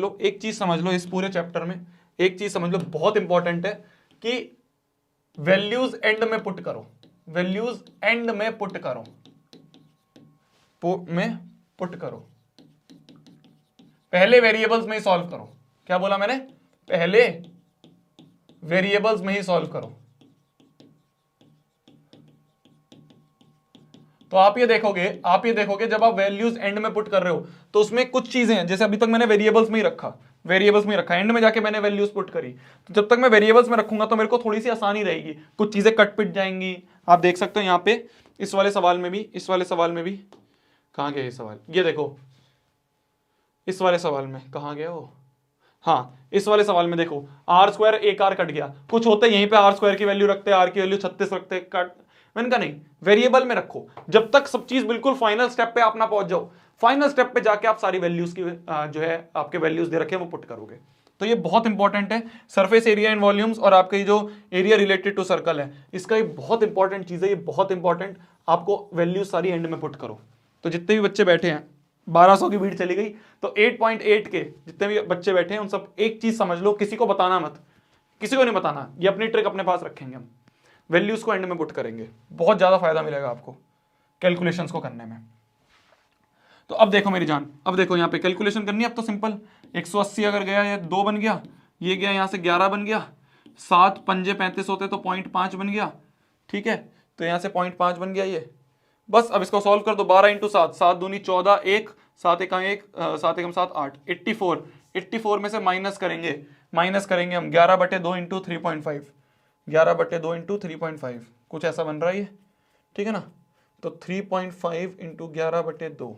लो इस पूरे चैप्टर में, एक चीज समझ लो बहुत इंपॉर्टेंट है कि वैल्यूज एंड में पुट करो, पुट करो, पहले वेरिएबल्स में ही सॉल्व करो। क्या बोला मैंने? पहले वेरिएबल्स में ही सॉल्व करो। तो आप ये देखोगे जब आप वैल्यूज एंड में पुट कर रहे हो तो उसमें कुछ चीजें हैं, जैसे अभी तक मैंने वेरिएबल्स में ही रखा, एंड में जाके मैंने वैल्यूज पुट करी, तो जब तक मैं वेरिएबल्स में रखूंगा तो मेरे को थोड़ी सी आसानी रहेगी, कुछ चीजें कट पिट जाएंगी। आप देख सकते हो यहाँ पे इस वाले सवाल में भी कहाँ गया ये सवाल, ये देखो इस वाले सवाल में कहाँ गया वो, हाँ इस वाले सवाल में देखो आर स्क्वायर एक आर कट गया, कुछ होते यहीं पे आर स्क्वायर की वैल्यू रखते, आर की वैल्यू 36 रखते, कट। मैंने कहा नहीं, वेरिएबल में रखो, जब तक सब चीज बिल्कुल फाइनल स्टेप पे आप ना पहुंच जाओ, फाइनल स्टेप पे जाके आप सारी वैल्यूज की जो है आपके वैल्यूज दे रखे हैं वो पुट करोगे। तो ये बहुत इंपॉर्टेंट है, सरफेस एरिया एंड वॉल्यूम्स और आपका जो एरिया रिलेटेड टू सर्कल है, इसका ये बहुत इंपॉर्टेंट चीज है, ये बहुत इंपॉर्टेंट, आपको वैल्यूज सारी एंड में पुट करो। तो जितने भी बच्चे बैठे हैं, 1200 की भीड़ चली गई, तो 8.8 के जितने भी बच्चे बैठे हैं उन सब एक चीज समझ लो, किसी को बताना मत, किसी को नहीं बताना, ये अपनी ट्रिक अपने पास रखेंगे, हम वैल्यूज को एंड में पुट करेंगे, बहुत ज्यादा फायदा मिलेगा आपको कैलकुलेशंस को करने में। तो अब देखो मेरी जान, अब देखो यहाँ पे कैलकुलेशन करनी है, अब तो सिंपल 180 अगर गया, ये 2 बन गया, ये गया यहाँ से 11 बन गया, 7 पंजे 35 होते तो 0.5 बन गया। ठीक है, तो यहाँ से 0.5 बन गया ये, बस अब इसको सॉल्व कर दो। 12 इंटू 7, 7 दूनी 14, 1 7 एकम 1 7 एकम 7 8, 84 में से माइनस करेंगे हम 11/2 इंटू 3.5, 11/2 इंटू 3.5, कुछ ऐसा बन रहा है ये। ठीक है ना, तो 3.5 इंटू 11/2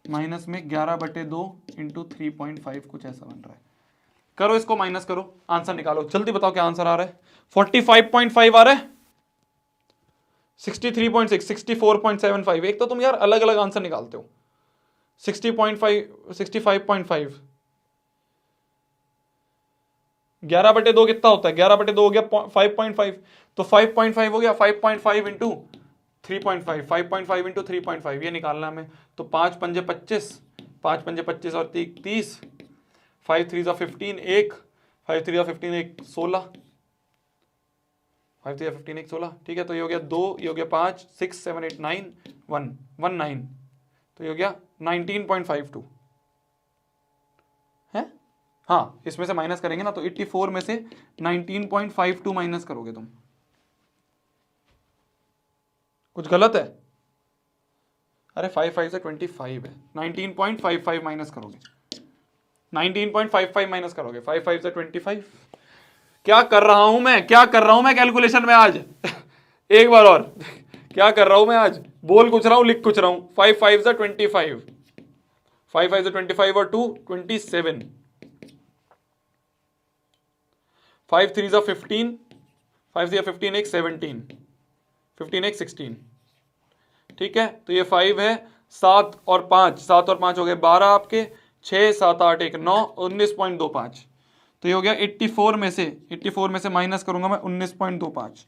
माइनस में 11/2 इंटू 3.5, कुछ ऐसा बन रहा है। करो इसको, माइनस करो, आंसर निकालो, जल्दी बताओ क्या आंसर आ रहा है। 45.5 आ रहा है, 63.6, 64.75। एक तो तुम यार अलग अलग आंसर निकालते हो। 60.5, 65.5, 11/2 कितना होता है? 11/2 हो गया 5.5, तो 5.5 हो गया, 5.5 इंटू 3.5, 5.5 इंटू 3.5 ये निकालना हमें। तो 5 पंजे 25, 5 पंजे 25 और 30, 5 3 15, 1 5 3 15 1 16, 5 3 15 1 16, ठीक है। तो ये हो गया 2, ये हो गया 5 6 7 8 9 1 1 9, तो ये हो गया 19.52 है। हाँ, इसमें से माइनस करेंगे ना तो 84 में से 19.52 माइनस करोगे तुम, कुछ गलत है? अरे 5 5 से 25 है, 19.55 माइनस करोगे, 19.55 माइनस करोगे, 5 5 से 25। क्या कर रहा हूं मैं, क्या कर रहा हूं मैं कैलकुलेशन में आज एक बार और क्या कर रहा हूं मैं आज, बोल कुछ रहा हूं लिख कुछ रहा हूं। 5 5 से 25, 5 5 से 25 और 2 27, 5 3 से 15, 5 3 15 1 17, 15 1 16, ठीक है। तो ये 5 है, 7 और 5, 7 और 5 हो गए 12 आपके, 6 7 8 1 9, 19.25। तो ये हो गया 84 में से माइनस करूंगा मैं 19.25,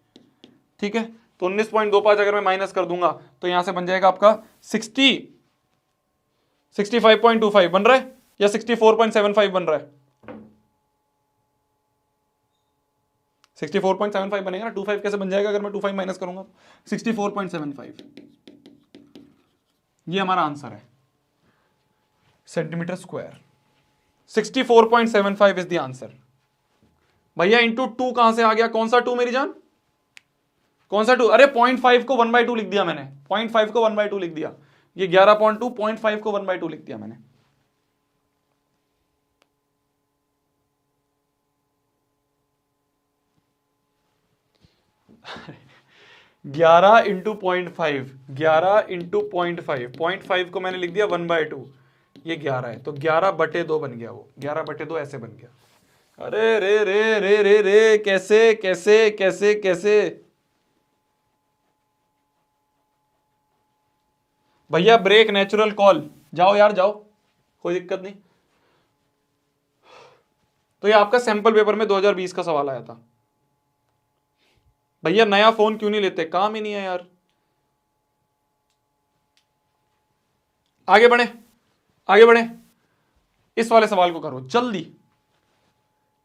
ठीक है। तो 19.25 अगर मैं माइनस कर दूंगा तो यहां से बन जाएगा आपका 65.25 बन रहा है या 64.75 बन रहा है? 64.75 बनेगा ना। 25 कैसे बन जाएगा अगर मैं 25 माइनस करूंगा? 64.75, ये हमारा आंसर है, centimetre square. 64.75 is the answer. भैया इंटू 2 कहां से आ गया? कौन सा 2 मेरी जान, कौन सा 2? अरे 0.5 को 1/2 लिख दिया मैंने, 0.5 को 1/2 लिख दिया, ये 11.2, 0.5 को 1/2 लिख दिया मैंने। ग्यारह इंटू 0.5, 11 इंटू 0.5, 0.5 को मैंने लिख दिया 1/2, ये 11 है, तो 11/2 बन गया, वो 11/2 ऐसे बन गया। अरे रे रे रे रे रे, कैसे कैसे कैसे कैसे भैया? ब्रेक, नेचुरल कॉल, जाओ यार जाओ, कोई दिक्कत नहीं। तो ये आपका सैंपल पेपर में 2020 का सवाल आया था। भैया नया फोन क्यों नहीं लेते? काम ही नहीं है यार। आगे बढ़े, आगे बढ़े, इस वाले सवाल को करो जल्दी।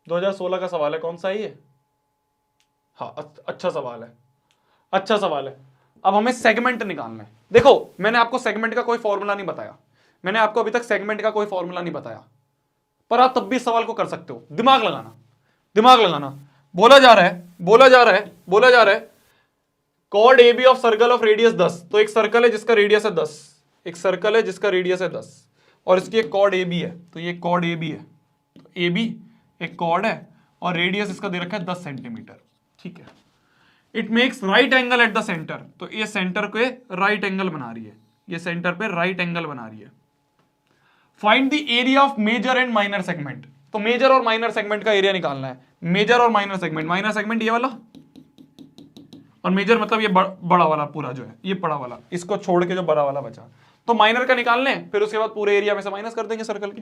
2016 का सवाल है, कौन सा है ये? हाँ अच्छा सवाल है, अच्छा सवाल है। अब हमें सेगमेंट निकालना है। देखो मैंने आपको सेगमेंट का कोई फॉर्मूला नहीं बताया, मैंने आपको अभी तक सेगमेंट का कोई फॉर्मूला नहीं बताया, पर आप तब भी इस सवाल को कर सकते हो। दिमाग लगाना, दिमाग लगाना। बोला जा रहा है, बोला जा रहा है, बोला जा रहा है chord A B of circle of radius 10। तो एक सर्कल है जिसका रेडियस है 10, एक सर्कल है जिसका रेडियस है 10 और इसकी एक कॉर्ड ए बी है। तो ये कॉर्ड ए बी है, तो ए बी एक कॉर्ड है और रेडियस इसका दे रखा है 10 सेंटीमीटर, ठीक है। It makes right angle at the centre, तो ये सेंटर पे राइट एंगल बना रही है, ये सेंटर पे राइट एंगल बना रही है। Find the area of major and minor segment. तो मेजर और माइनर सेगमेंट का एरिया निकालना है। मेजर और माइनर सेगमेंट, माइनर सेगमेंट ये वाला और मेजर मतलब ये बड़ा वाला पूरा जो है, ये बड़ा वाला, इसको छोड़ के जो बड़ा वाला बचा। तो माइनर का निकालने, फिर उसके बाद पूरे एरिया में से माइनस कर देंगे सर्कल के।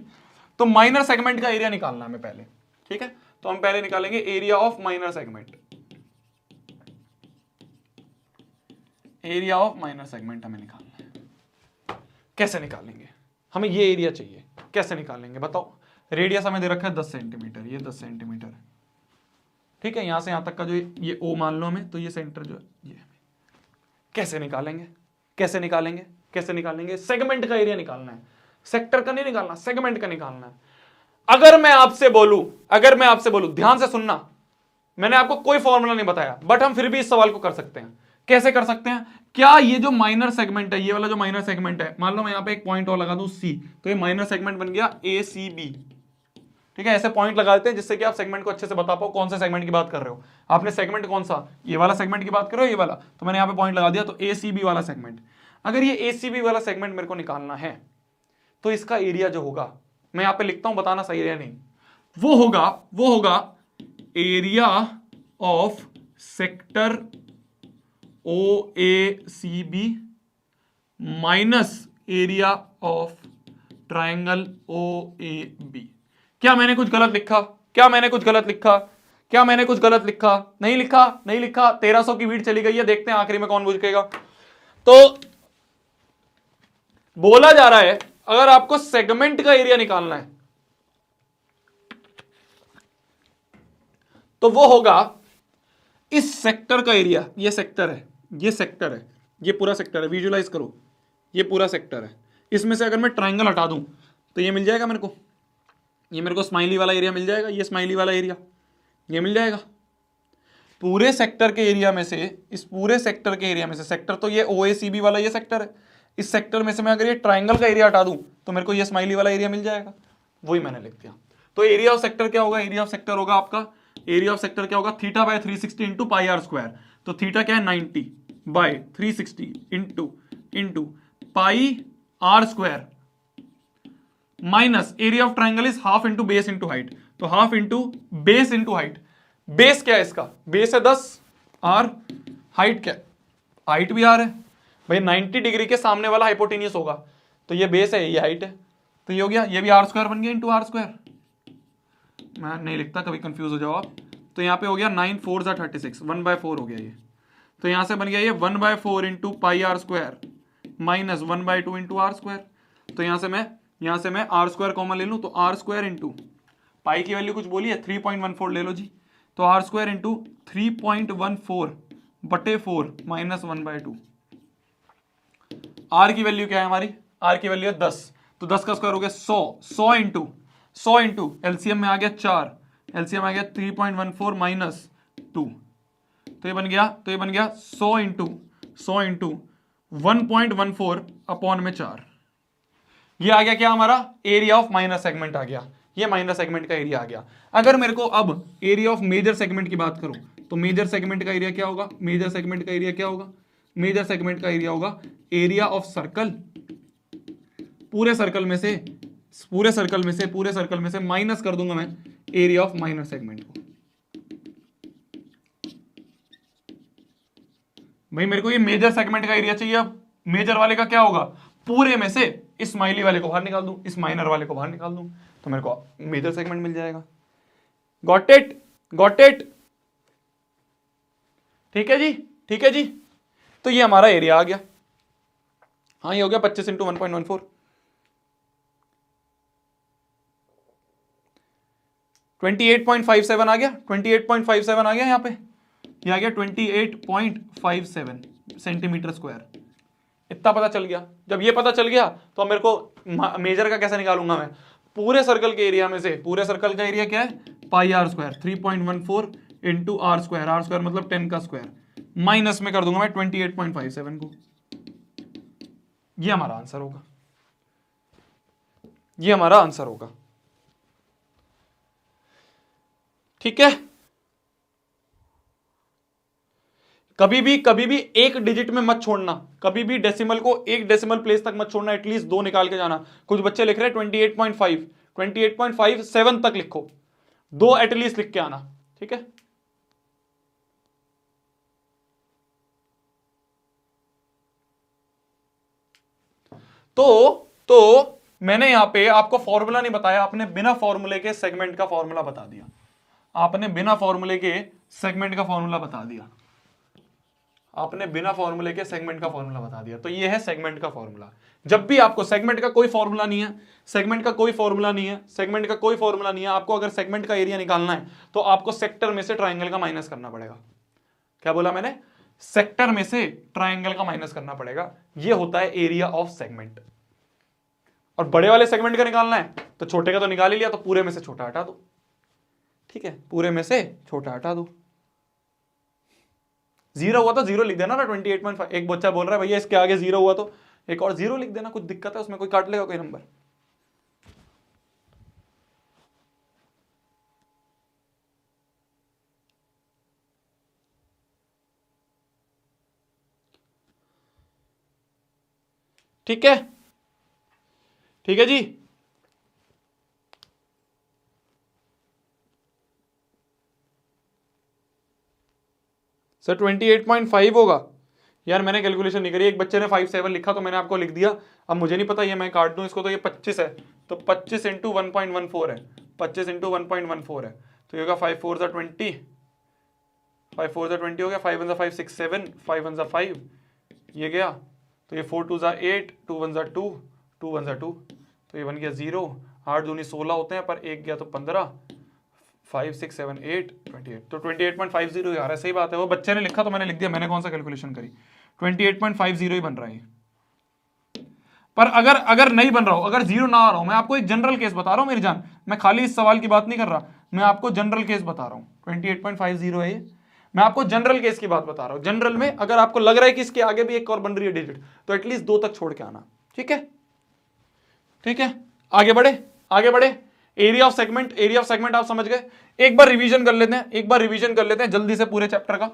तो माइनर सेगमेंट का एरिया निकालना है हमें पहले, ठीक है। तो हम पहले निकालेंगे area of minor segment, area of minor segment हमें निकालना है। कैसे निकालेंगे? हमें ये एरिया चाहिए, कैसे निकालेंगे बताओ? रेडियस हमें दे रखा है 10 सेंटीमीटर, ये 10 सेंटीमीटर है, ठीक है। यहां से यहां तक का जो ये ओ मान लो हमें, तो ये सेंटर जो है ये। कैसे निकालेंगे, कैसे निकालेंगे, कैसे निकालेंगे? सेगमेंट का एरिया निकालना है, सेक्टर का नहीं निकालना, सेगमेंट का निकालना है। अगर मैं आपसे बोलूं, अगर मैं आपसे बोलूं, ध्यान से सुनना, मैंने आपको कोई फॉर्मूला नहीं बताया, बट हम फिर भी इस सवाल को कर सकते हैं। कैसे कर सकते हैं? क्या ये जो माइनर सेगमेंट है, ये वाला जो माइनर सेगमेंट है, मान लो मैं यहां पे एक पॉइंट और लगा दूं सी, तो ये माइनर सेगमेंट बन गया ए सी बी, ठीक है। ऐसे पॉइंट लगा देते हैं जिससे कि आप सेगमेंट को अच्छे से बता पाओ कौन से सेगमेंट की बात कर रहे हो। आपने सेगमेंट कौन सा, ये वाला सेगमेंट की बात कर रहे हो, ये वाला, तो मैंने यहां पे पॉइंट लगा दिया, तो ए सी बी वाला सेगमेंट। अगर ये ए सी बी वाला सेगमेंट मेरे को निकालना है तो इसका एरिया जो होगा, मैं यहां पे लिखता हूं, बताना सही है नहीं, वो होगा area of sector O A C B minus area of triangle O A B. क्या मैंने कुछ गलत लिखा? क्या मैंने कुछ गलत लिखा? क्या मैंने कुछ गलत लिखा? नहीं लिखा, नहीं लिखा। 1300 की भीड़ चली गई है, देखते हैं आखिरी में कौन बुझेगा। तो बोला जा रहा है अगर आपको सेगमेंट का एरिया निकालना है, तो वो होगा इस सेक्टर का एरिया, ये सेक्टर है, ये सेक्टर है, ये पूरा सेक्टर है, विजुलाइज करो, ये पूरा सेक्टर है। इसमें से अगर मैं ट्राइंगल हटा दूं तो ये मिल जाएगा मेरे को, ये मेरे को स्माइली वाला एरिया मिल जाएगा, ये स्माइली वाला एरिया ये मिल जाएगा। पूरे सेक्टर के एरिया में से, इस पूरे सेक्टर के एरिया में से, सेक्टर तो ये OACB वाला ये सेक्टर है, इस सेक्टर में से मैं अगर ये ट्राइंगल का एरिया हटा दूं तो मेरे को ये स्माइली वाला एरिया मिल जाएगा, वही मैंने लिख दिया। तो एरिया ऑफ सेक्टर क्या होगा, एरिया ऑफ सेक्टर होगा आपका, एरिया ऑफ सेक्टर क्या होगा, theta by 360 into pi are square. तो थीटा क्या है 90 by 360 into pi are square minus area of triangle is half into base into height. तो half into base into height, base क्या है इसका, बेस है 10, आर, हाइट क्या, हाइट भी आर है भाई, 90 डिग्री के सामने वाला हाइपोटेनियस होगा, तो ये बेस है, ये हाइट है, तो ये हो गया, ये भी आर स्क्वायर बन गया इंटू आर स्क्वायर। मैं नहीं लिखता, कभी कंफ्यूज हो जाओ आप। तो यहाँ पे हो गया 9 4 36, 1/4 हो गया ये। तो यहाँ से बन गया ये 1/4 into pi are square minus 1/2 into are square. तो यहाँ से मैं आर स्क्वायर कॉमन ले लूँ, तो आर स्क्वायर इंटू पाई की वैल्यू कुछ बोली है 3.14 ले लो जी, तो r square into 3.14/4 minus 1/2। R की वैल्यू क्या है हमारी, आर की वैल्यू है 10, तो 10 का स्क्वायर हो गया 100 इंटू एलसीएम में आ गया 4, एलसीएम आ गया 3.14 माइनस 2, तो ये बन गया 100 इंटू 1.14 अपॉन में 4। ये आ गया क्या हमारा, एरिया ऑफ माइनर सेगमेंट आ गया, ये माइनर सेगमेंट का एरिया आ गया। अगर मेरे को अब एरिया ऑफ मेजर सेगमेंट की बात करूं तो मेजर सेगमेंट का एरिया क्या होगा, मेजर सेगमेंट का एरिया क्या होगा, मेजर सेगमेंट का एरिया होगा एरिया ऑफ सर्कल, पूरे सर्कल में से माइनस कर दूंगा मैं एरिया ऑफ माइनर सेगमेंट को। भाई मेरे को ये मेजर सेगमेंट का एरिया चाहिए, अब मेजर वाले का क्या होगा, पूरे में से इस स्माइली वाले को बाहर निकाल दूं, इस माइनर वाले को बाहर निकाल दूं, तो मेरे को मेजर सेगमेंट मिल जाएगा। गॉट इट, ठीक है जी। तो ये हमारा एरिया आ गया, हाँ ये हो गया 25 इंटू 1.14, 28.57 आ गया, 28.57 आ गया, यहाँ पे ये आ गया 28.57 सेंटीमीटर स्क्वायर। इतना पता चल गया। जब ये पता चल गया तो अब मेरे को मेजर का कैसे निकालूंगा मैं, पूरे सर्कल के एरिया में से, पूरे सर्कल का एरिया क्या है, pi are square 3.14 into are square मतलब 10 का स्क्वायर, माइनस में कर दूंगा मैं 28.57 को। ये हमारा आंसर होगा, ये हमारा आंसर होगा, ठीक है। कभी भी एक डिजिट में मत छोड़ना, कभी भी डेसिमल को एक डेसिमल प्लेस तक मत छोड़ना, एटलीस्ट 2 निकाल के जाना। कुछ बच्चे लिख रहे हैं 28.5, 28.57 तक लिखो, 2 एटलीस्ट लिख के आना, ठीक है। तो मैंने यहां पे आपको फॉर्मूला नहीं बताया, आपने बिना फॉर्मूले के सेगमेंट का फॉर्मूला बता दिया, आपने बिना फॉर्मूले के सेगमेंट का फॉर्मूला बता दिया, आपने बिना फॉर्मूले के सेगमेंट का फॉर्मूला बता दिया। तो ये है सेगमेंट का फॉर्मूला। जब भी आपको सेगमेंट का कोई फॉर्मूला नहीं है, सेगमेंट का कोई फॉर्मूला नहीं है, सेगमेंट का कोई फॉर्मूला नहीं है, आपको अगर सेगमेंट का एरिया निकालना है तो आपको सेक्टर में से ट्राइंगल का माइनस करना पड़ेगा। क्या बोला मैंने, सेक्टर में से ट्राइंगल का माइनस करना पड़ेगा, ये होता है एरिया ऑफ सेगमेंट। और बड़े वाले सेगमेंट का निकालना है तो छोटे का तो निकाल ही लिया, तो पूरे में से छोटा हटा दो, ठीक है, पूरे में से छोटा हटा दो। 0 हुआ तो 0 लिख देना ना 28.5। एक बच्चा बोल रहा है भैया इसके आगे 0 हुआ तो एक और 0 लिख देना, कुछ दिक्कत है उसमें, कोई काट लेगा कोई नंबर। ठीक है, ठीक है जी। सर 28.5 होगा यार, मैंने कैलकुलेशन नहीं करी, एक बच्चे ने 57 लिखा तो मैंने आपको लिख दिया। अब मुझे नहीं पता ये मैं काट दूं इसको, तो ये 25 है, तो 25 इंटू 1.14 है, 25 इंटू 1.14 है, तो ये होगा 5 4 20, 5 4 20 हो गया, 5 1 5 6 7, 5 1 5 ये गया, तो ये 4 2 8, 2 1 2, 2 1 2, तो ये बन गया 0, 8 दूनी 16 होते हैं पर एक गया तो 15, 5 6 7 8 28, तो 28.50 आ रहा है। सही बात है, वो बच्चे ने लिखा तो मैंने लिख दिया, मैंने कौन सा कैलकुलेशन करी, 28.50 ही बन रहा है। पर अगर नहीं बन रहा हो, अगर जीरो ना आ रहा हो, मैं आपको एक जनरल केस बता रहा हूं मेरी जान, मैं खाली इस सवाल की बात नहीं कर रहा, मैं आपको जनरल केस बता रहा हूं। 28.50 है ये, मैं आपको जनरल केस की बात बता रहा हूं। जनरल में अगर आपको लग रहा है कि इसके आगे भी एक और बन रही है डिजिट, तो एटलीस्ट 2 तक छोड़ के आना। ठीक है, ठीक है, आगे बढ़े, आगे बढ़े। Area of segment, area of segment आप समझ गए। एक बार रिवीजन कर लेते हैं, एक बार रिवीजन कर लेते हैं जल्दी से पूरे चैप्टर का,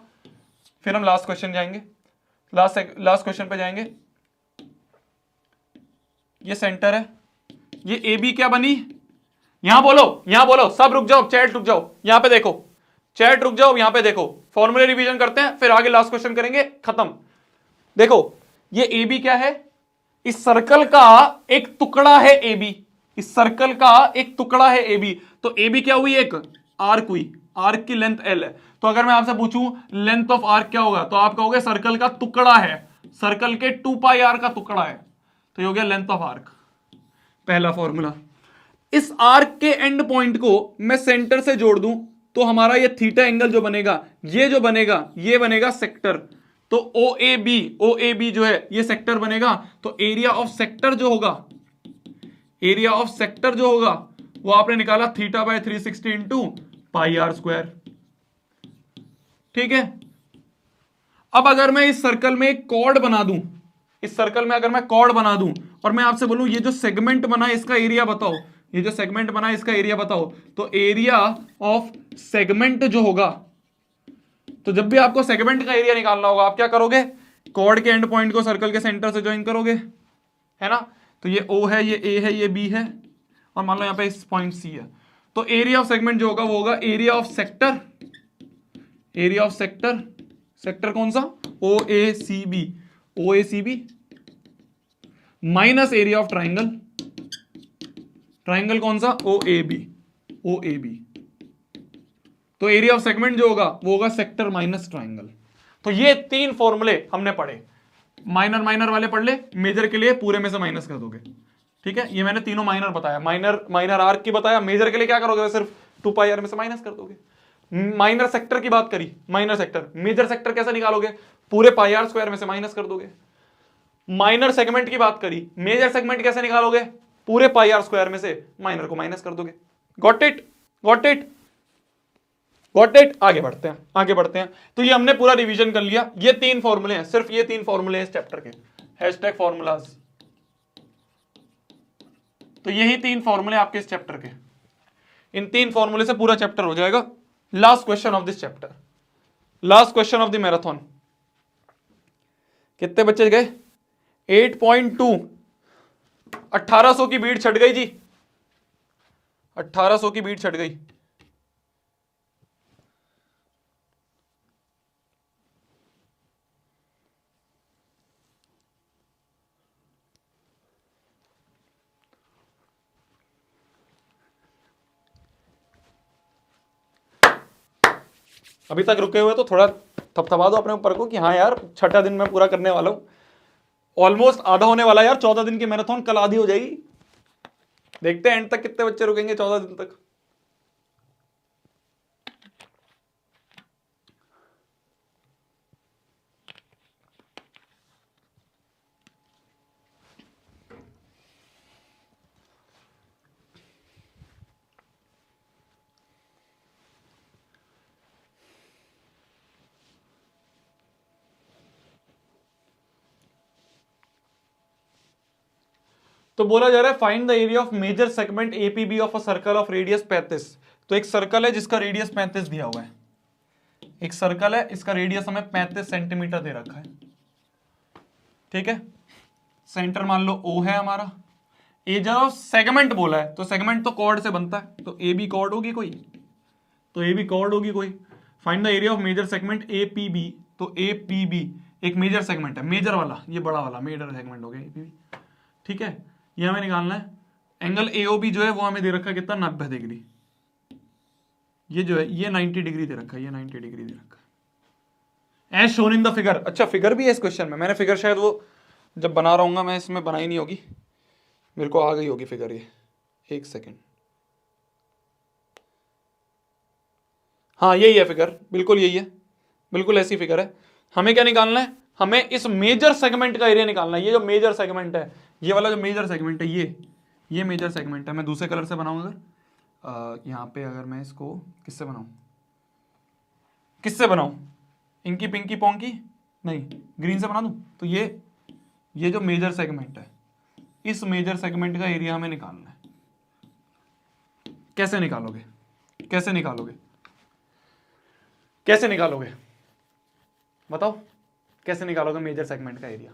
फिर हम लास्ट क्वेश्चन जाएंगे, लास्ट क्वेश्चन पे जाएंगे। ये सेंटर है, ये ए बी क्या बनी, यहां बोलो, यहां बोलो, सब रुक जाओ, चैट रुक जाओ, यहां पे देखो, चैट रुक जाओ, यहां पे देखो, फॉर्मूले रिवीजन करते हैं, फिर आगे लास्ट क्वेश्चन करेंगे, खत्म। देखो ये ए बी क्या है, इस सर्कल का एक टुकड़ा है ए बी, इस सर्कल का एक टुकड़ा है ए बी, तो ए बी क्या हुई, एक आर्क हुई, आर्क की लेंथ एल है। तो अगर मैं आपसे पूछूं लेंथ ऑफ आर्क क्या होगा, तो आप कहोगे सर्कल का टुकड़ा है, सर्कल के 2 पाई आर का टुकड़ा है, तो ये हो गया लेंथ ऑफ आर्क, पहला फॉर्मूला। इस आर्क के एंड पॉइंट को मैं सेंटर से जोड़ दूं तो हमारा ये थीटा एंगल जो बनेगा, ये जो बनेगा, ये बनेगा सेक्टर। तो ओ ए बी जो है ये सेक्टर बनेगा। तो एरिया ऑफ सेक्टर जो होगा, एरिया ऑफ सेक्टर जो होगा वो आपने निकाला theta by 360 into pi are square. ठीक है, अब अगर मैं इस सर्कल में एक कॉर्ड बना दूं, इस सर्कल में अगर मैं कॉर्ड बना दूं और मैं आपसे बोलूं ये जो सेगमेंट बना है इसका एरिया बताओ, ये जो सेगमेंट बना है इसका एरिया बताओ, तो एरिया ऑफ सेगमेंट जो होगा, तो जब भी आपको सेगमेंट का एरिया निकालना होगा आप क्या करोगे, कॉर्ड के एंड पॉइंट को सर्कल के सेंटर से ज्वाइन करोगे, है ना। तो ये O है, ये A है, ये B है, और मान लो यहां पे इस पॉइंट C है। तो एरिया ऑफ सेगमेंट जो होगा वो होगा area of sector, area of sector, sector कौन सा, OACB, OACB minus area of triangle, triangle कौन सा, OAB, OAB। तो एरिया ऑफ सेगमेंट जो होगा वो होगा सेक्टर माइनस ट्राइंगल। तो ये 3 फॉर्मूले हमने पढ़े, माइनर माइनर वाले पढ़ ले, मेजर के लिए पूरे में से माइनस कर दोगे। ठीक है, ये मैंने तीनों माइनर बताया, माइनर आर्क की बताया, मेजर के लिए क्या करोगे, सिर्फ 2 पाई आर में से माइनस कर दोगे। माइनर सेक्टर की बात करी, माइनर सेक्टर, मेजर सेक्टर कैसे निकालोगे, पूरे पाई आर स्क्वायर में से माइनस कर दोगे। माइनर सेगमेंट की बात करी, मेजर सेगमेंट कैसे निकालोगे, पूरे पाई आर स्क्वायर में से माइनर को माइनस कर दोगे। Got it, got it, got it. आगे बढ़ते हैं, आगे बढ़ते हैं। तो ये हमने पूरा रिवीजन कर लिया, ये 3 फॉर्मूले हैं, सिर्फ ये 3 फॉर्मूले हैं इस चैप्टर के, हैशटैग फॉर्मूलाज। तो यही 3 फॉर्मूले आपके इस चैप्टर के, इन 3 फॉर्मूले से पूरा चैप्टर हो जाएगा। Last question of this chapter, last question of the marathon. कितने बच्चे गए, 8.2, 1800 की भीड़ छट गई जी, 1800 की भीड़ छट गई। अभी तक रुके हुए तो थोड़ा थपथपा दो अपने ऊपर को कि हाँ यार 6ठा दिन मैं पूरा करने वाला हूं। ऑलमोस्ट आधा होने वाला यार, 14 दिन की मैराथन कल आधी हो जाएगी। देखते हैं एंड तक कितने बच्चे रुकेंगे 14 दिन तक। तो बोला जा रहा है find the area of major segment APB of a circle of radius 35। तो एक सर्कल है जिसका रेडियस 35 दिया हुआ है, एक सर्कल है, इसका रेडियस हमें 35 सेंटीमीटर दे रखा है। ठीक है, सेंटर मान लो O है हमारा, एरिया ऑफ सेगमेंट बोला है, तो सेगमेंट तो कॉर्ड से बनता है, तो ए बी कॉर्ड होगी कोई, तो ए बी कॉर्ड होगी कोई। Find the area of major segment APB, तो एपीबी एक मेजर सेगमेंट है, मेजर वाला, ये बड़ा वाला मेजर सेगमेंट हो गया एपीबी। ठीक है, ये हमें निकालना है। एंगल एओबी जो है वो हमें दे रखा है कितना, 90 डिग्री। ये जो है ये 90 डिग्री दे रखा है, ये 90 डिग्री दे रखा है as shown in the figure. अच्छा फिगर भी है इस क्वेश्चन में, मैंने फिगर शायद वो जब बना रहा हूँ मैं इसमें बनाई नहीं होगी, मेरे को आ गई होगी फिगर ये, एक सेकेंड। हाँ यही है फिगर, बिल्कुल यही है, बिल्कुल ऐसी फिगर है। हमें क्या निकालना है, हमें इस मेजर सेगमेंट का एरिया निकालना है। ये जो मेजर सेगमेंट है, ये वाला जो मेजर सेगमेंट है, ये मेजर सेगमेंट है। मैं दूसरे कलर से बनाऊं अगर यहाँ पे, अगर मैं इसको किससे बनाऊं, किससे बनाऊं, इंकी पिंकी पोंकी नहीं, ग्रीन से बना दूं। तो ये जो मेजर सेगमेंट है, इस मेजर सेगमेंट का एरिया हमें निकालना है। कैसे निकालोगे, कैसे निकालोगे, कैसे निकालोगे, बताओ कैसे निकालोगे मेजर सेगमेंट का एरिया,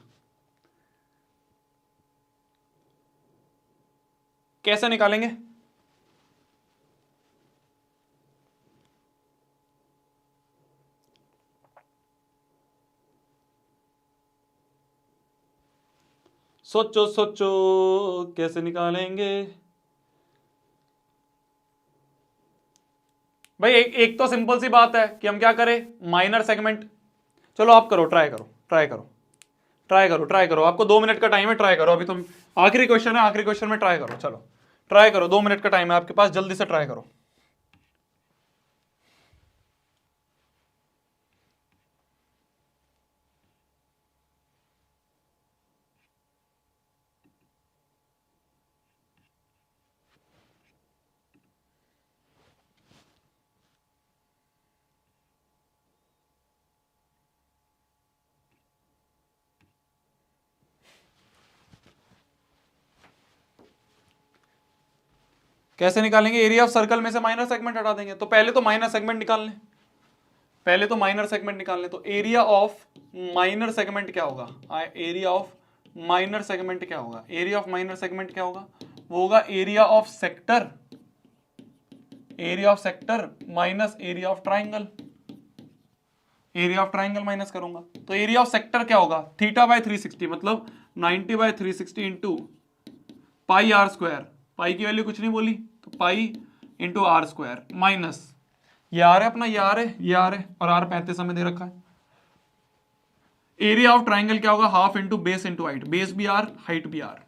कैसे निकालेंगे? सोचो सोचो कैसे निकालेंगे भाई। एक तो सिंपल सी बात है कि हम क्या करें, माइनर सेगमेंट। चलो आप करो, ट्राई करो, ट्राई करो, ट्राई करो, ट्राई करो। आपको 2 मिनट का टाइम है, ट्राई करो। अभी तुम आखिरी क्वेश्चन है, आखिरी क्वेश्चन में ट्राई करो। चलो ट्राई करो, 2 मिनट का टाइम है आपके पास, जल्दी से ट्राई करो। कैसे निकालेंगे, एरिया ऑफ सर्कल में से माइनर सेगमेंट हटा देंगे। तो पहले तो माइनर सेगमेंट निकाल लें, पहले तो माइनर सेगमेंट निकाल लें। तो एरिया ऑफ माइनर सेगमेंट क्या होगा, एरिया ऑफ माइनर सेगमेंट क्या होगा, एरिया ऑफ माइनर सेगमेंट क्या होगा, वो होगा area of sector, area of sector minus area of triangle, area of triangle minus करूंगा। तो एरिया ऑफ सेक्टर क्या होगा, थीटा बाय 360, मतलब 90 by 360 into pi are square. Pi की वैल्यू कुछ नहीं बोली, तो pi into are square minus, ये आर है अपना, ये आर है, ये आर है, और आर 35 हमें दे रखा है। एरिया ऑफ ट्राइंगल क्या होगा, half into base into height, base भी आर, हाइट भी आर।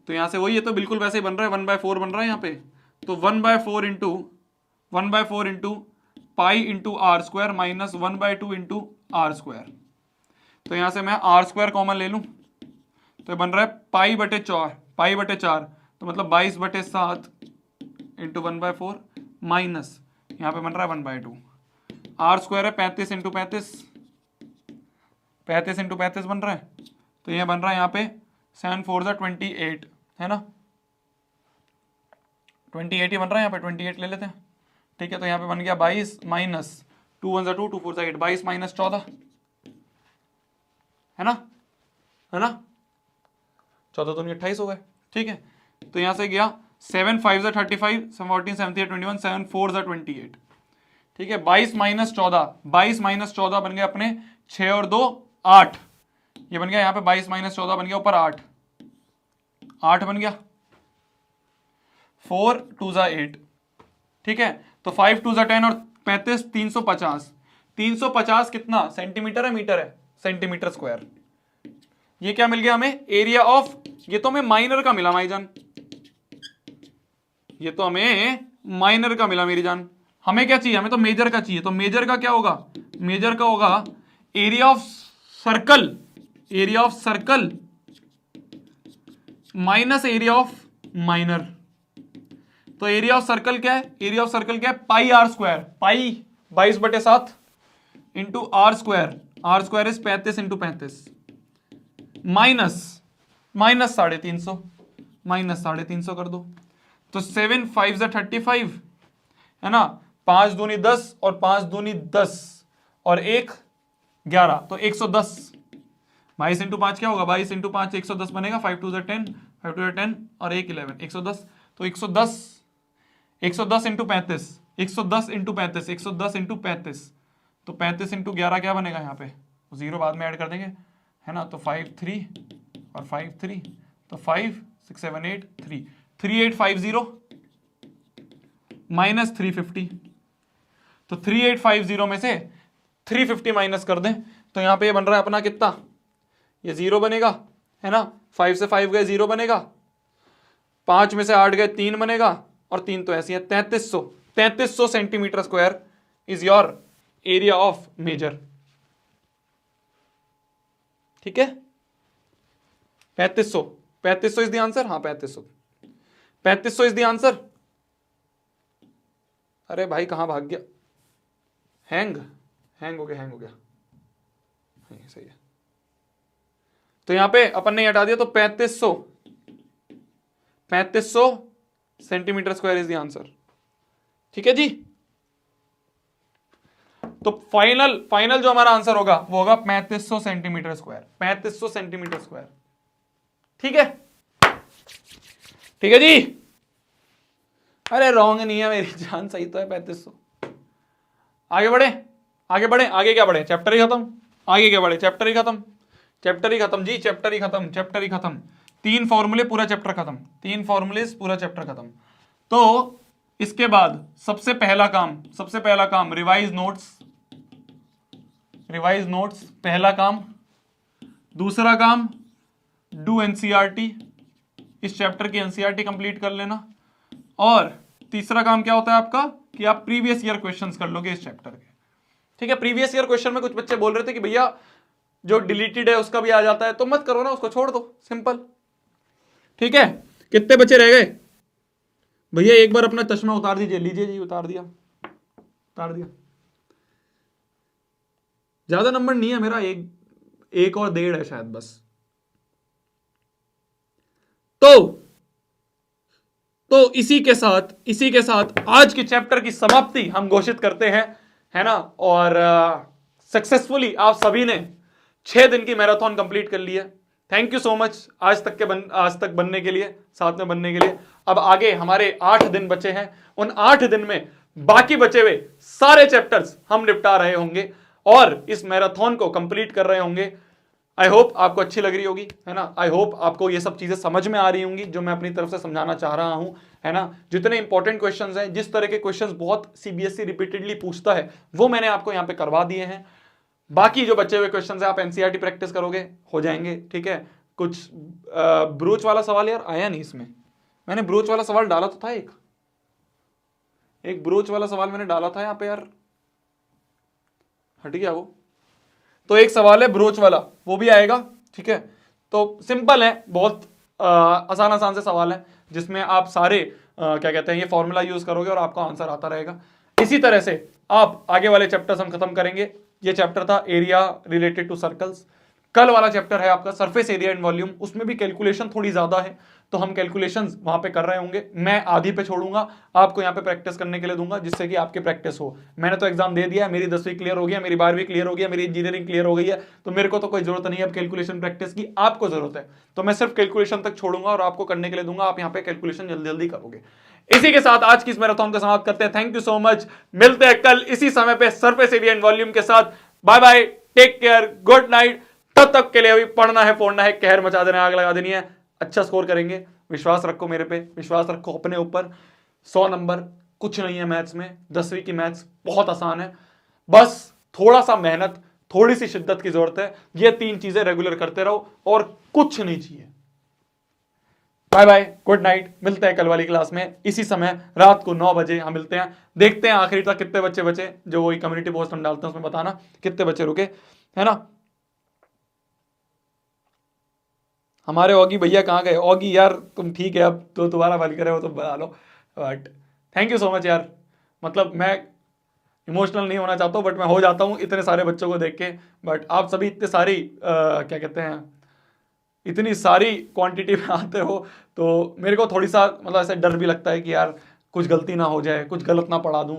तो यहां से वही है, तो बिल्कुल वैसे ही बन रहा है, 1/4 बन रहा है यहाँ पे। तो 1/4 into pi into are square minus 1/2 into are square. तो यहां से मैं आर स्क्वायर कॉमन ले लूं, तो बन रहा है पाई बटे 4, तो मतलब 22/7 इंटू 1/4 माइनस, यहां पे बन रहा है 1/2। आर स्क्वायर है 35 इंटू 35 इंटू 35 बन रहा है। तो यह बन रहा है यहाँ पे 7 4 28 है ना, 28 ही बन रहा है यहाँ पे, 28 ले लेते हैं। ठीक है, तो यहाँ पे बन गया 22 माइनस 2 1 2 2 4 8, 22 माइनस 14 है ना, है ना, 14 तो 28 हो गए। ठीक है, तो यहां से गया 7 5 35, 14 7 21, 7 4 28। ठीक है, 22 माइनस 14 बन गया अपने 6 और 2 8, ये बन गया यहाँ पे 22 माइनस 14 बन गया ऊपर 8 बन गया, 4 2 8। ठीक है, तो 5 2 10 और 35 350 कितना सेंटीमीटर है, मीटर है, सेंटीमीटर स्क्वायर। ये क्या मिल गया हमें, एरिया ऑफ, ये तो हमें माइनर का मिला भाईजान, ये तो हमें माइनर का मिला मेरी जान। हमें क्या चाहिए, हमें तो मेजर का चाहिए। तो मेजर का क्या होगा, मेजर का होगा area of circle, area of circle minus area of minor. तो एरिया ऑफ सर्कल क्या है, एरिया ऑफ सर्कल क्या है, pi are square, pi 22/7 into are square, R square is 35 into 35 minus 350, minus 350 कर दो। तो 7 5 35 है ना, 5 दूनी 10 और 5 दूनी 10 और 1 11, तो 110। 22 इंटू 5 क्या होगा, 22 इंटू 5 110 बनेगा, 5 2 10, 5 2 10 और 1 11, 110। तो 110 इंटू 35, 110 इंटू 35, 110 इंटू 35, तो 35 इंटू 11 क्या बनेगा, यहाँ पे 0 बाद में ऐड कर देंगे है ना। तो 5 3 और 5 3, तो 5 6 7 8 3, 3850 माइनस 350। तो 3850 में से 350 माइनस कर दें, तो यहां पे ये बन रहा है अपना कितना, ये 0 बनेगा है ना, 5 से 5 गए 0 बनेगा, 5 में से 8 गए 3 बनेगा, और 3 तो ऐसी है 3300। 3300 centimetre square is your area of major. ठीक है, 3500 इज द आंसर। हाँ 3500 इज द आंसर। अरे भाई कहां भाग गया, हैंग हो गया। सही है, तो यहां पे अपन ने हटा दिया, तो 3500 centimetre square is the answer. ठीक है जी, तो फाइनल जो हमारा आंसर होगा वो होगा 3500 सेंटीमीटर स्क्वायर, 3500 सेंटीमीटर स्क्वायर। ठीक है, ठीक है जी। अरे रॉन्ग नहीं है मेरी जान, सही तो है 3500। आगे बढ़े, आगे क्या बढ़े, चैप्टर ही खत्म। आगे क्या बढ़े, चैप्टर ही खत्म जी, चैप्टर ही खत्म। 3 फॉर्मूले पूरा चैप्टर खत्म, 3 फॉर्मूलेस पूरा चैप्टर खत्म। तो इसके बाद सबसे पहला काम रिवाइज नोट्स पहला काम। दूसरा काम डू एनसीईआरटी, इस चैप्टर की एनसीईआरटी कंप्लीट कर लेना। और तीसरा काम क्या होता है आपका कि आप प्रीवियस ईयर क्वेश्चंस कर लोगे इस चैप्टर के। ठीक है, प्रीवियस ईयर क्वेश्चन में कुछ बच्चे बोल रहे थे कि भैया जो डिलीटेड है उसका भी आ जाता है, तो मत करो ना, उसको छोड़ दो, सिंपल। ठीक है, कितने बच्चे रह गए भैया, एक बार अपना चश्मा उतार दीजिए। लीजिए जी, उतार दिया। ज्यादा नंबर नहीं है मेरा, एक और 1.5 है शायद बस। तो इसी के साथ आज के चैप्टर की समाप्ति हम घोषित करते हैं, है ना। और सक्सेसफुली आप सभी ने 6 दिन की मैराथन कंप्लीट कर ली है। थैंक यू सो मच आज तक बनने के लिए, साथ में बनने के लिए। अब आगे हमारे 8 दिन बचे हैं, उन 8 दिन में बाकी बचे हुए सारे चैप्टर्स हम निपटा रहे होंगे और इस मैराथन को कंप्लीट कर रहे होंगे। आई होप आपको अच्छी लग रही होगी, है ना। आई होप आपको ये सब चीजें समझ में आ रही होंगी जो मैं अपनी तरफ से समझाना चाह रहा हूं, है ना। जितने इंपॉर्टेंट क्वेश्चंस हैं, जिस तरह के क्वेश्चंस बहुत सीबीएसई रिपीटेडली पूछता है, वो मैंने आपको यहाँ पे करवा दिए हैं। बाकी जो बचे हुए क्वेश्चंस हैं आप एनसीईआरटी प्रैक्टिस करोगे, हो जाएंगे। ठीक है, कुछ ब्रोच वाला सवाल यार आया नहीं इसमें, मैंने ब्रोच वाला सवाल डाला तो था, एक ब्रोच वाला सवाल मैंने डाला था यहाँ पे यार, हट गया वो। तो एक सवाल है ब्रोच वाला, वो भी आएगा। ठीक है, तो सिंपल है, बहुत आसान से सवाल है जिसमें आप सारे क्या कहते हैं ये फॉर्मूला यूज करोगे और आपका आंसर आता रहेगा। इसी तरह से आप आगे वाले चैप्टर्स हम खत्म करेंगे। ये चैप्टर था एरिया रिलेटेड टू सर्कल्स। कल वाला चैप्टर है आपका सरफेस एरिया एंड वॉल्यूम, उसमें भी कैलकुलेशन थोड़ी ज्यादा है, तो हम कैलकुलेशंस वहां पे कर रहे होंगे। मैं आधी पे छोड़ूंगा, आपको यहाँ पे प्रैक्टिस करने के लिए दूंगा, जिससे कि आपकी प्रैक्टिस हो। मैंने तो एग्जाम दे दिया है, मेरी 10वीं क्लियर हो गया, मेरी 12वीं क्लियर हो गया, मेरी इंजीनियरिंग क्लियर हो गई है, तो मेरे को तो कोई जरूरत नहीं है अब कैलकुलेशन प्रैक्टिस की, आपको जरूरत है। तो मैं सिर्फ कैलकुलेशन तक छोड़ूंगा और आपको करने के लिए दूंगा, आप यहाँ पे कैलकुलेशन जल्दी जल्दी करोगे। इसी के साथ आज की इस मैराथन को समाप्त करते हैं। थैंक यू सो मच, मिलते हैं कल इसी समय पे सरफेस एरिया एंड वॉल्यूम के साथ। Bye bye, take care, good night. तब तक के लिए अभी पढ़ना है, फोड़ना है, कहर मचा देना है, आग लगा देनी है, अच्छा स्कोर करेंगे। विश्वास रखो मेरे पे, विश्वास रखो अपने ऊपर। 100 नंबर कुछ नहीं है मैथ्स में, 10वीं की मैथ्स बहुत आसान है, बस थोड़ा सा मेहनत, थोड़ी सी शिद्दत की जरूरत है। ये 3 चीजें रेगुलर करते रहो और कुछ नहीं चाहिए। बाय बाय, गुड नाइट, मिलते हैं कल वाली क्लास में इसी समय रात को 9 बजे हम मिलते हैं। देखते हैं आखिरी तक कितने बच्चे बचे, जो वही कम्युनिटी पोस्ट हम डालते हैं उसमें बताना कितने बच्चे रुके, है ना। हमारे ऑगी भैया कहाँ गए? ऑगी यार तुम ठीक है, अब तो तुम्हारा बल करे हो तो बना लो, but thank you so much यार। मतलब मैं इमोशनल नहीं होना चाहता हूँ, बट मैं हो जाता हूँ इतने सारे बच्चों को देख के। बट आप सभी इतने सारी क्या कहते हैं, इतनी सारी क्वांटिटी में आते हो, तो मेरे को थोड़ी सा मतलब ऐसा डर भी लगता है कि यार कुछ गलती ना हो जाए, कुछ गलत ना पढ़ा दूँ,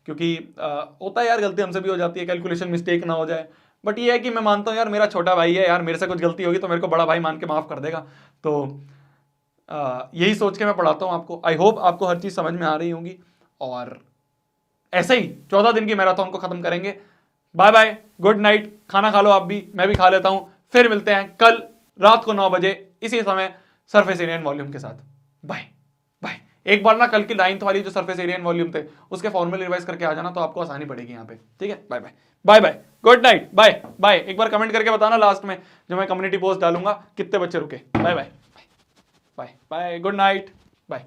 क्योंकि होता है यार, गलती हमसे भी हो जाती है, कैलकुलेशन मिस्टेक ना हो जाए। बट ये है कि मैं मानता हूँ यार मेरा छोटा भाई है यार, मेरे से कुछ गलती होगी तो मेरे को बड़ा भाई मान के माफ़ कर देगा। तो यही सोच के मैं पढ़ाता हूँ आपको। आई होप आपको हर चीज़ समझ में आ रही होगी, और ऐसे ही 14 दिन की मैराथन को खत्म करेंगे। बाय बाय, गुड नाइट, खाना खा लो आप भी, मैं भी खा लेता हूँ, फिर मिलते हैं कल रात को 9 बजे इसी समय सरफेस एरिया एंड वॉल्यूम के साथ। Bye bye. एक बार ना कल की 9th वाली जो सरफेस एरिया एंड वॉल्यूम थे उसके फॉर्मूले रिवाइज करके आ जाना, तो आपको आसानी पड़ेगी यहाँ पे। ठीक है, bye bye, bye bye, good night, bye bye. एक बार कमेंट करके बताना लास्ट में जो मैं कम्युनिटी पोस्ट डालूंगा कितने बच्चे रुके। Bye bye bye bye, good night, bye.